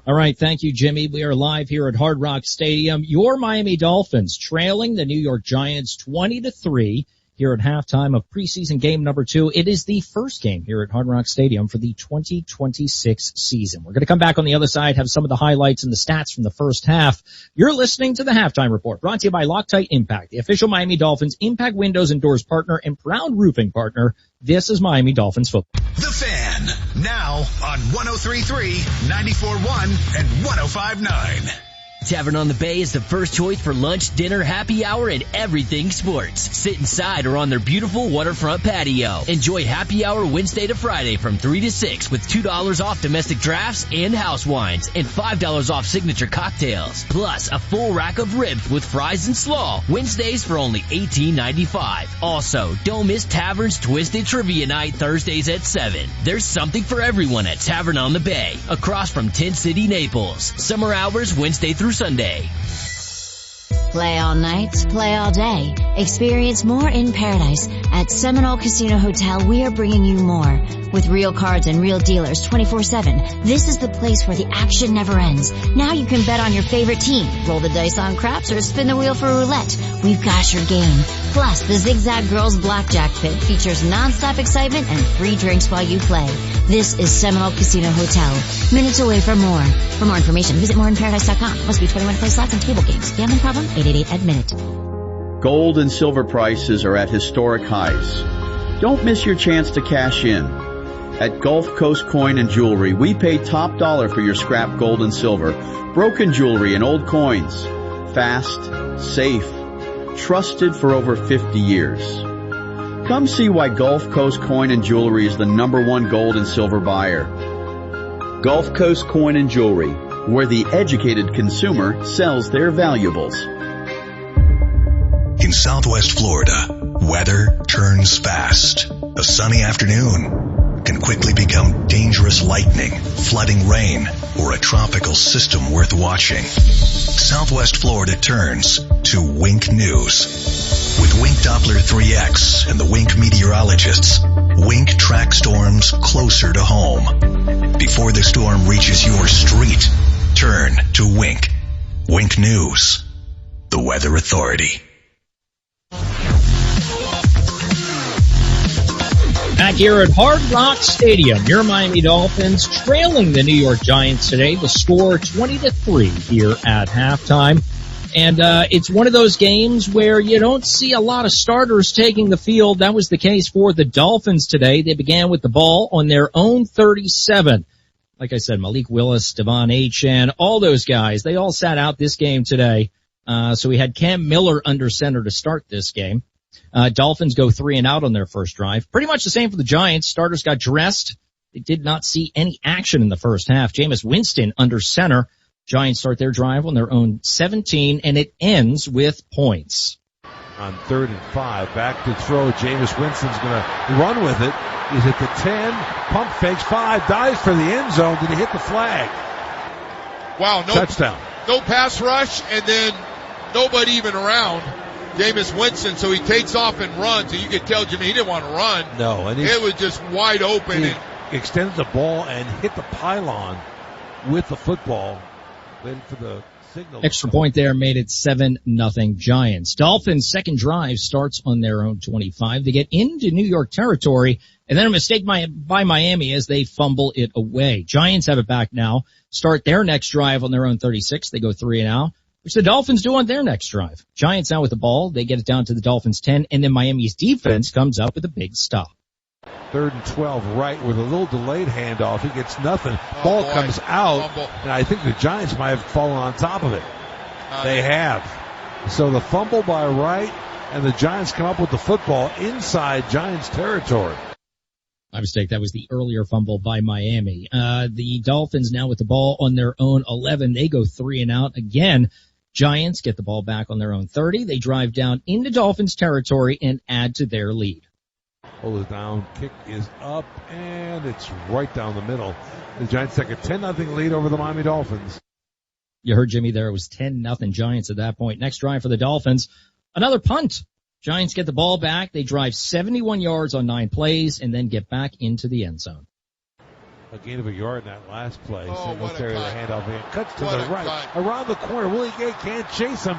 All right, thank you, Jimmy. We are live here at Hard Rock Stadium. Your Miami Dolphins trailing the New York Giants 20-3 here at halftime of preseason game number 2. It is the first game here at Hard Rock Stadium for the 2026 season. We're going to come back on the other side, have some of the highlights and the stats from the first half. You're listening to the Halftime Report, brought to you by Loctite Impact, the official Miami Dolphins Impact Windows and Doors partner and proud roofing partner. This is Miami Dolphins football. The Fan, now on 103.3, 94.1, and 105.9. Tavern on the Bay is the first choice for lunch, dinner, happy hour, and everything sports. Sit inside or on their beautiful waterfront patio. Enjoy happy hour Wednesday to Friday from 3 to 6 with $2 off domestic drafts and house wines and $5 off signature cocktails. Plus a full rack of ribs with fries and slaw. Wednesdays for only $18.95. Also, don't miss Tavern's Twisted Trivia Night Thursdays at 7. There's something for everyone at Tavern on the Bay, across from Tent City, Naples. Summer hours Wednesday through Sunday. Play all night, play all day. Experience more in paradise. At Seminole Casino Hotel, we are bringing you more. With real cards and real dealers 24/7, this is the place where the action never ends. Now you can bet on your favorite team, roll the dice on craps, or spin the wheel for roulette. We've got your game. Plus, the Zigzag Girls Blackjack Pit features non-stop excitement and free drinks while you play. This is Seminole Casino Hotel, minutes away from more. For more information, visit moreinparadise.com. Must be 21 to play slots and table games. Gambling problem? 888-ADMIT-IT. Gold and silver prices are at historic highs. Don't miss your chance to cash in. At Gulf Coast Coin and Jewelry, we pay top dollar for your scrap gold and silver, broken jewelry, and old coins. Fast, safe, trusted for over 50 years. Come see why Gulf Coast Coin and Jewelry is the #1 gold and silver buyer. Gulf Coast Coin and Jewelry, where the educated consumer sells their valuables. In Southwest Florida, weather turns fast. A sunny afternoon can quickly become dangerous lightning, flooding rain, or a tropical system worth watching. Southwest Florida turns to Wink News. With Wink Doppler 3X and the Wink meteorologists, Wink tracks storms closer to home. Before the storm reaches your street, turn to Wink. Wink News, the Weather Authority. Back here at Hard Rock Stadium, your Miami Dolphins trailing the New York Giants today. The score 20-3 here at halftime. And it's one of those games where you don't see a lot of starters taking the field. That was the case for the Dolphins today. They began with the ball on their own 37. Like I said, Malik Willis, Devon Achane, all those guys, they all sat out this game today. So we had Cam Miller under center to start this game. Dolphins go 3 and out on their first drive. Pretty much the same for the Giants. Starters got dressed. They did not see any action in the first half. Jameis Winston under center. Giants start their drive on their own 17, and it ends with points. On 3rd and 5, back to throw. Jameis Winston's going to run with it. He's at the 10, pump fakes 5, dives for the end zone. Did he hit the flag? Wow, touchdown. No pass rush, and then nobody even around Jameis Winston, so he takes off and runs, and you could tell Jimmy he didn't want to run. No, and it was just wide open. He extended the ball and hit the pylon with the football. Waiting for the signal. Extra point there made it 7-0 Giants. Dolphins' second drive starts on their own 25. They get into New York territory, and then a mistake by Miami as they fumble it away. Giants have it back now. Start their next drive on their own 36. They go 3 and out, which the Dolphins do on their next drive. Giants now with the ball. They get it down to the Dolphins 10, and then Miami's defense comes up with a big stop. 3rd and 12 right with a little delayed handoff. He gets nothing. Ball comes out, and I think the Giants might have fallen on top of it. They have. So the fumble by Wright, and the Giants come up with the football inside Giants territory. My mistake. That was the earlier fumble by Miami. The Dolphins now with the ball on their own 11. They go 3 and out again. Giants get the ball back on their own 30. They drive down into Dolphins territory and add to their lead. Hold it down. Kick is up, and it's right down the middle. The Giants take a 10-0 lead over the Miami Dolphins. You heard Jimmy there. It was 10-0 Giants at that point. Next drive for the Dolphins. Another punt. Giants get the ball back. They drive 71 yards on 9 plays and then get back into the end zone. A gain of a yard in that last play. Oh, Singletary, the handoff in. Cuts to What the a right. cut. Around the corner. Willie Gay can't chase him.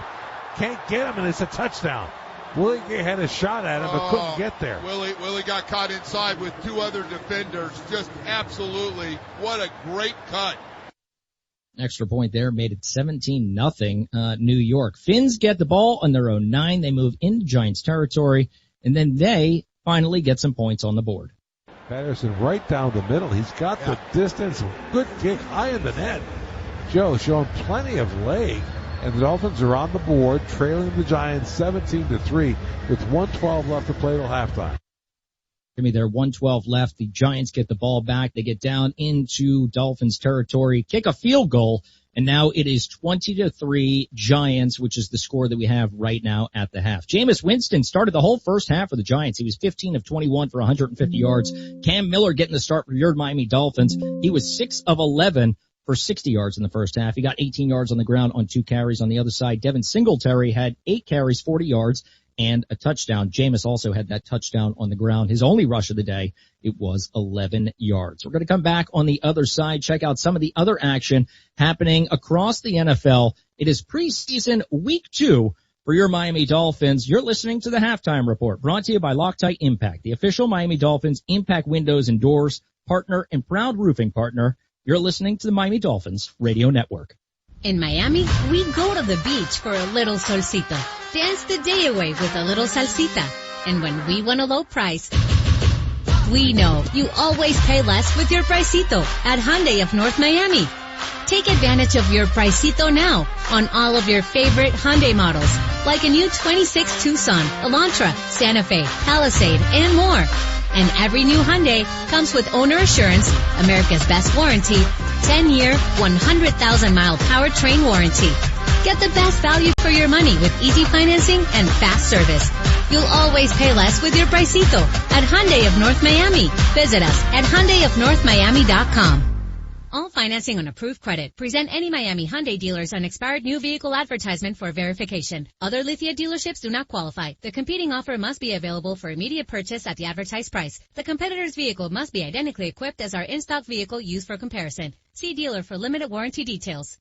Can't get him, and it's a touchdown. Willie Gay had a shot at him, but couldn't get there. Willie got caught inside with 2 other defenders. Just absolutely, what a great cut. Extra point there made it 17-0 New York. Finns get the ball on their own 9. They move into Giants territory, and then they finally get some points on the board. Patterson right down the middle. He's got the distance. Good kick high in the net. Joe showing plenty of leg. And the Dolphins are on the board, trailing the Giants 17-3 with 1:12 left to play till halftime. Give me there, 1:12 left. The Giants get the ball back. They get down into Dolphins territory, kick a field goal, and now it is 20-3 Giants, which is the score that we have right now at the half. Jameis Winston started the whole first half for the Giants. He was 15 of 21 for 150 yards. Cam Miller getting the start for your Miami Dolphins. He was 6 of 11 for 60 yards in the first half. He got 18 yards on the ground on 2 carries. On the other side, Devin Singletary had 8 carries, 40 yards, and a touchdown. Jameis also had that touchdown on the ground. His only rush of the day, it was 11 yards. We're going to come back on the other side, check out some of the other action happening across the NFL. It is preseason week 2 for your Miami Dolphins. You're listening to the Halftime Report, brought to you by Loctite Impact, the official Miami Dolphins impact windows and doors partner and proud roofing partner. You're listening to the Miami Dolphins Radio Network. In Miami, we go to the beach for a little solcito. Dance the day away with a little salsita. And when we want a low price, we know you always pay less with your Pricito at Hyundai of North Miami. Take advantage of your Pricito now on all of your favorite Hyundai models, like a new 26 Tucson, Elantra, Santa Fe, Palisade, and more. And every new Hyundai comes with owner assurance, America's best warranty, 10-year, 100,000-mile powertrain warranty. Get the best value for your money with easy financing and fast service. You'll always pay less with your Pricito at Hyundai of North Miami. Visit us at HyundaiofNorthMiami.com. All financing on approved credit. Present any Miami Hyundai dealers on expired new vehicle advertisement for verification. Other Lithia dealerships do not qualify. The competing offer must be available for immediate purchase at the advertised price. The competitor's vehicle must be identically equipped as our in-stock vehicle used for comparison. See dealer for limited warranty details.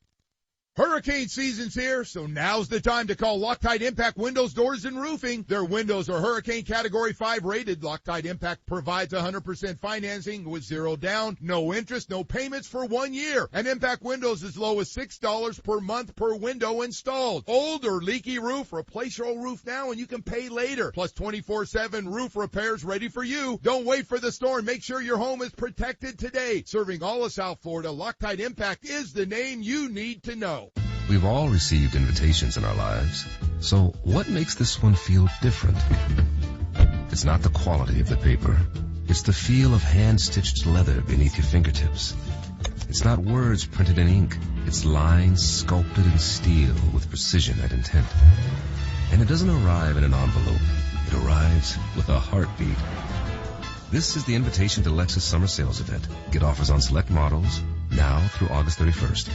Hurricane season's here, so now's the time to call Loctite Impact Windows, Doors, and Roofing. Their windows are Hurricane Category 5 rated. Loctite Impact provides 100% financing with 0 down, no interest, no payments for 1 year. And Impact Windows as low as $6 per month per window installed. Old or leaky roof, replace your old roof now and you can pay later. Plus 24/7 roof repairs ready for you. Don't wait for the storm. Make sure your home is protected today. Serving all of South Florida, Loctite Impact is the name you need to know. We've all received invitations in our lives. So what makes this one feel different? It's not the quality of the paper. It's the feel of hand-stitched leather beneath your fingertips. It's not words printed in ink. It's lines sculpted in steel with precision and intent. And it doesn't arrive in an envelope. It arrives with a heartbeat. This is the invitation to Lexus Summer Sales Event. Get offers on select models now through August 31st.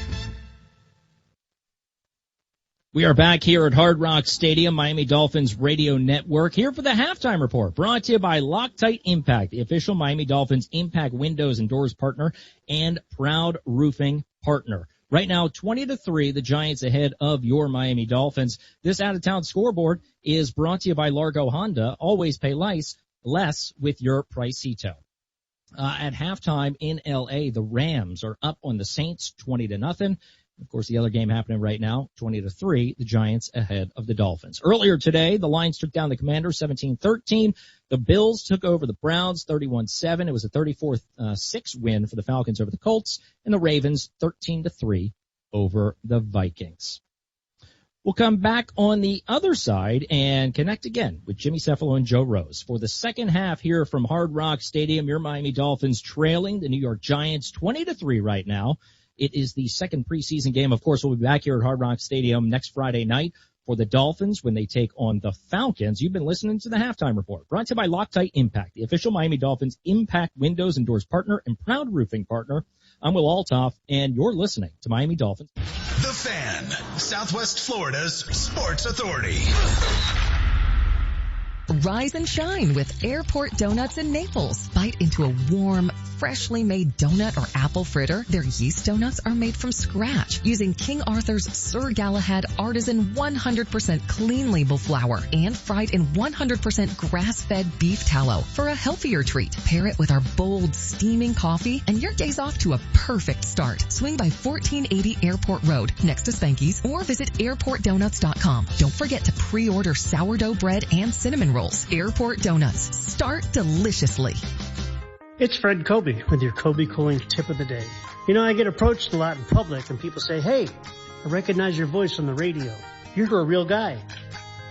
We are back here at Hard Rock Stadium, Miami Dolphins Radio Network, here for the Halftime Report, brought to you by Loctite Impact, the official Miami Dolphins impact windows and doors partner and proud roofing partner. Right now, 20-3, the Giants ahead of your Miami Dolphins. This out-of-town scoreboard is brought to you by Largo Honda. Always pay less with your Pricito. At halftime in L.A., the Rams are up on the Saints 20-0. Of course, the other game happening right now, 20-3, the Giants ahead of the Dolphins. Earlier today, the Lions took down the Commanders 17-13. The Bills took over the Browns 31-7. It was a 34-6 win for the Falcons over the Colts, and the Ravens 13-3 over the Vikings. We'll come back on the other side and connect again with Jimmy Cefalo and Joe Rose for the second half here from Hard Rock Stadium. Your Miami Dolphins trailing the New York Giants 20-3 right now. It is the second preseason game. Of course, we'll be back here at Hard Rock Stadium next Friday night for the Dolphins when they take on the Falcons. You've been listening to the Halftime Report, brought to you by Loctite Impact, the official Miami Dolphins impact windows and doors partner and proud roofing partner. I'm Will Altoff, and you're listening to Miami Dolphins. The Fan, Southwest Florida's sports authority. Rise and shine with Airport Donuts in Naples. Bite into a warm, freshly made donut or apple fritter. Their yeast donuts are made from scratch using King Arthur's Sir Galahad artisan 100% clean label flour and fried in 100% grass-fed beef tallow for a healthier treat. Pair it with our bold, steaming coffee and your day's off to a perfect start. Swing by 1480 Airport Road next to Spanky's or visit airportdonuts.com. Don't forget to pre-order sourdough bread and cinnamon rolls. Airport Donuts. Start deliciously. It's Fred Kobe with your Kobe Cooling Tip of the Day. You know, I get approached a lot in public and people say, hey, I recognize your voice on the radio. You're a real guy.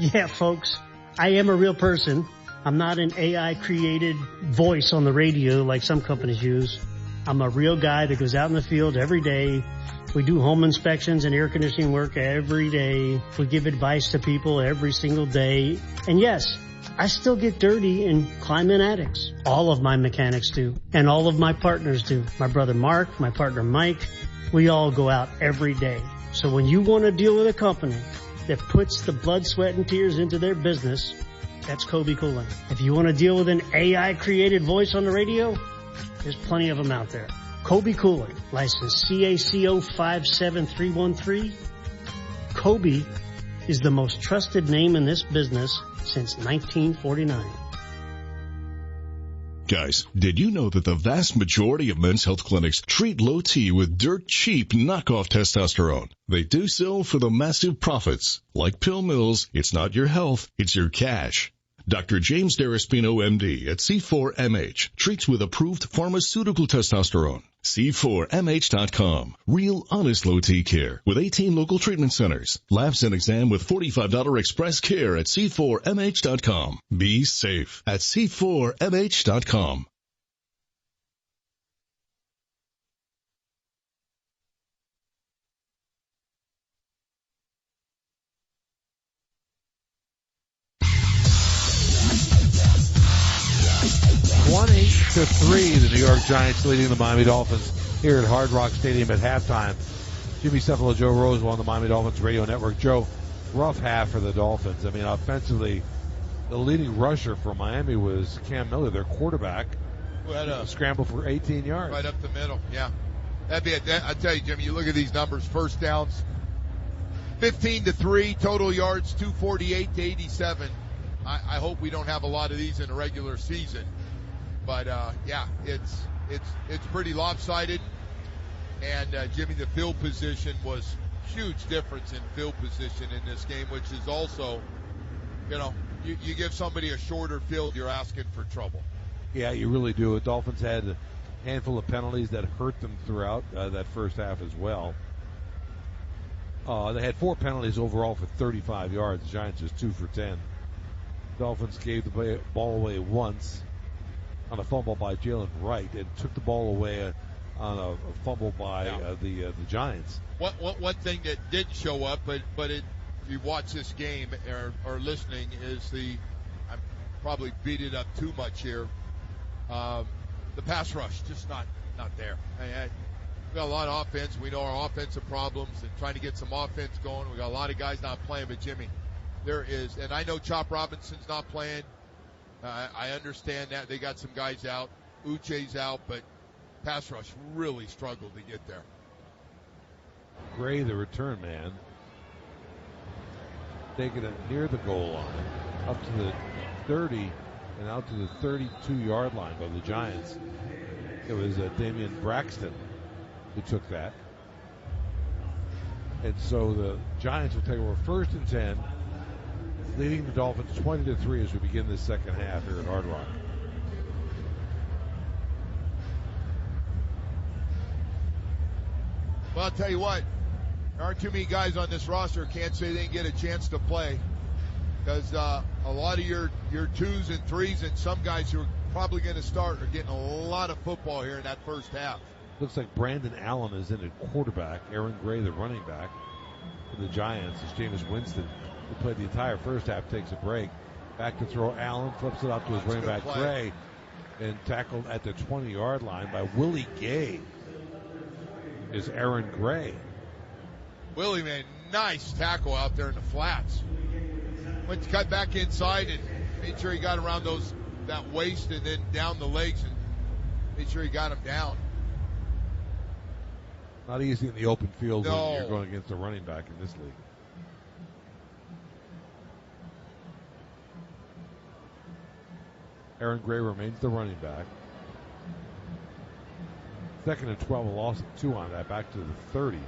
Yeah, folks, I am a real person. I'm not an AI-created voice on the radio like some companies use. I'm a real guy that goes out in the field every day. We do home inspections and air conditioning work every day. We give advice to people every single day. And yes, I still get dirty and climb in attics. All of my mechanics do. And all of my partners do. My brother Mark, my partner Mike, we all go out every day. So when you want to deal with a company that puts the blood, sweat, and tears into their business, that's Kobe Cooling. If you want to deal with an AI-created voice on the radio, there's plenty of them out there. Kobe Cooling, license CACO 57313. Kobe is the most trusted name in this business since 1949. Guys, did you know that the vast majority of men's health clinics treat low T with dirt cheap knockoff testosterone? They do so for the massive profits. Like pill mills, it's not your health, it's your cash. Dr. James Deraspino, MD, at C4MH, treats with approved pharmaceutical testosterone. C4MH.com. Real, honest low T care with 18 local treatment centers. Labs and exam with $45 express care at C4MH.com. Be safe at C4MH.com. To 3, the New York Giants leading the Miami Dolphins here at Hard Rock Stadium at halftime. Jimmy Cephalo, Joe Rosewell on the Miami Dolphins radio network. Joe, rough half for the Dolphins. I mean, offensively, the leading rusher for Miami was Cam Miller, their quarterback, who had a scramble for 18 yards. Right up the middle, yeah. That'd be I tell you, Jimmy, you look at these numbers, first downs, 15-3, total yards, 248 to 87. I hope we don't have a lot of these in the regular season. But, yeah, it's pretty lopsided. And, Jimmy, the field position was huge difference in field position in this game, which is also, you know, you give somebody a shorter field, you're asking for trouble. Yeah, you really do. The Dolphins had a handful of penalties that hurt them throughout that first half as well. They had 4 penalties overall for 35 yards. The Giants just 2 for 10. Dolphins gave the ball away once on a fumble by Jalen Wright and took the ball away on a fumble by the Giants. One thing that did show up, but if you watch this game or listening, is I'm probably beat it up too much here. The pass rush just not there. We got a lot of offense. We know our offensive problems and trying to get some offense going. We got a lot of guys not playing, but Jimmy, there is, and I know Chop Robinson's not playing. I understand that. They got some guys out. Uche's out, but pass rush really struggled to get there. Gray, the return man, taking it near the goal line, up to the 30 and out to the 32-yard line by the Giants. It was Damian Braxton who took that. And so the Giants will take over 1st and 10. Leading the Dolphins 20-3 as we begin this second half here at Hard Rock. Well, I'll tell you what, there aren't too many guys on this roster who can't say they didn't get a chance to play, because a lot of your 2s and 3s and some guys who are probably going to start are getting a lot of football here in that first half. Looks like Brandon Allen is in at quarterback. Aaron Gray, the running back for the Giants, as Jameis Winston, who played the entire first half, takes a break. Back to throw. Allen flips it out to his running back, Gray, and tackled at the 20-yard line by Willie Gay is Aaron Gray. Willie, man, nice tackle out there in the flats. Went to cut back inside and Made sure he got around that waist and then down the legs and made sure he got him down. Not easy in the open field No. when you're going against a running back in this league. Aaron Gray remains the running back. 2nd and 12, a loss of 2 on that, back to the 30.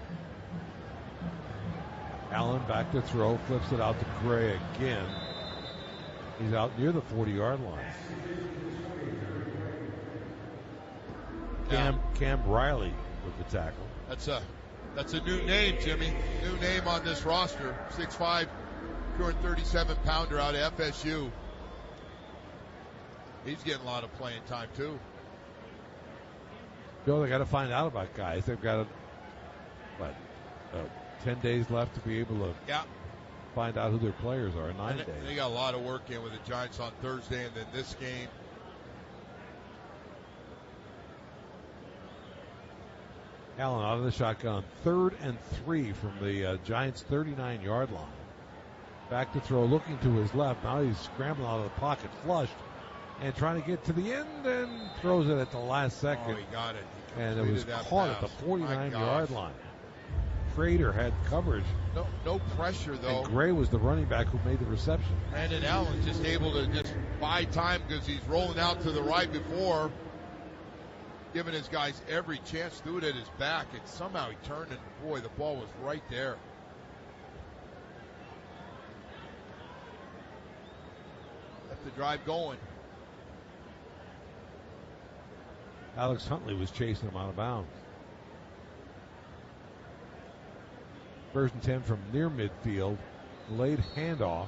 Allen back to throw, flips it out to Gray again. He's out near the 40-yard line. Cam Riley with the tackle. That's a new name, Jimmy. New name on this roster. 6'5", 237-pounder out of FSU. He's getting a lot of playing time, too. Bill, they got to find out about guys. They've got 10 days left to be able to find out who their players are. 9 days. They got a lot of work in with the Giants on Thursday and then this game. Allen out of the shotgun. 3rd and 3 from the Giants' 39-yard line. Back to throw, looking to his left. Now he's scrambling out of the pocket, flushed, and trying to get to the end, and throws it at the last second. Oh, he got it. And it was caught at the 49-yard line. Schrader had coverage. No pressure, though. And Gray was the running back who made the reception. Brandon Allen just able to just buy time because he's rolling out to the right before, giving his guys every chance to do it at his back, and somehow he turned, and boy, the ball was right there. Left the drive going. Alex Huntley was chasing him out of bounds. 1st and 10 from near midfield. Late handoff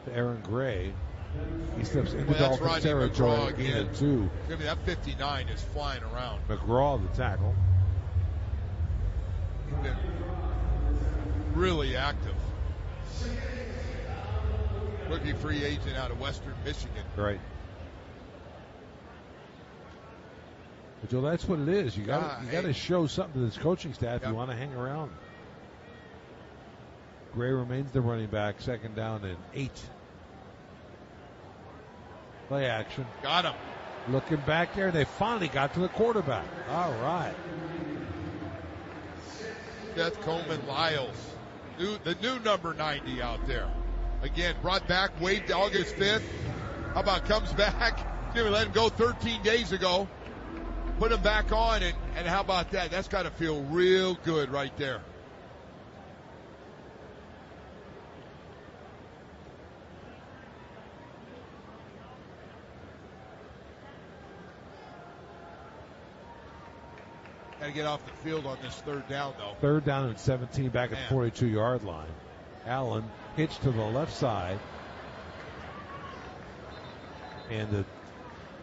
to Aaron Gray. He slips into Dolphins territory, gain of 2. Jimmy, that 59 is flying around. McGraw the tackle. He's been really active. Rookie free agent out of Western Michigan. Right. But Joe, that's what it is. You got to show something to this coaching staff if you want to hang around. Gray remains the running back. 2nd down and 8. Play action. Got him. Looking back there, they finally got to the quarterback. All right. Seth Coleman-Lyles, the new number 90 out there. Again, brought back, waived August 5th. How about comes back? Jimmy let him go 13 days ago. Put him back on, and how about that? That's got to feel real good right there. Got to get off the field on this 3rd down, though. 3rd down and 17 back at the 42-yard line. Allen hitched to the left side. And the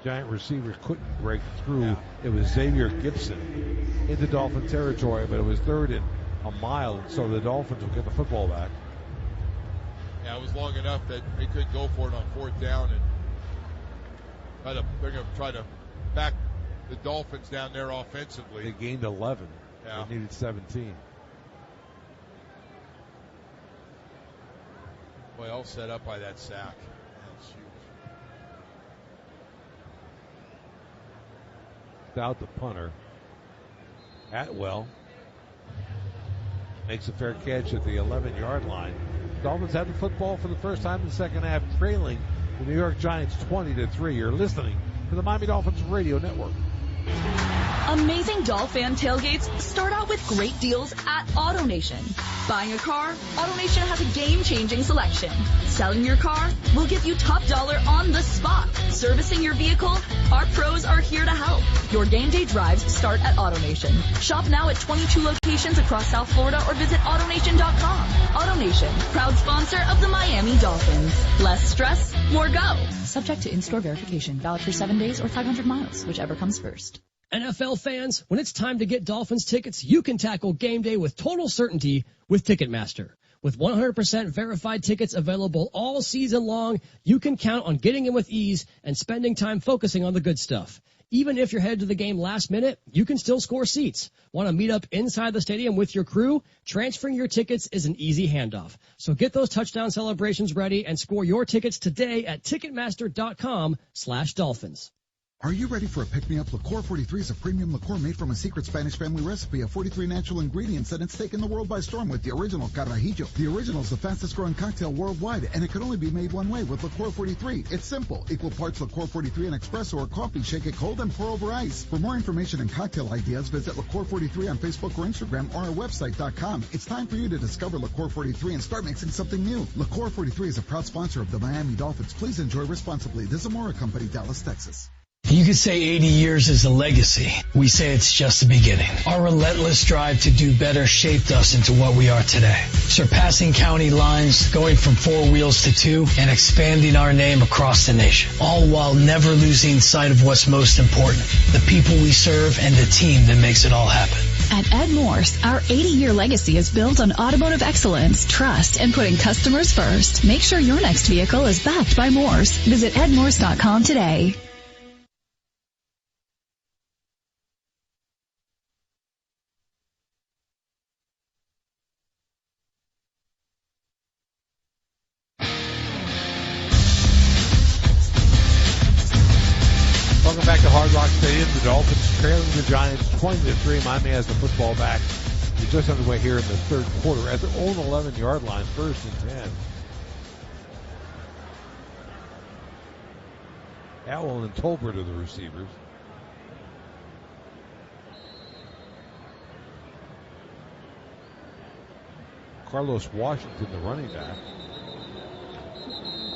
Giant receiver couldn't break through. It was Xavier Gibson into Dolphin territory, but it was 3rd and a mile, and so the Dolphins will get the football back. Yeah, it was long enough that they couldn't go for it on 4th down, and they're going to try to back the Dolphins down there offensively. They gained 11. Yeah. They needed 17. Well set up by that sack. That's huge. Out the punter. Atwell makes a fair catch at the 11-yard line. Dolphins have the football for the first time in the second half, trailing the New York Giants 20-3. You're listening to the Miami Dolphins Radio Network. Amazing Dolphin tailgates start out with great deals at AutoNation. Buying a car? AutoNation has a game-changing selection. Selling your car? We'll give you top dollar on the spot. Servicing your vehicle? Our pros are here to help. Your game day drives start at AutoNation. Shop now at 22 locations across South Florida or visit AutoNation.com. AutoNation, proud sponsor of the Miami Dolphins. Less stress, more go. Subject to in-store verification. Valid for 7 days or 500 miles, whichever comes first. NFL fans, when it's time to get Dolphins tickets, you can tackle game day with total certainty with Ticketmaster. With 100% verified tickets available all season long, you can count on getting in with ease and spending time focusing on the good stuff. Even if you're headed to the game last minute, you can still score seats. Want to meet up inside the stadium with your crew? Transferring your tickets is an easy handoff. So get those touchdown celebrations ready and score your tickets today at Ticketmaster.com/Dolphins. Are you ready for a pick-me-up? Liqueur 43 is a premium liqueur made from a secret Spanish family recipe of 43 natural ingredients, and it's taken the world by storm with the original Carajillo. The original is the fastest-growing cocktail worldwide, and it can only be made one way with Liqueur 43. It's simple. Equal parts Liqueur 43 and espresso or coffee. Shake it cold and pour over ice. For more information and cocktail ideas, visit Liqueur 43 on Facebook or Instagram or our website.com. It's time for you to discover Liqueur 43 and start mixing something new. Liqueur 43 is a proud sponsor of the Miami Dolphins. Please enjoy responsibly. This is Amora Company, Dallas, Texas. You could say 80 years is a legacy. We say it's just the beginning. Our relentless drive to do better shaped us into what we are today. Surpassing county lines, going from 4 wheels to 2, and expanding our name across the nation. All while never losing sight of what's most important, the people we serve and the team that makes it all happen. At Ed Morse, our 80-year legacy is built on automotive excellence, trust, and putting customers first. Make sure your next vehicle is backed by Morse. Visit edmorse.com today. Welcome back to Hard Rock Stadium. The Dolphins trailing the Giants 20-3. Miami has the football back. We're just underway here in the third quarter at their own 11-yard line, 1st and 10. Atwell and Tolbert are the receivers. Carlos Washington, the running back.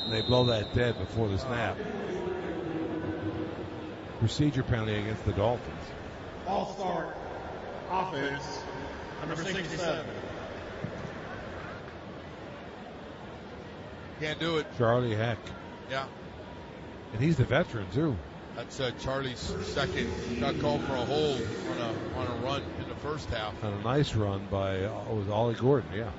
And they blow that dead before the snap. Procedure penalty against the Dolphins. Ball start. Offense. Number 67. Can't do it. Charlie Heck. Yeah. And he's the veteran, too. That's Charlie's second. Got called for a hold on a run in the first half. On a nice run by was Ollie Gordon, yeah.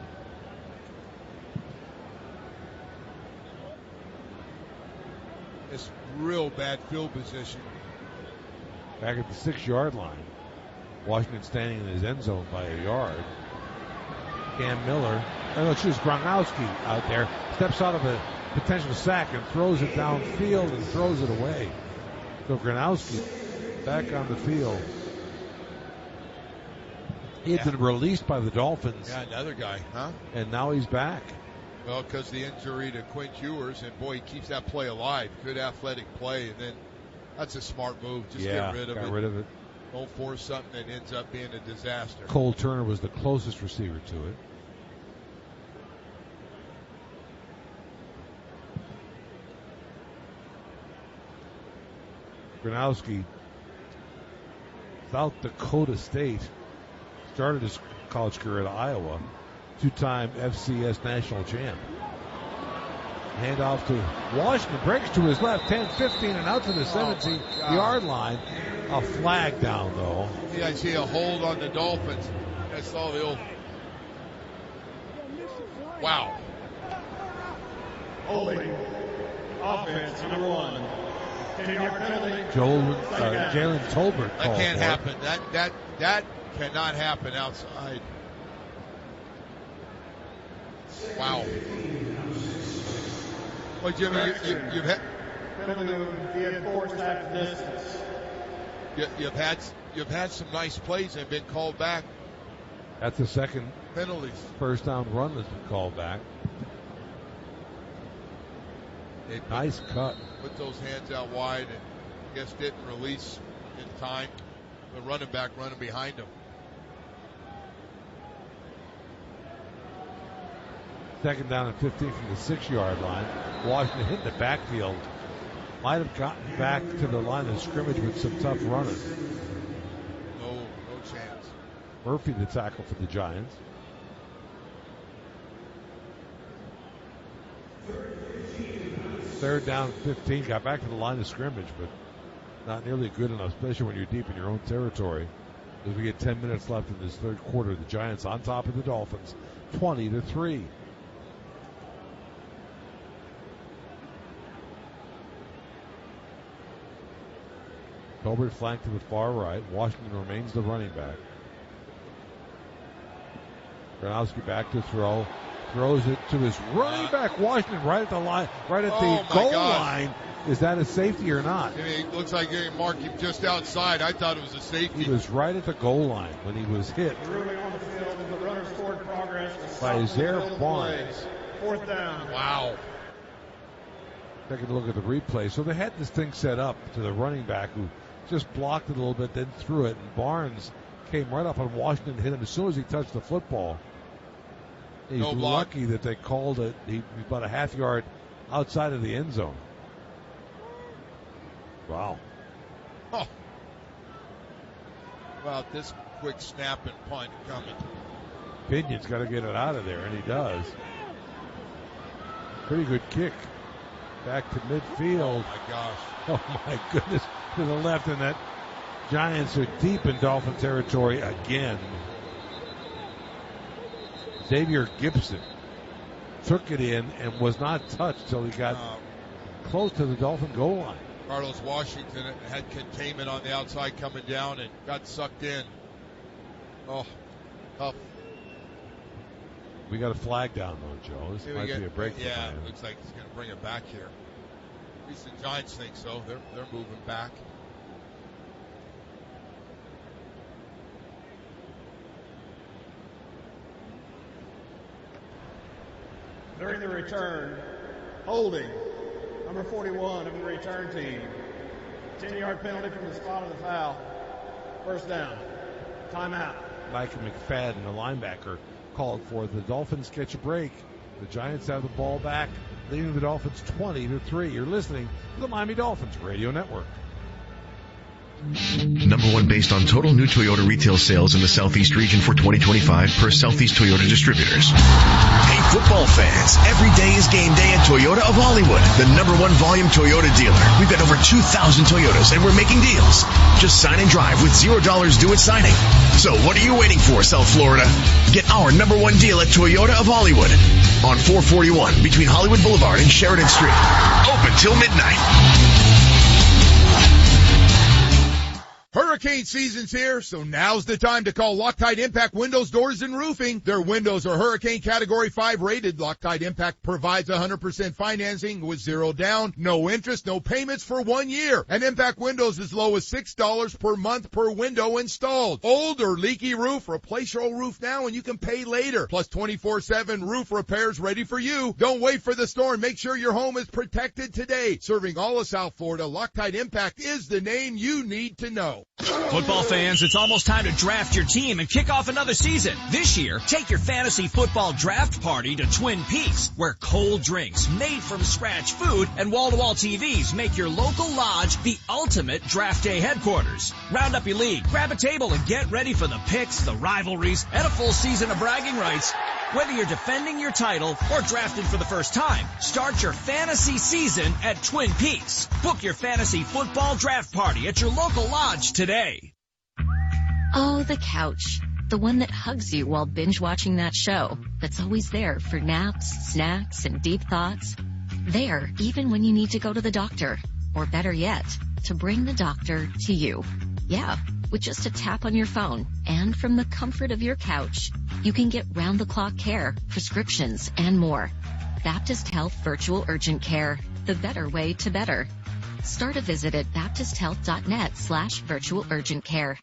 It's real bad field position. Back at the 6-yard line. Washington standing in his end zone by a yard. Cam Miller. Gronkowski out there. Steps out of a potential sack and throws it downfield and throws it away. So Gronkowski back on the field. He had been released by the Dolphins. Yeah, another guy, huh? And now he's back. Well, because the injury to Quinn Ewers, and boy, he keeps that play alive. Good athletic play, and then that's a smart move. Just get rid of it. Don't force something that ends up being a disaster. Cole Turner was the closest receiver to it. Gronkowski, South Dakota State, started his college career at Iowa, 2-time FCS national champ. Handoff to Washington, breaks to his left, 10, 15, and out to the 17-yard line. A flag down, though. Yeah, I see a hold on the Dolphins. I saw the old... Wow. Holding. Offense, number 1. 10-yard penalty. Jalen Tolbert. That can't happen. That cannot happen outside. Wow. Well, Jimmy, you've had you've had some nice plays that have been called back. That's the second penalties. First down run that's been called back. Nice cut. Put those hands out wide and I guess didn't release in time. The running back running behind him. Second down and 15 from the 6-yard line. Washington hit the backfield. Might have gotten back to the line of scrimmage with some tough running. No chance. Murphy the tackle for the Giants. Third down, 15. Got back to the line of scrimmage, but not nearly good enough, especially when you're deep in your own territory. As we get 10 minutes left in this third quarter, the Giants on top of the Dolphins, 20-3. Colbert flanked to the far right. Washington remains the running back. Gronowski back to throw. Throws it to his running back, Washington, right at the line, right at the goal line. Is that a safety or not? It looks like getting marked just outside. I thought it was a safety. He was right at the goal line when he was hit. Ruling on the field as the runner scored progress by Zaire Barnes. 4th down. Wow. Taking a look at the replay. So they had this thing set up to the running back who just blocked it a little bit, then threw it, and Barnes came right up on Washington and hit him as soon as he touched the football. He's lucky that they called it. He was about a half yard outside of the end zone. Wow. Oh. About this quick snap and punt coming. Pinion's got to get it out of there, and he does. Pretty good kick. Back to midfield. Oh, my gosh. Oh, my goodness. To the left, and that Giants are deep in Dolphin territory again. Xavier Gibson took it in and was not touched till he got close to the Dolphin goal line. Carlos Washington had containment on the outside coming down and got sucked in. Oh, tough. We got a flag down, though, Joe. This might be a break. Yeah, it looks like he's going to bring it back here. At least the Giants think so. They're moving back. During the return, holding, number 41 of the return team. 10-yard penalty from the spot of the foul. 1st down. Timeout. Micah McFadden, the linebacker, called for the Dolphins catch a break. The Giants have the ball back, leading the Dolphins 20-3. You're listening to the Miami Dolphins Radio Network. Number 1 based on total new Toyota retail sales in the Southeast region for 2025 per Southeast Toyota Distributors. Hey, football fans, every day is game day at Toyota of Hollywood, the number 1 volume Toyota dealer. We've got over 2,000 Toyotas, and we're making deals. Just sign and drive with $0 due at signing. So what are you waiting for, South Florida? Get our number 1 deal at Toyota of Hollywood on 441 between Hollywood Boulevard and Sheridan Street. Open till midnight. Hurricane season's here, so now's the time to call Loctite Impact Windows, Doors, and Roofing. Their windows are Hurricane Category 5 rated. Loctite Impact provides 100% financing with 0 down, no interest, no payments for 1 year. And Impact Windows as low as $6 per month per window installed. Old or leaky roof, replace your old roof now and you can pay later. Plus 24/7 roof repairs ready for you. Don't wait for the storm. Make sure your home is protected today. Serving all of South Florida, Loctite Impact is the name you need to know. Football fans, it's almost time to draft your team and kick off another season. This year, take your fantasy football draft party to Twin Peaks, where cold drinks, made from scratch food, and wall-to-wall TVs make your local lodge the ultimate draft day headquarters. Round up your league, grab a table, and get ready for the picks, the rivalries, and a full season of bragging rights. Whether you're defending your title or drafting for the first time, start your fantasy season at Twin Peaks. Book your fantasy football draft party at your local lodge today. Oh, the couch. The one that hugs you while binge watching that show. That's always there for naps, snacks, and deep thoughts. There, even when you need to go to the doctor. Or better yet, to bring the doctor to you. Yeah, with just a tap on your phone. And from the comfort of your couch, you can get round-the-clock care, prescriptions, and more. Baptist Health Virtual Urgent Care. The better way to better. Start a visit at baptisthealth.net/virtual urgent care.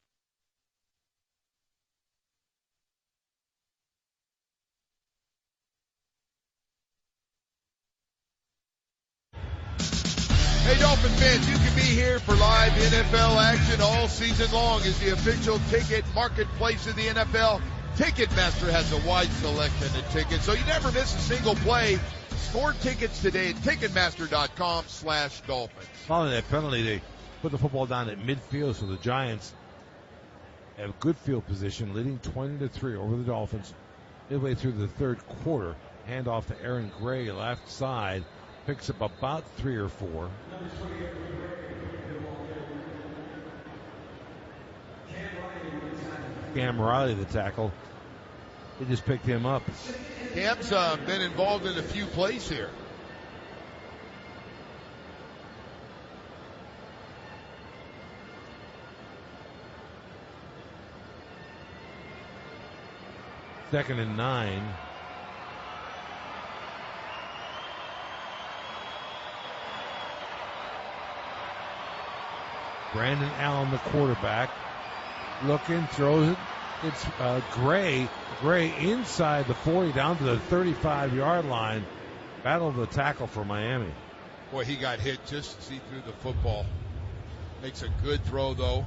Hey, Dolphin fans, you can be here for live NFL action all season long as the official ticket marketplace of the NFL. Ticketmaster has a wide selection of tickets, so you never miss a single play. Score tickets today at Ticketmaster.com/Dolphins. Following that penalty, they put the football down at midfield, so the Giants have good field position, leading 20-3 over the Dolphins. Midway through the third quarter, handoff to Aaron Gray, left side. Picks up about 3 or 4. Cam Riley, the tackle. They just picked him up. Cam's been involved in a few plays here. 2nd and 9. Brandon Allen, the quarterback, looking, throws it. It's Gray. Gray inside the 40, down to the 35-yard line. Battle of the tackle for Miami. Boy, he got hit just as he threw the football. Makes a good throw, though.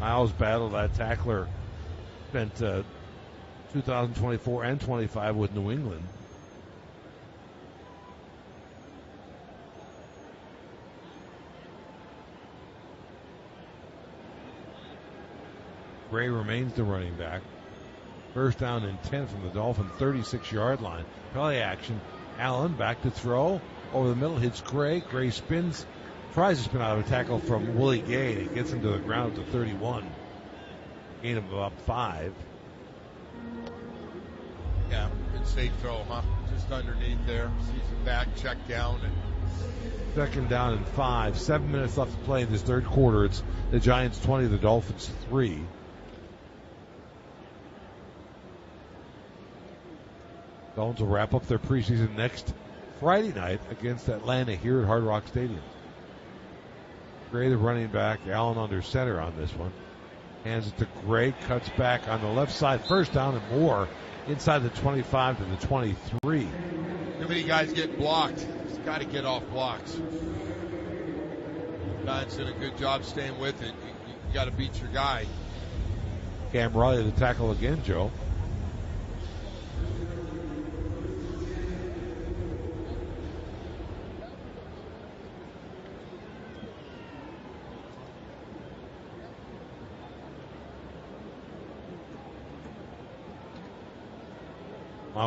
Miles battled that tackler. Spent 2024 and 25 with New England. Gray remains the running back. First down and 10 from the Dolphin 36-yard line. Play action. Allen back to throw. Over the middle hits Gray. Gray spins. Tries to spin out of a tackle from Willie Gay. He gets him to the ground at the 31. Gain of about 5. Yeah, good safe throw, huh? Just underneath there. Sees him back, check down. And 2nd down and 5. 7 minutes left to play in this third quarter. It's the Giants 20, the Dolphins 3. Dolphins will wrap up their preseason next Friday night against Atlanta here at Hard Rock Stadium. Gray, the running back, Allen under center on this one. Hands it to Gray, cuts back on the left side. First down and more inside the 25 to the 23. Too many guys get blocked. He's got to get off blocks. Giants did a good job staying with it. You got to beat your guy. Cam Riley, the tackle again, Joe.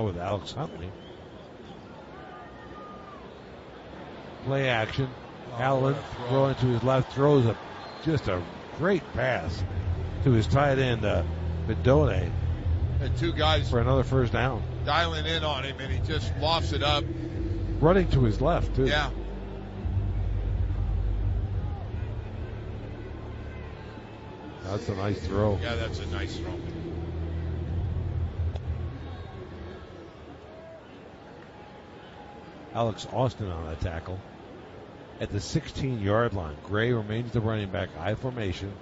With Alex Huntley. Play action. Allen throwing to his left, throws just a great pass to his tight end, Bedone. And two guys for another first down. Dialing in on him, and he just lofts it up. Running to his left, too. Yeah. That's a nice throw. Yeah, that's a nice throw. Alex Austin on that tackle. At the 16-yard line, Gray remains the running back, I formation,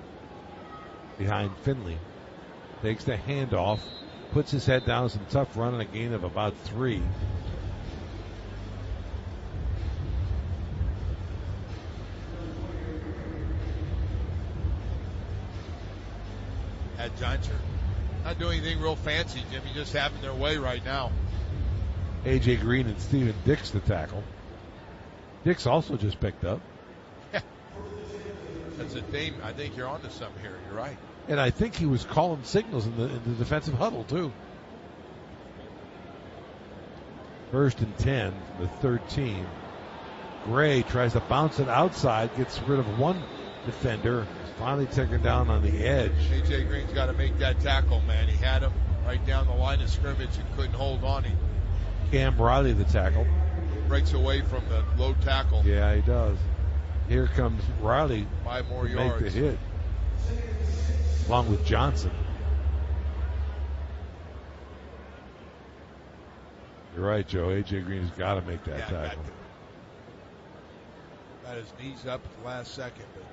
behind Finley. Takes the handoff, puts his head down, some tough run, and a gain of about 3. Giants are not doing anything real fancy, Jimmy, just having their way right now. A.J. Green and Steven Dix the tackle. Dix also just picked up. Yeah. That's a theme. I think you're onto something here. You're right. And I think he was calling signals in the defensive huddle, too. 1st and 10 from the 13. Gray tries to bounce it outside, gets rid of one defender. Finally taken down on the edge. A.J. Green's got to make that tackle, man. He had him right down the line of scrimmage and couldn't hold on. Cam Riley, the tackle. Breaks away from the low tackle. Yeah, he does. Here comes Riley 5 more to yards. Make the hit. Along with Johnson. You're right, Joe. A.J. Green's got to make that tackle. Got his knees up at the last second. But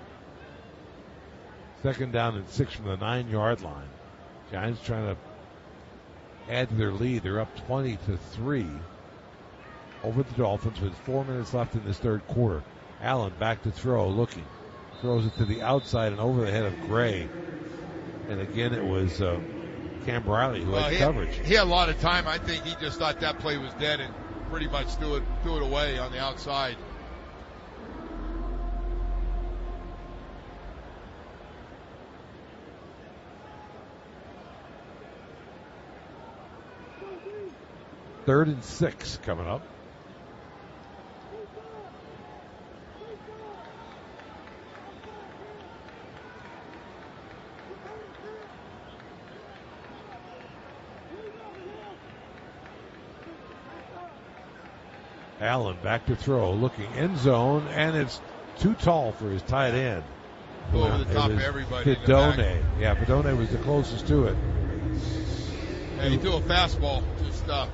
2nd down and 6 from the 9-yard line. Giants trying to add to their lead. They're up 20-3 over the Dolphins with 4 minutes left in this third quarter. Allen back to throw, looking. Throws it to the outside and over the head of Gray. And again, it was Cam Riley who had coverage. He had a lot of time. I think he just thought that play was dead and pretty much threw it away on the outside. Third and 6 coming up. Allen back to throw, looking end zone, and it's too tall for his tight end. Go over the top of everybody. Fedone. Yeah, Fedone was the closest to it. And he threw a fastball. Just don't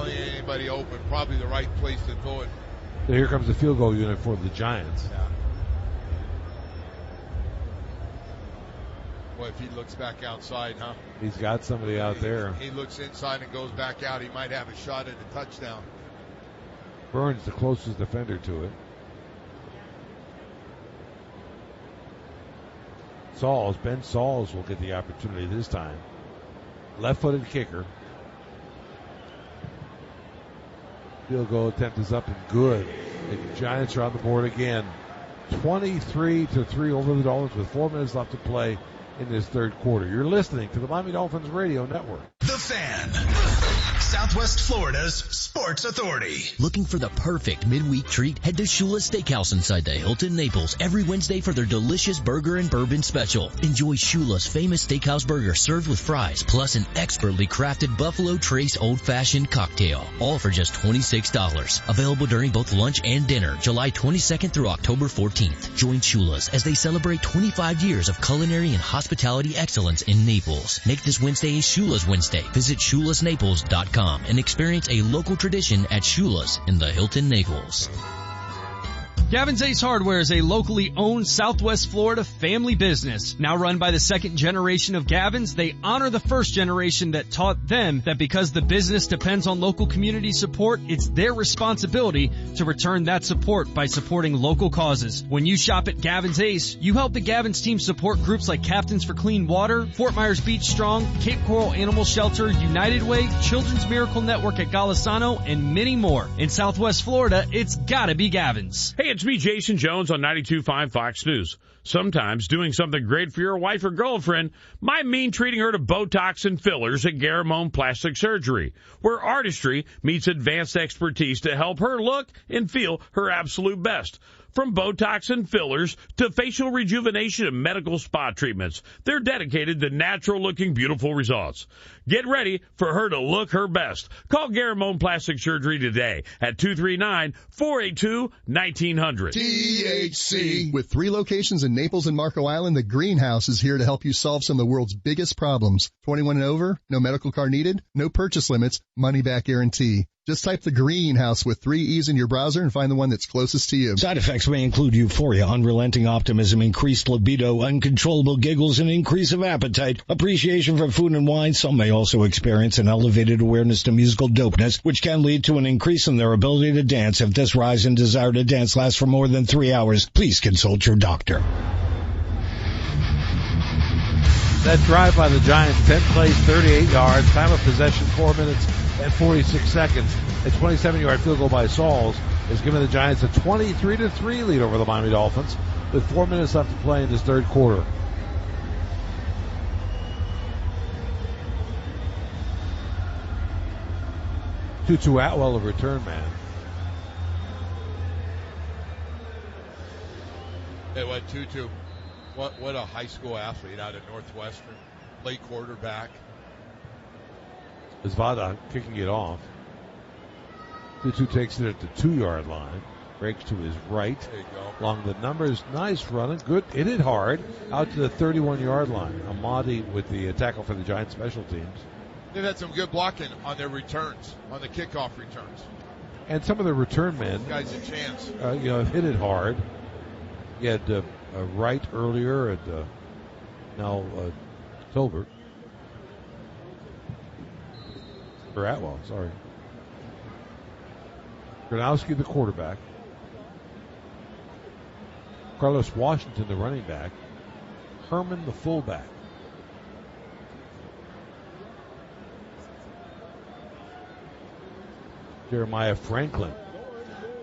need anybody open. Probably the right place to throw it. So here comes the field goal unit for the Giants. Yeah. Well, if he looks back outside, huh? He's got somebody out there. He looks inside and goes back out. He might have a shot at a touchdown. Burns, the closest defender to it. Ben Sauls will get the opportunity this time. Left-footed kicker. Field goal attempt is up and good. The Giants are on the board again. 23-3 over the Dolphins with 4 minutes left to play in this third quarter. You're listening to the Miami Dolphins Radio Network. The Fan, Southwest Florida's sports authority. Looking for the perfect midweek treat? Head to Shula's Steakhouse inside the Hilton Naples every Wednesday for their delicious burger and bourbon special. Enjoy Shula's famous steakhouse burger served with fries, plus an expertly crafted Buffalo Trace old-fashioned cocktail, all for just $26. Available during both lunch and dinner, July 22nd through October 14th. Join Shula's as they celebrate 25 years of culinary and hospitality excellence in Naples. Make this Wednesday a Shula's Wednesday. Visit ShulasNaples.com and experience a local tradition at Shula's in the Hilton Naples. Gavin's Ace Hardware is a locally owned Southwest Florida family business. Now run by the second generation of Gavins, they honor the first generation that taught them that because the business depends on local community support, it's their responsibility to return that support by supporting local causes. When you shop at Gavin's Ace, you help the Gavins team support groups like Captains for Clean Water, Fort Myers Beach Strong, Cape Coral Animal Shelter, United Way, Children's Miracle Network at Golisano, and many more. In Southwest Florida, it's gotta be Gavin's. Hey, it's me, Jason Jones on 92.5 Fox News. Sometimes doing something great for your wife or girlfriend might mean treating her to Botox and fillers at Garamone Plastic Surgery, where artistry meets advanced expertise to help her look and feel her absolute best. From Botox and fillers to facial rejuvenation and medical spa treatments, they're dedicated to natural-looking, beautiful results. Get ready for her to look her best. Call Garamone Plastic Surgery today at 239-482-1900. THC. With 3 locations in Naples and Marco Island, the Greenhouse is here to help you solve some of the world's biggest problems. 21 and over, no medical card needed, no purchase limits, money-back guarantee. Just type the Greenhouse with 3 E's in your browser and find the one that's closest to you. Side effects may include euphoria, unrelenting optimism, increased libido, uncontrollable giggles, and increase of appetite, appreciation for food and wine. Some may also experience an elevated awareness to musical dopeness, which can lead to an increase in their ability to dance. If this rise in desire to dance lasts for more than 3 hours, please consult your doctor. That drive by the Giants, 10 plays, 38 yards, time of possession 4 minutes and 46 seconds. A 27-yard field goal by Sauls has given the Giants a 23-3 lead over the Miami Dolphins with 4 minutes left to play in this third quarter. Tutu Atwell, a return man. Hey, what Tutu? What a high school athlete out at Northwestern. Played quarterback. Zvada kicking it off. Tutu takes it at the 2-yard line. Breaks to his right. There you go. Along the numbers. Nice running. Good. Hit it hard. Out to the 31-yard line. Amadi with the tackle for the Giants special teams. They've had some good blocking on their returns, on the kickoff returns. And some of the return men. Guys a chance. Hit it hard. He had Wright earlier and now Silbert. Or Atwell, sorry. Gronowski, the quarterback. Carlos Washington, the running back. Herman, the fullback. Jeremiah Franklin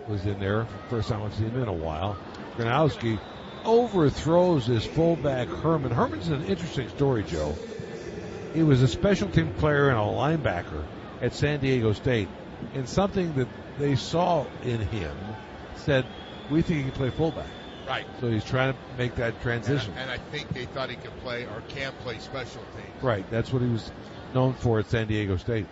was in there. First time I've seen him in a while. Gronowski overthrows his fullback, Herman. Herman's an interesting story, Joe. He was a special team player and a linebacker at San Diego State. And something that they saw in him said, we think he can play fullback. Right. So he's trying to make that transition. And I think they thought he could play or can play special teams. Right. That's what he was known for at San Diego State.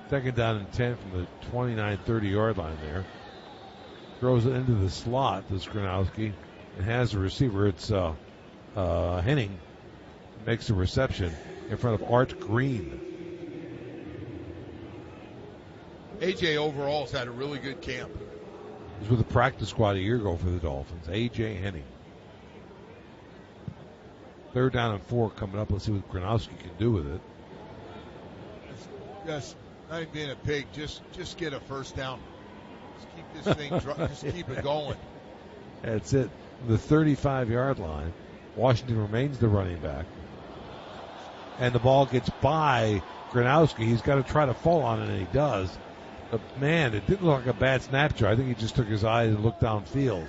Second down and 10 from the 29, 30-yard line there. Throws it into the slot to Gronowski and has the receiver. It's Henning. Makes the reception in front of Art Green. AJ overall's had a really good camp. He was with the practice squad a year ago for the Dolphins. AJ Henning. Third down and 4 coming up. Let's see what Gronowski can do with it. Just not even being a pig. Just get a first down. Just keep this thing. Just keep it going. That's it. The 35-yard line. Washington remains the running back. And the ball gets by Gronowski. He's got to try to fall on it, and he does. But, man, it didn't look like a bad snapshot. I think he just took his eyes and looked downfield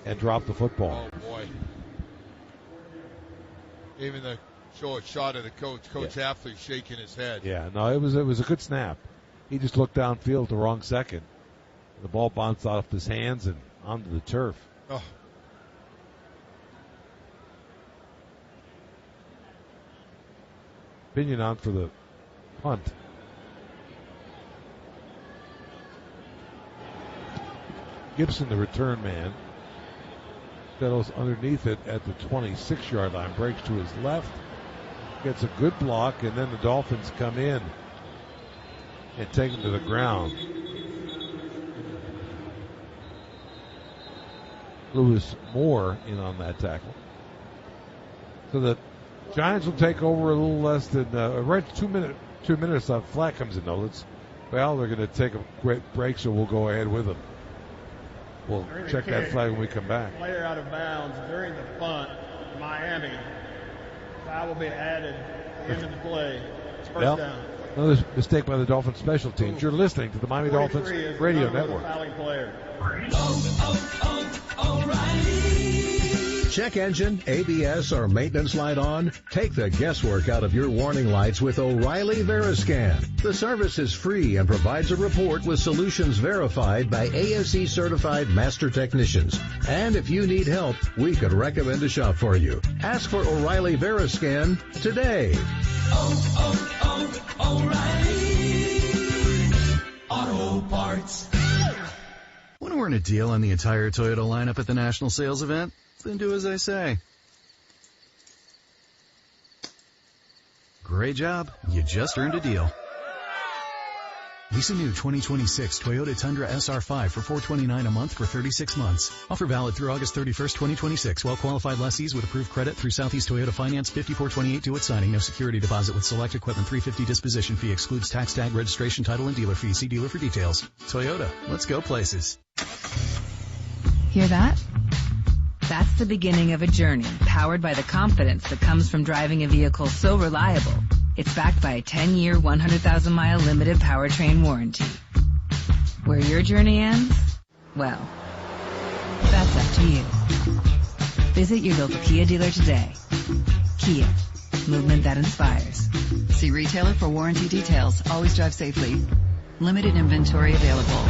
and dropped the football. Oh, boy. Even the show a shot of the coach. Coach Hafley shaking his head. Yeah, no, it was a good snap. He just looked downfield at the wrong second. The ball bounced off his hands and onto the turf. Oh. Opinion on for the punt. Gibson, the return man, settles underneath it at the 26-yard line, breaks to his left, gets a good block, and then the Dolphins come in and take him to the ground. Lewis Moore in on that tackle. So the Giants will take over a little less than right 2 minutes left. Flag comes in though. They're going to take a quick break, so we'll go ahead with them. We'll check that flag when we come back. Player out of bounds during the punt, Miami. Foul will be added at the end of the play. It's first down. Another mistake by the Dolphins special teams. You're listening to the Miami Dolphins Radio Network. Check engine, ABS, or maintenance light on? Take the guesswork out of your warning lights with O'Reilly Veriscan. The service is free and provides a report with solutions verified by ASE certified master technicians. And if you need help, we could recommend a shop for you. Ask for O'Reilly Veriscan today. O'Reilly Auto Parts. Want to earn a deal on the entire Toyota lineup at the National Sales Event? Then do as I say. Great job. You just earned a deal. Lease a new 2026 Toyota Tundra SR5 for $429 a month for 36 months. Offer valid through August 31st, 2026. Well-qualified lessees with approved credit through Southeast Toyota Finance. 5428 due at signing. No security deposit with select equipment. $350 disposition fee excludes tax tag, registration, title, and dealer fee. See dealer for details. Toyota. Let's go places. Hear that? That's the beginning of a journey powered by the confidence that comes from driving a vehicle so reliable. It's backed by a 10-year, 100,000-mile limited powertrain warranty. Where your journey ends? Well, that's up to you. Visit your local Kia dealer today. Kia, movement that inspires. See retailer for warranty details. Always drive safely. Limited inventory available.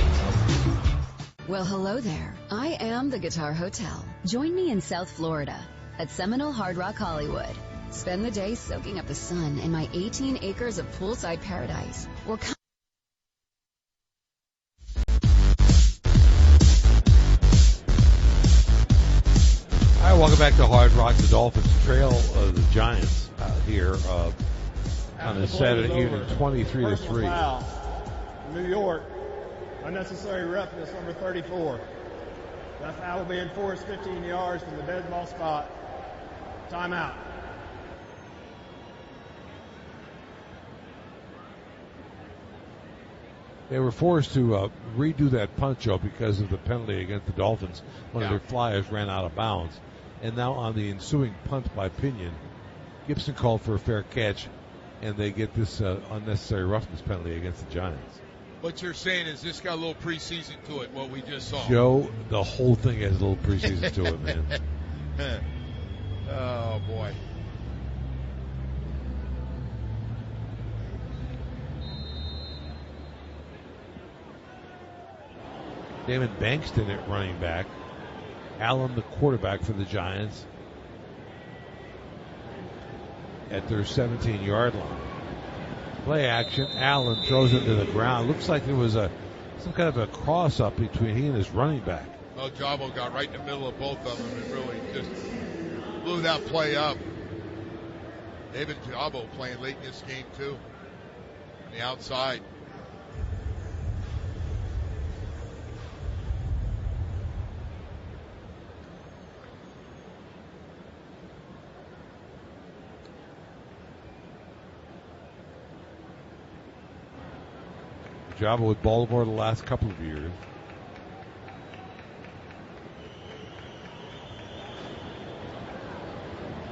Well, hello there. I am the Guitar Hotel. Join me in South Florida at Seminole Hard Rock Hollywood. Spend the day soaking up the sun in my 18 acres of poolside paradise. Or All right, welcome back to Hard Rock. The Dolphins trail the Giants here on this Saturday evening, 23-3. New York. Unnecessary roughness, number 34. That foul will be enforced 15 yards from the dead ball spot. Timeout. They were forced to redo that punt, Joe, because of the penalty against the Dolphins. One of their flyers ran out of bounds. And now on the ensuing punt by Pinion, Gibson called for a fair catch, and they get this unnecessary roughness penalty against the Giants. What you're saying is this got a little preseason to it, what we just saw. Joe, the whole thing has a little preseason to it, man. Oh, boy. Damon Bankston at running back. Allen, the quarterback for the Giants, at their 17-yard line. Play action. Allen throws it to the ground. Looks like there was some kind of a cross up between he and his running back. Well, Jabo got right in the middle of both of them and really just blew that play up. David Jabo playing late in this game too. On the outside. Jabo with Baltimore the last couple of years.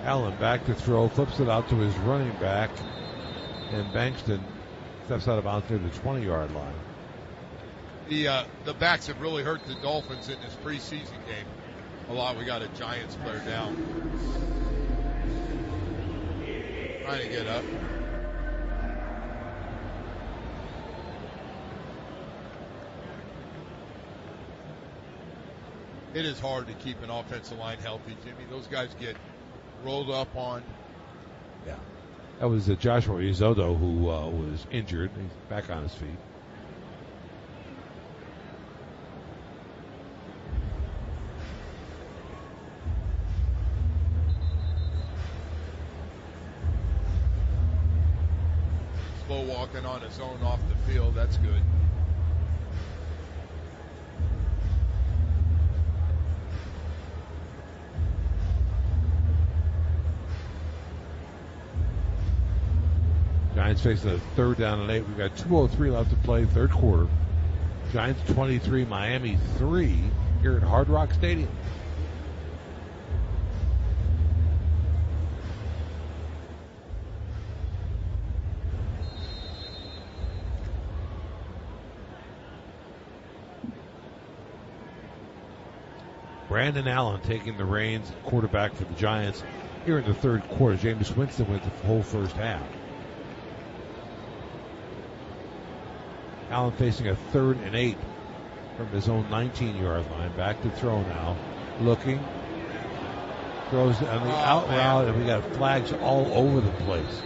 Allen back to throw, flips it out to his running back, and Bankston steps out of bounds near the 20-yard line. The backs have really hurt the Dolphins in this preseason game a lot. We got a Giants player down. Trying to get up. It is hard to keep an offensive line healthy, Jimmy. Those guys get rolled up on. Yeah. That was Joshua Izzodo who was injured. He's back on his feet. Slow walking on his own off the field. That's good. Giants facing a 3rd down and 8. We've got 2:03 left to play, third quarter. Giants 23, Miami 3 here at Hard Rock Stadium. Brandon Allen taking the reins, quarterback for the Giants here in the third quarter. Jameis Winston went the whole first half. Allen facing a 3rd and 8 from his own 19-yard line. Back to throw now. Looking. Throws on the out route, and we got flags all over the place.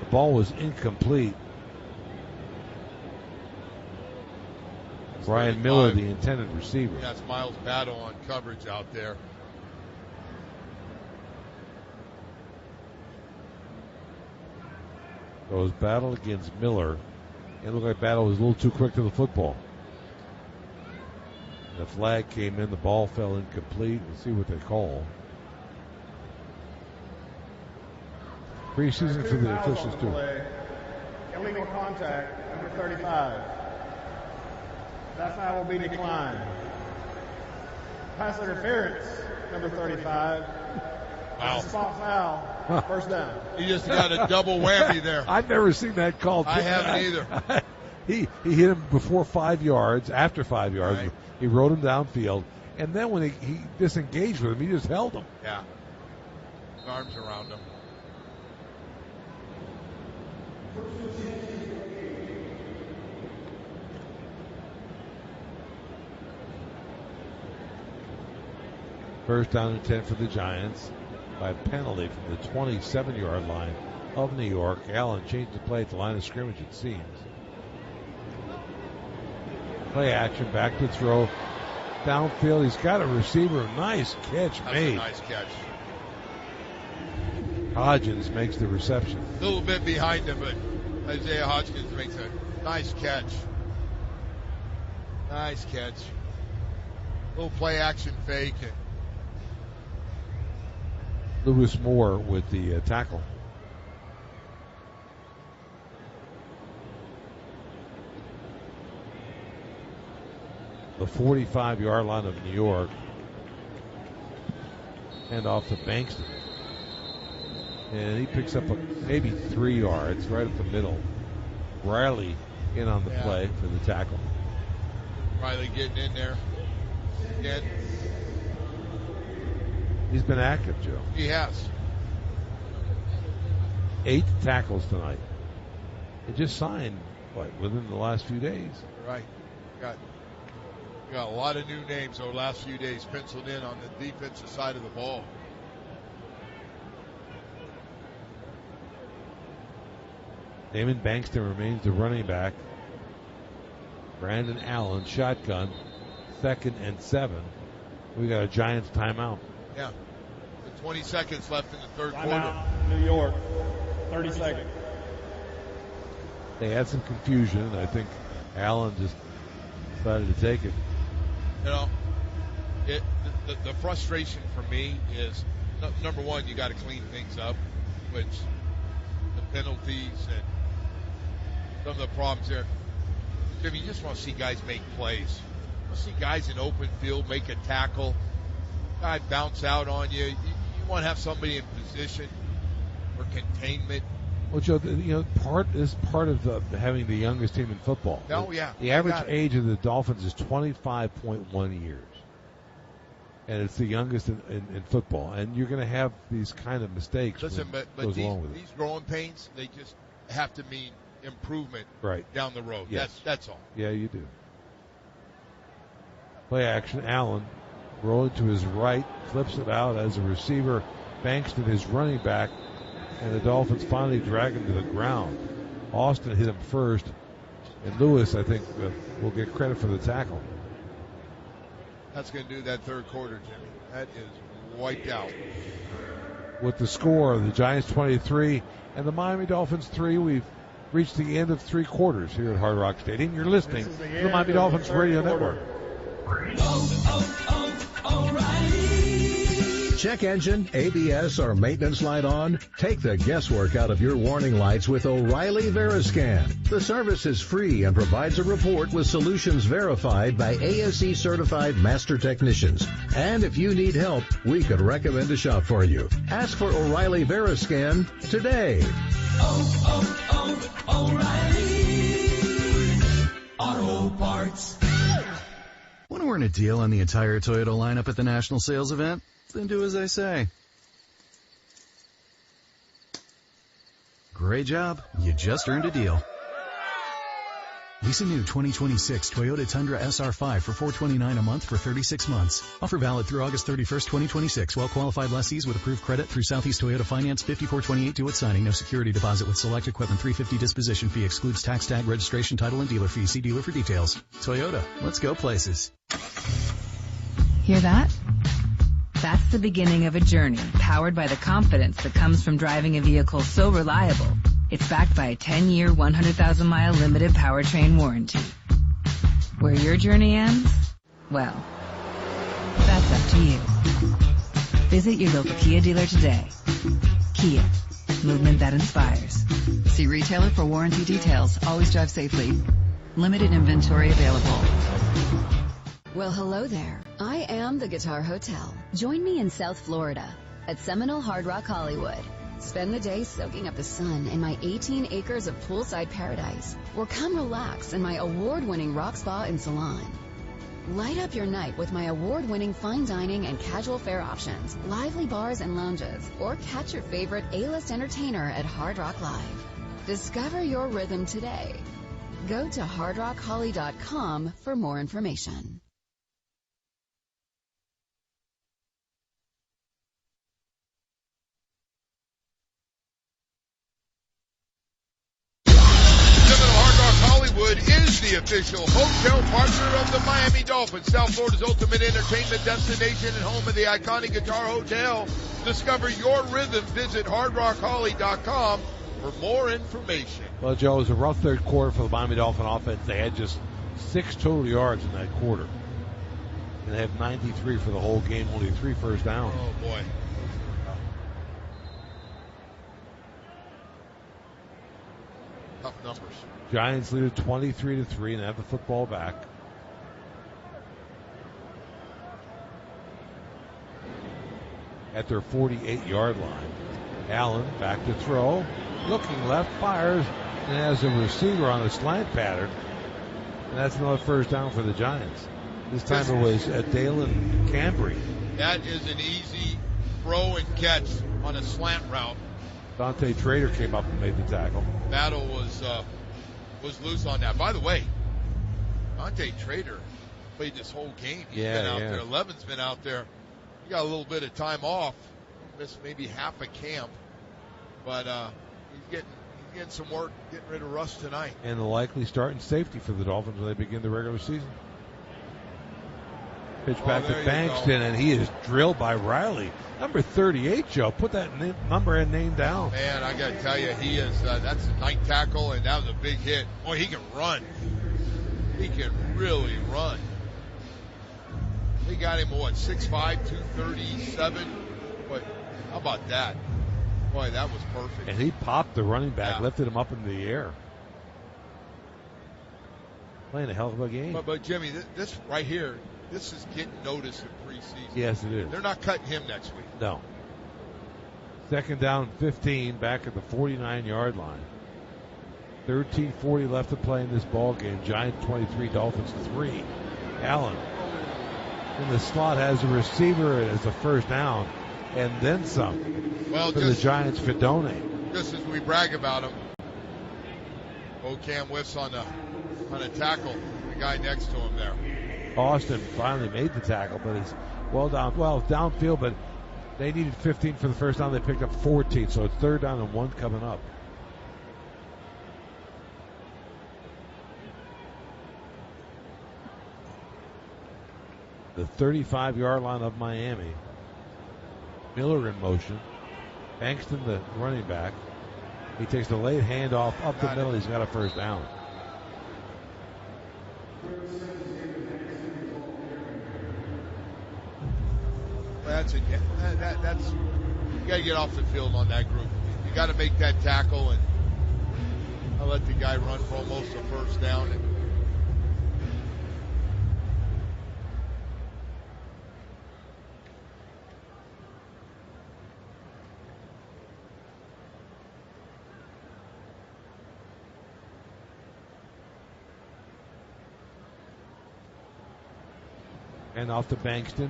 The ball was incomplete. Brian Miller, the intended receiver. That's Miles Battle on coverage out there. Goes Battle against Miller. It looked like Battle was a little too quick to the football. The flag came in. The ball fell incomplete. We'll see what they call. Preseason for the officials too. Illegal contact, number 35. That foul will be declined. Pass interference, number 35. Wow. Spot foul, first down. He just got a double whammy there. I've never seen that called. I haven't either. He hit him before 5 yards, after 5 yards. Right. He rode him downfield. And then when he disengaged with him, he just held him. Yeah. His arms around him. First down and 10 for the Giants by penalty from the 27-yard line of New York. Allen changed the play at the line of scrimmage, it seems. Play action, back to throw. Downfield, he's got a receiver. Nice catch made. That's a nice catch. Hodgins makes the reception. A little bit behind him, but Isaiah Hodgins makes a nice catch. Nice catch. Little play action fake. Lewis Moore with the tackle. The 45-yard line of New York. Hand off to Bankston. And he picks up maybe 3 yards right up the middle. Riley in on the play for the tackle. Riley getting in there. Again. He's been active, Joe. He has. 8 tackles tonight. He just signed, within the last few days. Right. Got a lot of new names over the last few days penciled in on the defensive side of the ball. Damon Bankston remains the running back. Brandon Allen, shotgun, 2nd and 7. We got a Giants timeout. Yeah. 20 seconds left in the third Timeout, quarter. New York. 30 seconds. They had some confusion, and I think Allen just decided to take it. You know, the frustration for me is, number one, you got to clean things up, which the penalties and some of the problems there. Jimmy, you just want to see guys make plays. You want to see guys in open field make a tackle, guy bounce out on you. You want to have somebody in position for containment. Well, Joe, part of having the youngest team in football. Oh, yeah. The average age of the Dolphins is 25.1 years. And it's the youngest in football. And you're going to have these kind of mistakes. Listen, but these growing pains, they just have to mean improvement down the road. Yes. That's all. Yeah, you do. Play action. Allen rolling to his right, flips it out as a receiver. Bankston is running back, and the Dolphins finally drag him to the ground. Austin hit him first, and Lewis, I think, will get credit for the tackle. That's going to do that third quarter, Jimmy. That is wiped out. With the score, the Giants 23 and the Miami Dolphins 3, we've reached the end of 3 quarters here at Hard Rock Stadium. You're listening to the Miami Dolphins Radio Network. Check engine, ABS, or maintenance light on? Take the guesswork out of your warning lights with O'Reilly Veriscan. The service is free and provides a report with solutions verified by ASE certified master technicians. And if you need help, we could recommend a shop for you. Ask for O'Reilly Veriscan today. O'Reilly Auto Parts. Want to earn a deal on the entire Toyota lineup at the national sales event? Then do as I say. Great job. You just earned a deal. Lease a new 2026 Toyota Tundra SR5 for $429 a month for 36 months. Offer valid through August 31st, 2026. Well-qualified lessees with approved credit through Southeast Toyota Finance. 5428 due at signing. No security deposit with select equipment. $350 disposition fee excludes tax tag, registration, title, and dealer fees. See dealer for details. Toyota. Let's go places. Hear that? That's the beginning of a journey powered by the confidence that comes from driving a vehicle so reliable. It's backed by a 10-year, 100,000-mile limited powertrain warranty. Where your journey ends? Well, that's up to you. Visit your local Kia dealer today. Kia. Movement that inspires. See retailer for warranty details. Always drive safely. Limited inventory available. Well, hello there. I am the Guitar Hotel. Join me in South Florida at Seminole Hard Rock Hollywood. Spend the day soaking up the sun in my 18 acres of poolside paradise, or come relax in my award-winning rock spa and salon. Light up your night with my award-winning fine dining and casual fare options, lively bars and lounges, or catch your favorite A-list entertainer at Hard Rock Live. Discover your rhythm today. Go to hardrockholly.com for more information. Hollywood is the official hotel partner of the Miami Dolphins, South Florida's ultimate entertainment destination and home of the iconic Guitar Hotel. Discover your rhythm. Visit hardrockholly.com for more information. Well, Joe, it was a rough third quarter for the Miami Dolphin offense. They had just 6 total yards in that quarter. And they have 93 for the whole game, only 3 first downs. Oh, boy. Tough numbers. Giants lead it 23-3 and have the football back. At their 48-yard line. Allen back to throw. Looking left, fires, and has a receiver on a slant pattern. And that's another first down for the Giants. This time it was Dalen Cambry. That is an easy throw and catch on a slant route. Dante Trader came up and made the tackle. Battle was loose on that. By the way, Dante Trader played this whole game. He's been out there. 11's been out there. He got a little bit of time off. Missed maybe half a camp. But he's getting some work, getting rid of Russ tonight. And the likely starting safety for the Dolphins when they begin the regular season. Pitch back to Bankston, and he is drilled by Riley. Number 38, Joe. Put that number and name down. Man, I got to tell you, he is, that's a night tackle, and that was a big hit. Boy, he can run. He can really run. They got him, 6'5", 237. But how about that? Boy, that was perfect. And he popped the running back, lifted him up in the air. Playing a hell of a game. But Jimmy, this right here, this is getting noticed in preseason. Yes, it is. They're not cutting him next week. No. 2nd down, 15, back at the 49-yard line. 13:40 left to play in this ball game. Giants 23, Dolphins 3. Allen in the slot has a receiver as a first down, and then some. Well, for the Giants, Fedone. Just as we brag about him, Cam whiffs on a tackle. The guy next to him there. Austin finally made the tackle, but it's downfield, but they needed 15 for the first down. They picked up 14, so it's 3rd down and 1 coming up. The 35-yard line of Miami. Miller in motion. Bankston, the running back. He takes the late handoff up the middle. He's got a first down. That's you got to get off the field on that group. You got to make that tackle, and I'll let the guy run for almost a first down. And off to Bankston.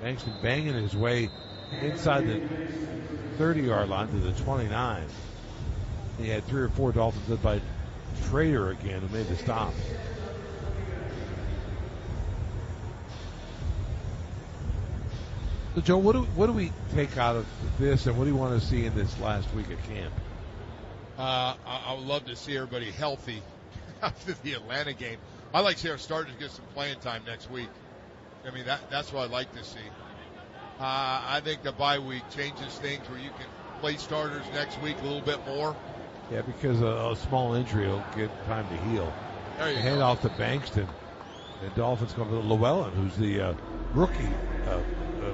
Bankston banging his way inside the 30-yard line to the 29. He had 3 or 4 Dolphins led by Trader again, who made the stop. So, Joe, what do we take out of this, and what do you want to see in this last week of camp? I would love to see everybody healthy after the Atlanta game. I'd like to see our starters get some playing time next week. I mean, that's what I'd like to see. I think the bye week changes things where you can play starters next week a little bit more. Yeah, because a small injury will get time to heal. There you Hand go. off to Bankston. The Dolphins come to Llewellyn, who's the rookie.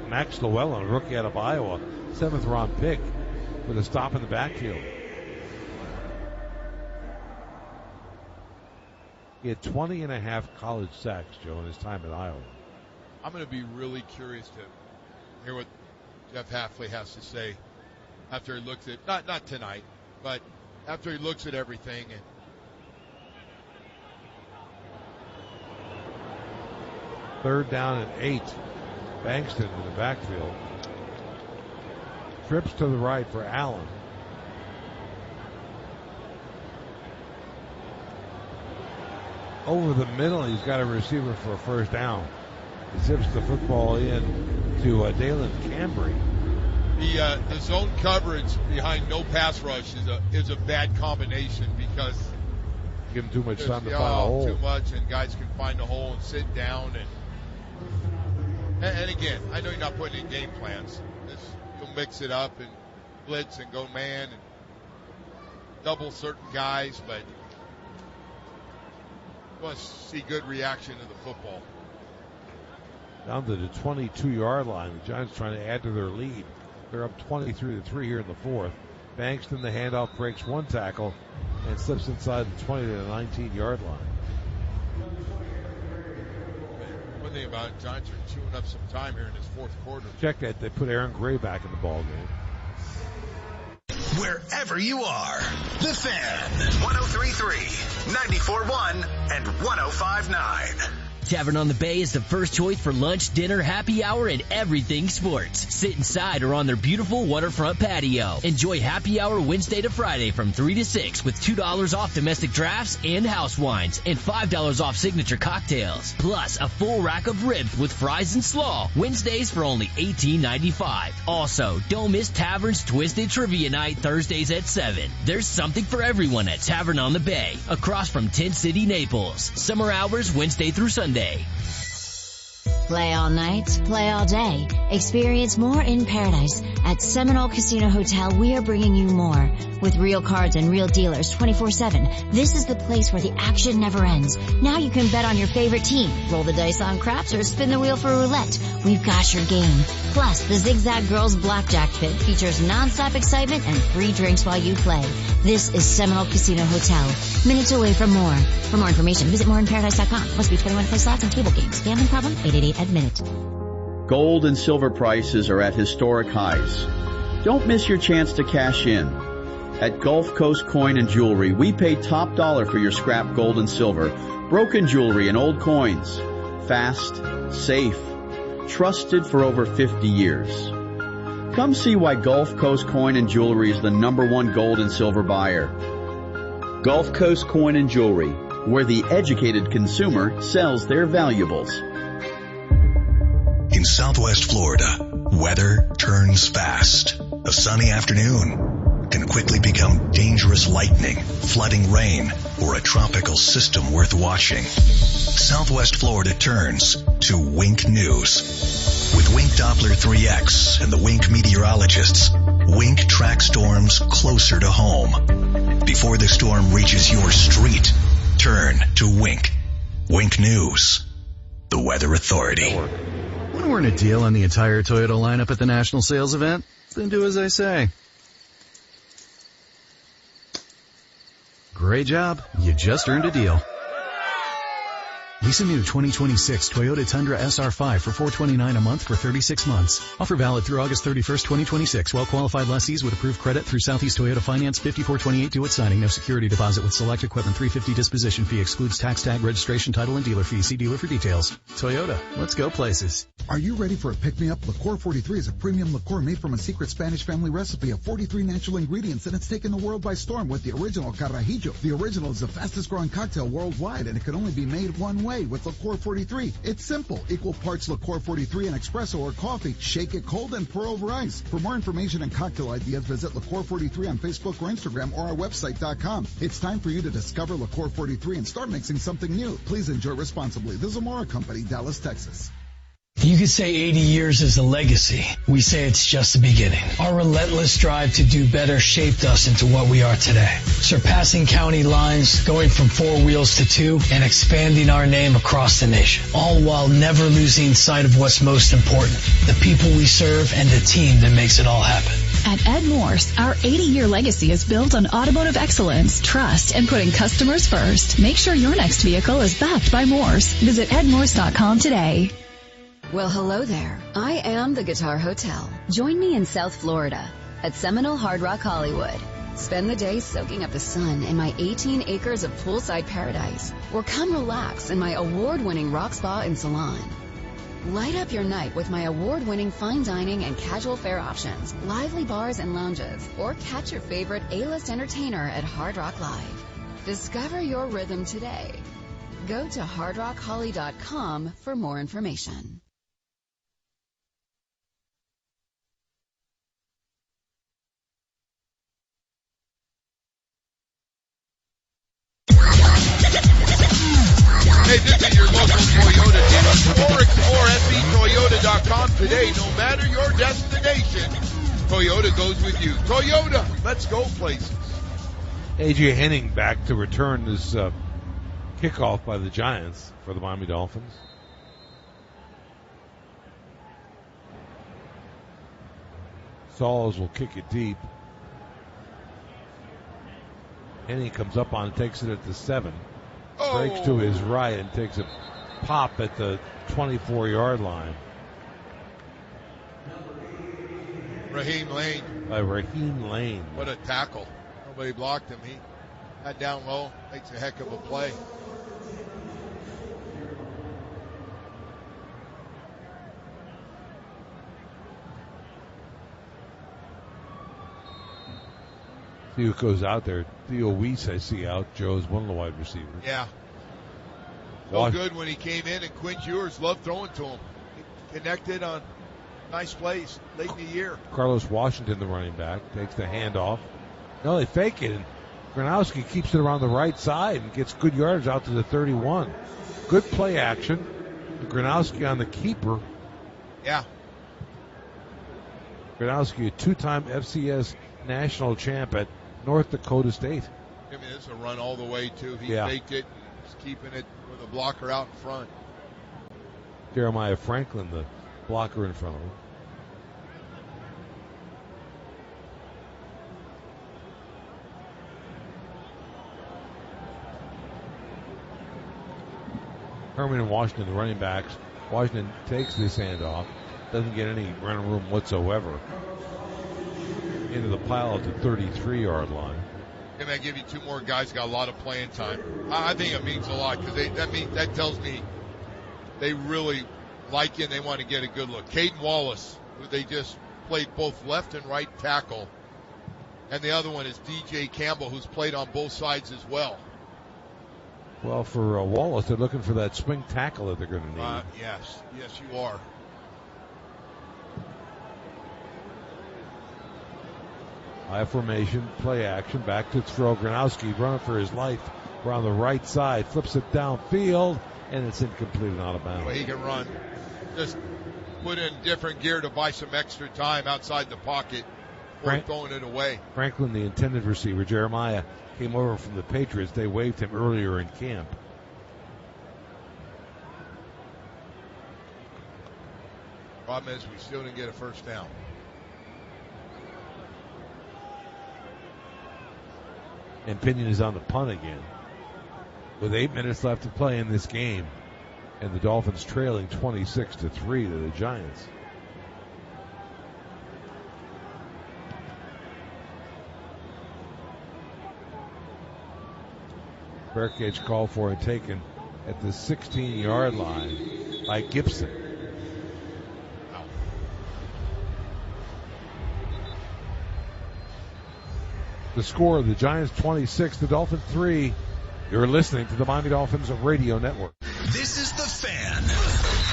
Max Llewellyn, a rookie out of Iowa. 7th round pick with a stop in the backfield. He had 20.5 college sacks, Joe, in his time at Iowa. I'm going to be really curious to hear what Jeff Hafley has to say after he looks at, not tonight, but after he looks at everything. And Third down and 8. Bankston in the backfield. Trips to the right for Allen. Over the middle, he's got a receiver for a first down. He zips the football in to Dalen Cambry. The zone coverage behind no pass rush is a bad combination because give him too much time to find a hole. Too much, and guys can find a hole and sit down. And again, I know you're not putting in game plans. You'll mix it up and blitz and go man and double certain guys, but you want to see good reaction to the football. Down to the 22-yard line. The Giants trying to add to their lead. They're up 23-3 here in the 4th. Bankston, the handoff, breaks 1 tackle and slips inside the 20 to the 19-yard line. One thing about it, Giants are chewing up some time here in this 4th quarter. Check that. They put Aaron Gray back in the ball game. Wherever you are, The Fan, 103.3, 94.1, and 105.9. Tavern on the Bay is the first choice for lunch, dinner, happy hour, and everything sports. Sit inside or on their beautiful waterfront patio. Enjoy happy hour Wednesday to Friday from 3 to 6 with $2 off domestic drafts and house wines and $5 off signature cocktails. Plus a full rack of ribs with fries and slaw. Wednesdays for only $18.95. Also, don't miss Tavern's Twisted Trivia Night Thursdays at 7. There's something for everyone at Tavern on the Bay, across from Tent City, Naples. Summer hours Wednesday through Sunday. Play all night, play all day. Experience more in paradise. At Seminole Casino Hotel, we are bringing you more. With real cards and real dealers 24/7, this is the place where the action never ends. Now you can bet on your favorite team, roll the dice on craps, or spin the wheel for roulette. We've got your game. Plus, the Zigzag Girls Blackjack Pit features non-stop excitement and free drinks while you play. This is Seminole Casino Hotel, minutes away from more. For more information, visit moreinparadise.com. Must be 21 to play slots and table games. Gambling problem? 888-ADMIT-IT. Gold and silver prices are at historic highs. Don't miss your chance to cash in. At Gulf Coast Coin and Jewelry, we pay top dollar for your scrap gold and silver, broken jewelry, and old coins. Fast, safe, trusted for over 50 years. Come see why Gulf Coast Coin and Jewelry is the #1 gold and silver buyer. Gulf Coast Coin and Jewelry, where the educated consumer sells their valuables. In Southwest Florida, weather turns fast. A sunny afternoon can quickly become dangerous lightning, flooding rain, or a tropical system worth watching. Southwest Florida turns to Wink News. With Wink Doppler 3X and the Wink meteorologists, Wink tracks storms closer to home. Before the storm reaches your street, turn to Wink. Wink News, the Weather Authority. Want to earn a deal on the entire Toyota lineup at the national sales event? Then do as I say. Great job. You just earned a deal. Lease a new 2026 Toyota Tundra SR5 for $429 a month for 36 months. Offer valid through August 31st, 2026. Well-qualified lessees with approved credit through Southeast Toyota Finance. 5428 due at signing. No security deposit with select equipment. $350 disposition fee excludes tax tag, registration, title, and dealer fee. See dealer for details. Toyota. Let's go places. Are you ready for a pick-me-up? Liqueur 43 is a premium liqueur made from a secret Spanish family recipe of 43 natural ingredients, and it's taken the world by storm with the original Carajillo. The original is the fastest-growing cocktail worldwide, and it can only be made one way with Liqueur 43. It's simple. Equal parts Liqueur 43 and espresso or coffee. Shake it cold and pour over ice. For more information and cocktail ideas, visit Liqueur 43 on Facebook or Instagram or our website.com. It's time for you to discover Liqueur 43 and start mixing something new. Please enjoy responsibly. The Zamora Company, Dallas, Texas. You could say 80 years is a legacy. We say it's just the beginning. Our relentless drive to do better shaped us into what we are today. Surpassing county lines, going from 4 wheels to 2, and expanding our name across the nation. All while never losing sight of what's most important, the people we serve and the team that makes it all happen. At Ed Morse, our 80-year legacy is built on automotive excellence, trust, and putting customers first. Make sure your next vehicle is backed by Morse. Visit edmorse.com today. Well, hello there. I am the Guitar Hotel. Join me in South Florida at Seminole Hard Rock Hollywood. Spend the day soaking up the sun in my 18 acres of poolside paradise, or come relax in my award-winning rock spa and salon. Light up your night with my award-winning fine dining and casual fare options, lively bars and lounges, or catch your favorite A-list entertainer at Hard Rock Live. Discover your rhythm today. Go to hardrockholly.com for more information. Hey, visit your local Toyota dealer or explore SCToyota.com today. No matter your destination, Toyota goes with you. Toyota, let's go places. A.J. Henning back to return this kickoff by the Giants for the Miami Dolphins. Sauls will kick it deep. Henning comes up on it, takes it at the 7. Breaks to his right and takes a pop at the 24-yard line. Raheem Lane. By Raheem Lane. What a tackle. Nobody blocked him. He got down low, makes a heck of a play. See who goes out there. Theo Weiss, I see out. Joe's one of the wide receivers. Yeah. So good when he came in, and Quinn Ewers loved throwing to him. He connected on nice plays late in the year. Carlos Washington, the running back, takes the handoff. No, they fake it, and Gronowski keeps it around the right side and gets good yards out to the 31. Good play action. Gronowski on the keeper. Yeah. Gronowski, a two-time FCS national champ at North Dakota State. I mean, this is a run all the way, too. He faked it, and was keeping it with a blocker out in front. Jeremiah Franklin, the blocker in front of him. Herman and Washington, the running backs. Washington takes this handoff, doesn't get any running room whatsoever. Into the pile at the 33-yard line. Can I give you two more guys got a lot of playing time? I think it means a lot because that tells me they really like you and they want to get a good look. Caden Wallace, who they just played both left and right tackle, and the other one is DJ Campbell, who's played on both sides as well. Well, for Wallace, they're looking for that swing tackle that they're going to need. Yes, you are. High formation, play action, back to throw. Gronowski running for his life around the right side, flips it downfield, and it's incomplete and out of bounds. Well, he can run. Just put in different gear to buy some extra time outside the pocket before throwing it away. Franklin, the intended receiver, Jeremiah, came over from the Patriots. They waived him earlier in camp. Problem is we still didn't get a first down. And Pinion is on the punt again. With 8 minutes left to play in this game. And the Dolphins trailing 26-3 to the Giants. Fair catch called for and taken at the 16-yard line by Gibson. The score, the Giants 26, the Dolphins 3. You're listening to the Miami Dolphins Radio Network. This is The Fan,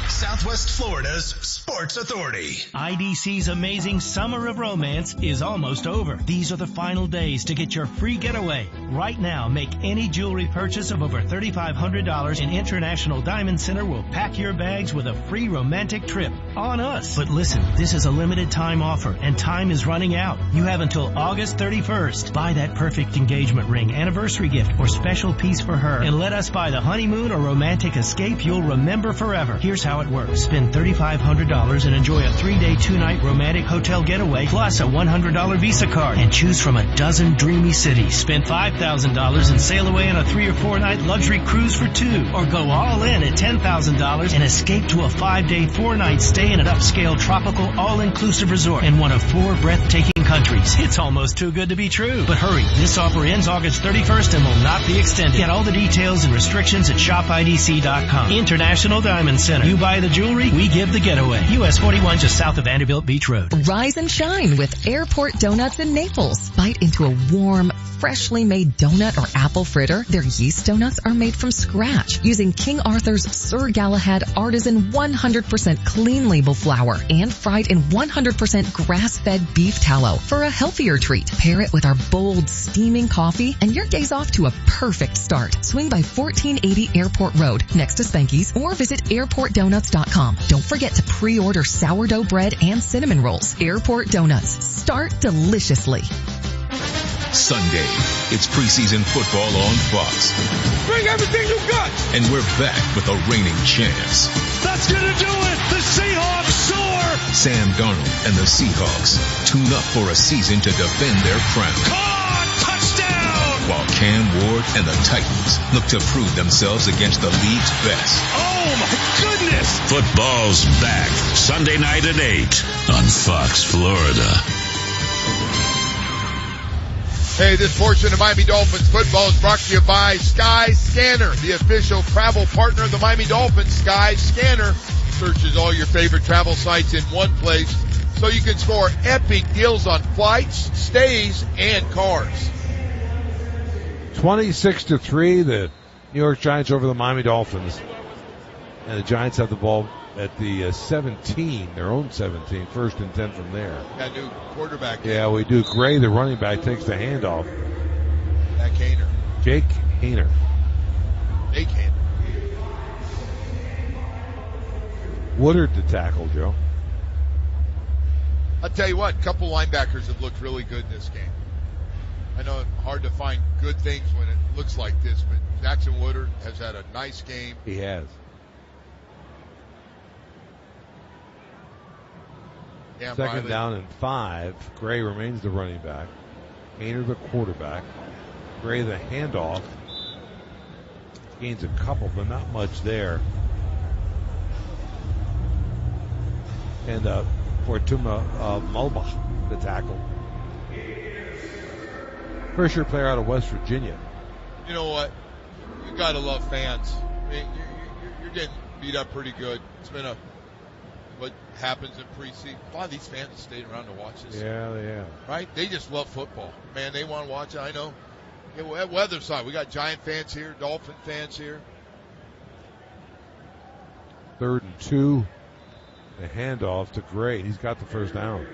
Southwest Florida's sports authority. IDC's amazing Summer of Romance is almost over. These are the final days to get your free getaway. Right now, make any jewelry purchase of over $3,500 and International Diamond Center will pack your bags with a free romantic trip on us. But listen, this is a limited time offer and time is running out. You have until August 31st. Buy that perfect engagement ring, anniversary gift, or special piece for her and let us buy the honeymoon or romantic escape you'll remember forever. Here's how it works. Spend $3,500 and enjoy a 3-day, 2-night romantic hotel getaway plus a $100 Visa card and choose from a dozen dreamy cities. Spend $5,000 and sail away on a 3 or 4 night luxury cruise for 2, or go all in at $10,000 and escape to a 5-day, 4-night stay in an upscale tropical all-inclusive resort in one of 4 breathtaking countries. It's almost too good to be true. But hurry, this offer ends August 31st and will not be extended. Get all the details and restrictions at shopidc.com. International Diamond Center. You buy the jewelry, we give the getaway. US 41 just south of Vanderbilt Beach Road. Rise and shine with Airport Donuts in Naples. Bite into a warm, freshly made donut or apple fritter. Their yeast donuts are made from scratch using King Arthur's Sir Galahad artisan 100% clean label flour and fried in 100% grass-fed beef tallow for a healthier treat. Pair it with our bold, steaming coffee and your day's off to a perfect start. Swing by 1480 Airport Road next to Spanky's or visit airportdonuts.com. Don't forget to pre-order sourdough bread and cinnamon rolls. Airport Donuts. Start deliciously. Sunday, it's preseason football on Fox. Bring everything you got! And we're back with the reigning champs. That's gonna do it! The Seahawks soar! Sam Darnold and the Seahawks tune up for a season to defend their crown. Caught! Touchdown! While Cam Ward and the Titans look to prove themselves against the league's best. Oh my goodness! Football's back. Sunday night at 8 on Fox, Florida. Hey, this portion of Miami Dolphins football is brought to you by Sky Scanner, the official travel partner of the Miami Dolphins. Sky Scanner searches all your favorite travel sites in one place so you can score epic deals on flights, stays, and cars. 26-3, the New York Giants over the Miami Dolphins. And the Giants have the ball at the 17, their own 17, 1st and 10 from there. Got a new quarterback. Yeah, we do. Gray, the running back, takes the handoff. Jake Haener. Woodard to tackle, Joe. I'll tell you what, a couple linebackers have looked really good in this game. I know it's hard to find good things when it looks like this, but Jackson Woodard has had a nice game. He has. Damn, Second Riley. down and 5. Gray remains the running back. Haener the quarterback. Gray the handoff. Gains a couple, but not much there. And Fortuna Mulbach, the tackle. First year player out of West Virginia. You know what? You got to love fans. I mean, you're getting beat up pretty good. It's been what happens in preseason. A lot of these fans have stayed around to watch this. Yeah, they have. Right? They just love football. Man, they want to watch it. I know. Yeah, well, at weather side, we got Giant fans here, Dolphin fans here. 3rd and 2. The handoff to Gray. He's got the first down.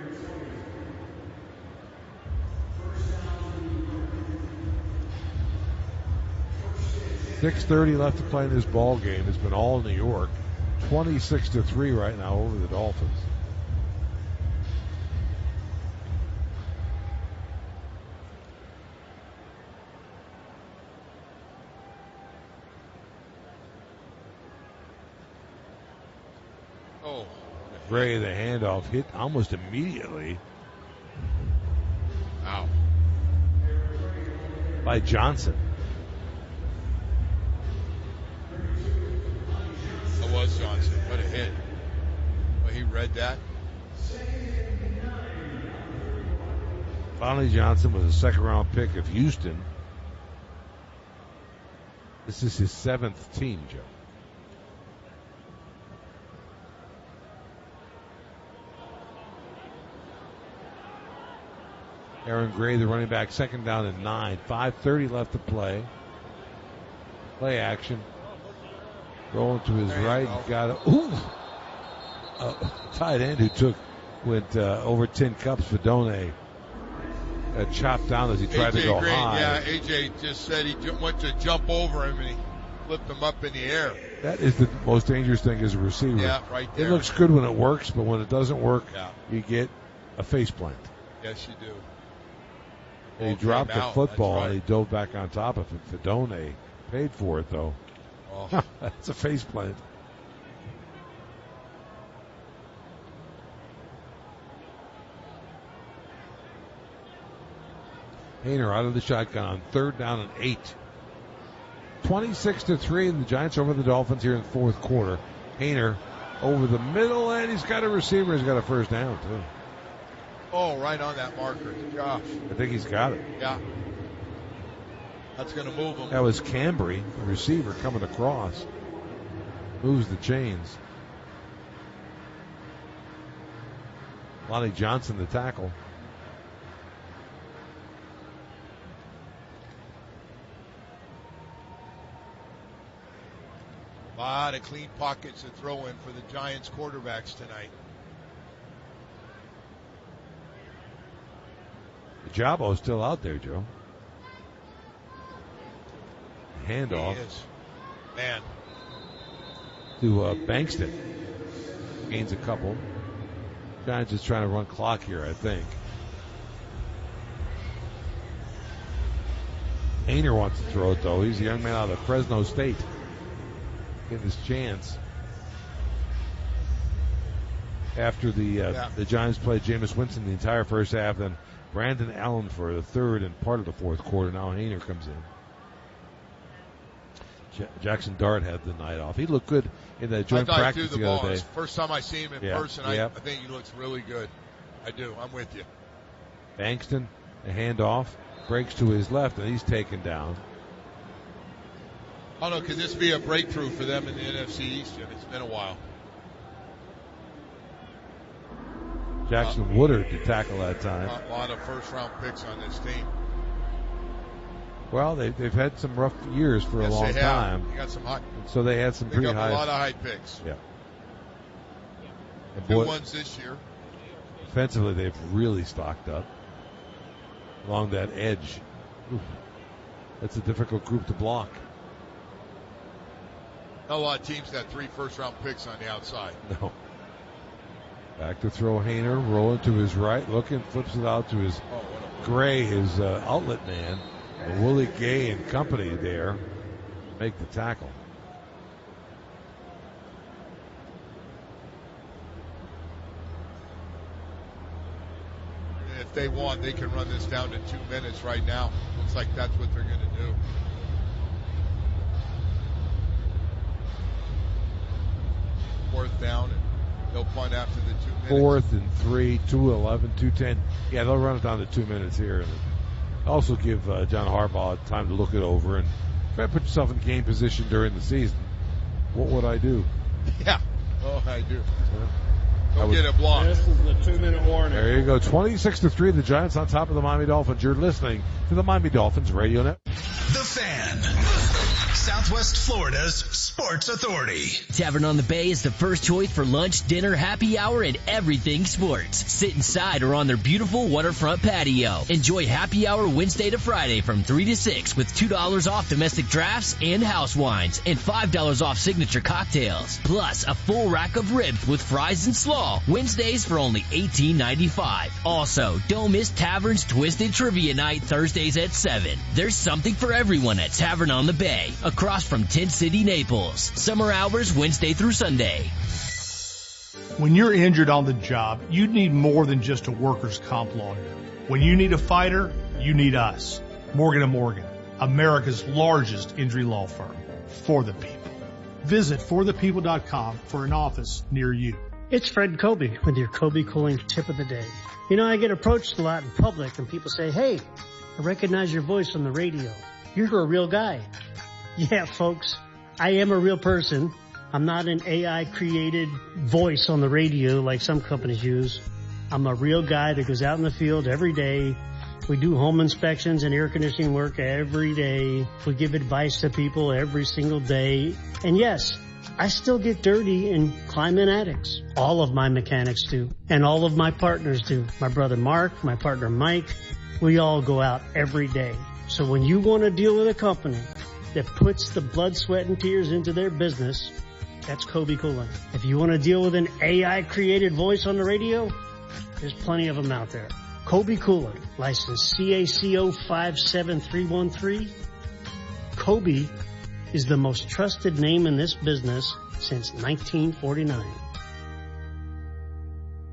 .6:30 left to play in this ball game. It's been all New York. 26-3 right now over the Dolphins. Oh. Gray, the handoff, hit almost immediately. Wow. By Johnson. That was Johnson. What a hit. Well, he read that. Bonnie Johnson was a second-round pick of Houston. This is his 7th team, Joe. Aaron Gray, the running back, second down and 9. 5:30 left to play. Play action. Rolling to his right. Got it. Ooh! Tight end who went over 10 cups for Domo. Chopped down as he tried to go Green, high. Yeah, AJ just said he went to jump over him and he flipped him up in the air. That is the most dangerous thing as a receiver. Yeah, right there. It looks good when it works, but when it doesn't work, you get a face plant. Yes, you do. And he dropped the football and he dove back on top of it. Fedone paid for it, though. Oh. That's a face plant. Haener out of the shotgun on 3rd down and 8. 26-3, and the Giants over the Dolphins here in the 4th quarter. Haener over the middle, and he's got a receiver. He's got a first down, too. Oh, right on that marker. Gosh. I think he's got it. Yeah. That's going to move him. That was Cambry, the receiver, coming across. Moves the chains. Lonnie Johnson, the tackle. A lot of clean pockets to throw in for the Giants quarterbacks tonight. Jabo's still out there, Joe. Handoff. He is. Man. To Bankston. Gains a couple. Giants just trying to run clock here, I think. Haener wants to throw it, though. He's a young man out of Fresno State. Getting his chance. After the Giants played Jameis Winston the entire first half, then Brandon Allen for the 3rd and part of the 4th quarter. Now Haener comes in. Jackson Dart had the night off. He looked good in that joint practice the other day. First time I see him in person, I think he looks really good. I do. I'm with you. Bankston, a handoff, breaks to his left, and he's taken down. Oh, no, could this be a breakthrough for them in the NFC East, Jim? It's been a while. Jackson Woodard to tackle that time. A lot of first-round picks on this team. Well, they've had some rough years for a long time. They got some high. So they had some pretty high. A lot of high picks. Yeah. And 2 ones this year. Defensively, they've really stocked up along that edge. Oof. That's a difficult group to block. Not a lot of teams got 3 first-round picks on the outside. No. Back to throw Hayner, rolling to his right, looking, flips it out to his Gray, his outlet man. Willie Gay and company there make the tackle. And if they want, they can run this down to 2 minutes right now. Looks like that's what they're going to do. Fourth down, and they'll punt after the 2 minutes. 4th and 3, 2:11, 2:10. Yeah, they'll run it down to 2 minutes here. And also give John Harbaugh time to look it over. And if I put yourself in game position during the season, what would I do? Yeah. Oh, I do. Go get a block. This is the 2-minute warning. There you go. 26-3, the Giants on top of the Miami Dolphins. You're listening to the Miami Dolphins Radio Net. The Fan. Southwest Florida's Sports Authority. Tavern on the Bay is the first choice for lunch, dinner, happy hour, and everything sports. Sit inside or on their beautiful waterfront patio. Enjoy happy hour Wednesday to Friday from 3 to 6 with $2 off domestic drafts and house wines and $5 off signature cocktails. Plus a full rack of ribs with fries and slaw. Wednesdays for only $18.95. Also, don't miss Tavern's Twisted Trivia Night Thursdays at 7. There's something for everyone at Tavern on the Bay, across from Tent City, Naples. Summer hours Wednesday through Sunday. When you're injured on the job, you need more than just a workers' comp lawyer. When you need a fighter, you need us. Morgan & Morgan, America's largest injury law firm. For the people. Visit forthepeople.com for an office near you. It's Fred Kobe with your Kobe Cooling Tip of the Day. You know, I get approached a lot in public and people say, hey, I recognize your voice on the radio. You're a real guy. Yeah, folks, I am a real person. I'm not an AI-created voice on the radio like some companies use. I'm a real guy that goes out in the field every day. We do home inspections and air conditioning work every day. We give advice to people every single day. And yes, I still get dirty and climb in attics. All of my mechanics do. And all of my partners do. My brother Mark, my partner Mike, we all go out every day. So when you want to deal with a company that puts the blood, sweat, and tears into their business, that's Kobe Cooling. If you want to deal with an AI-created voice on the radio, there's plenty of them out there. Kobe Cooling, license CACO 57313. Kobe is the most trusted name in this business since 1949.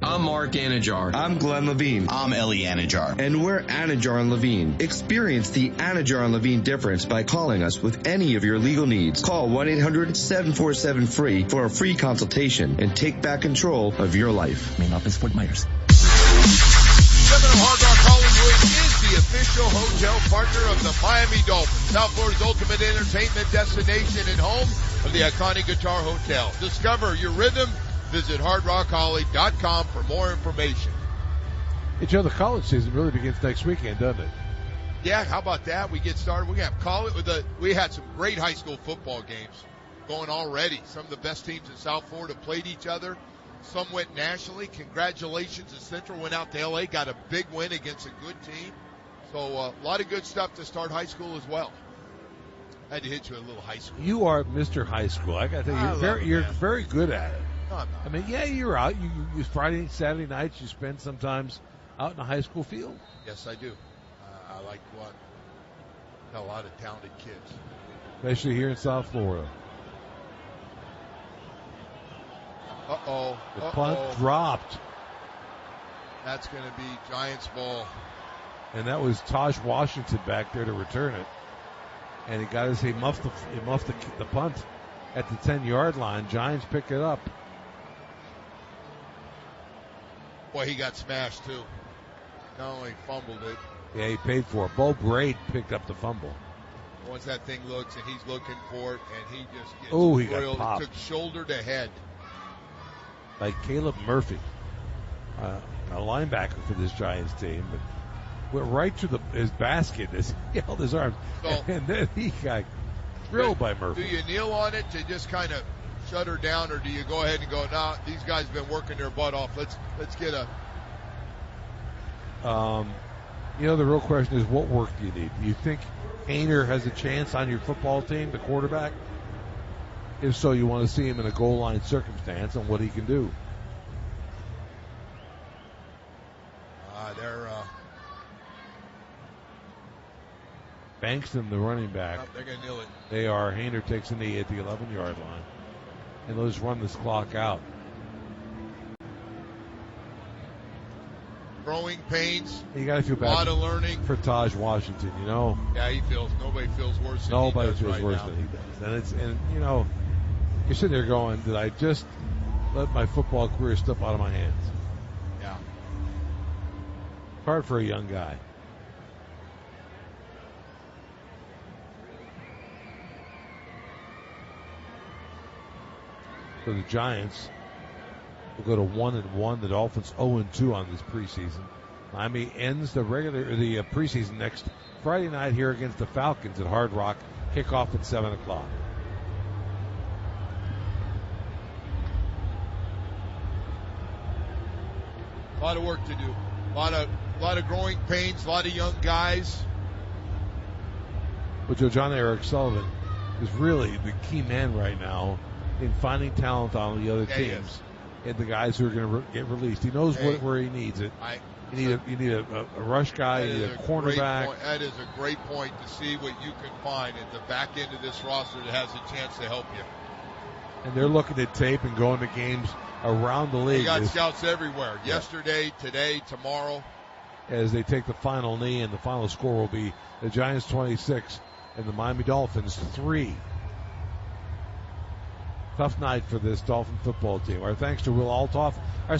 I'm Mark Anajar. I'm Glenn Levine. I'm Ellie Anajar. And we're Anajar and Levine. Experience the Anajar and Levine difference by calling us with any of your legal needs. Call 1-800-747-FREE for a free consultation and take back control of your life. Main office, Fort Myers. Seminole Hard Rock Hollywood is the official hotel partner of the Miami Dolphins, South Florida's ultimate entertainment destination and home of the iconic Guitar Hotel. Discover your rhythm. Visit hardrockholly.com for more information. Hey, Joe, the college season really begins next weekend, doesn't it? Yeah, how about that? We get started. We have college we had some great high school football games going already. Some of the best teams in South Florida played each other. Some went nationally. Congratulations. The Central went out to L.A., got a big win against a good team. So a lot of good stuff to start high school as well. I had to hit you a little high school. You are Mr. High School. I got to tell you, you're very good at it. No, I'm not. I mean, yeah, you're out. You Friday, Saturday nights, you spend sometimes out in a high school field. Yes, I do. I like what? A lot of talented kids. Especially here in South Florida. Uh-oh. The punt dropped. That's going to be Giants ball. And that was Taj Washington back there to return it. And he muffed the punt at the 10-yard line. Giants pick it up. Boy, he got smashed, too. Not only fumbled it. Yeah, he paid for it. Bo Braid picked up the fumble. Once that thing looks and he's looking for it, and he just gets he grilled. got popped. It took shoulder to head. Like Caleb Murphy. a linebacker for this Giants team, but went right to his basket as he held his arms, and then he got drilled by Murphy. Do you kneel on it to just kind of shut her down, or do you go ahead and go, nah, these guys have been working their butt off. Let's get a... The real question is, what work do you need? Do you think Haener has a chance on your football team, the quarterback? If so, you want to see him in a goal line circumstance and what he can do. Bankston, the running back. They're going to kneel it. They are. Haener takes a knee at the 11-yard line. And they'll just run this clock out. Growing pains. You got to feel bad. A lot of learning. For Taj Washington, Yeah, nobody feels worse than nobody he does feels right worse now. than he does. And you're sitting there going, did I just let my football career slip out of my hands? Yeah. Hard for a young guy. So the Giants will go to 1-1. The Dolphins 0-2 on this preseason. Miami ends the preseason next Friday night here against the Falcons at Hard Rock. Kickoff at 7 o'clock. A lot of work to do. A lot of growing pains. A lot of young guys. But John Eric Sullivan is really the key man right now in finding talent on the other teams and the guys who are going to get released. He knows where he needs it. You need a rush guy. You need a cornerback. That is a great point to see what you can find at the back end of this roster that has a chance to help you. And they're looking at tape and going to games around the league. They got scouts everywhere. Yeah. Yesterday, today, tomorrow. As they take the final knee, and the final score will be the Giants 26 and the Miami Dolphins 3. Tough night for this Dolphin football team. Our thanks to Will Altoff. Our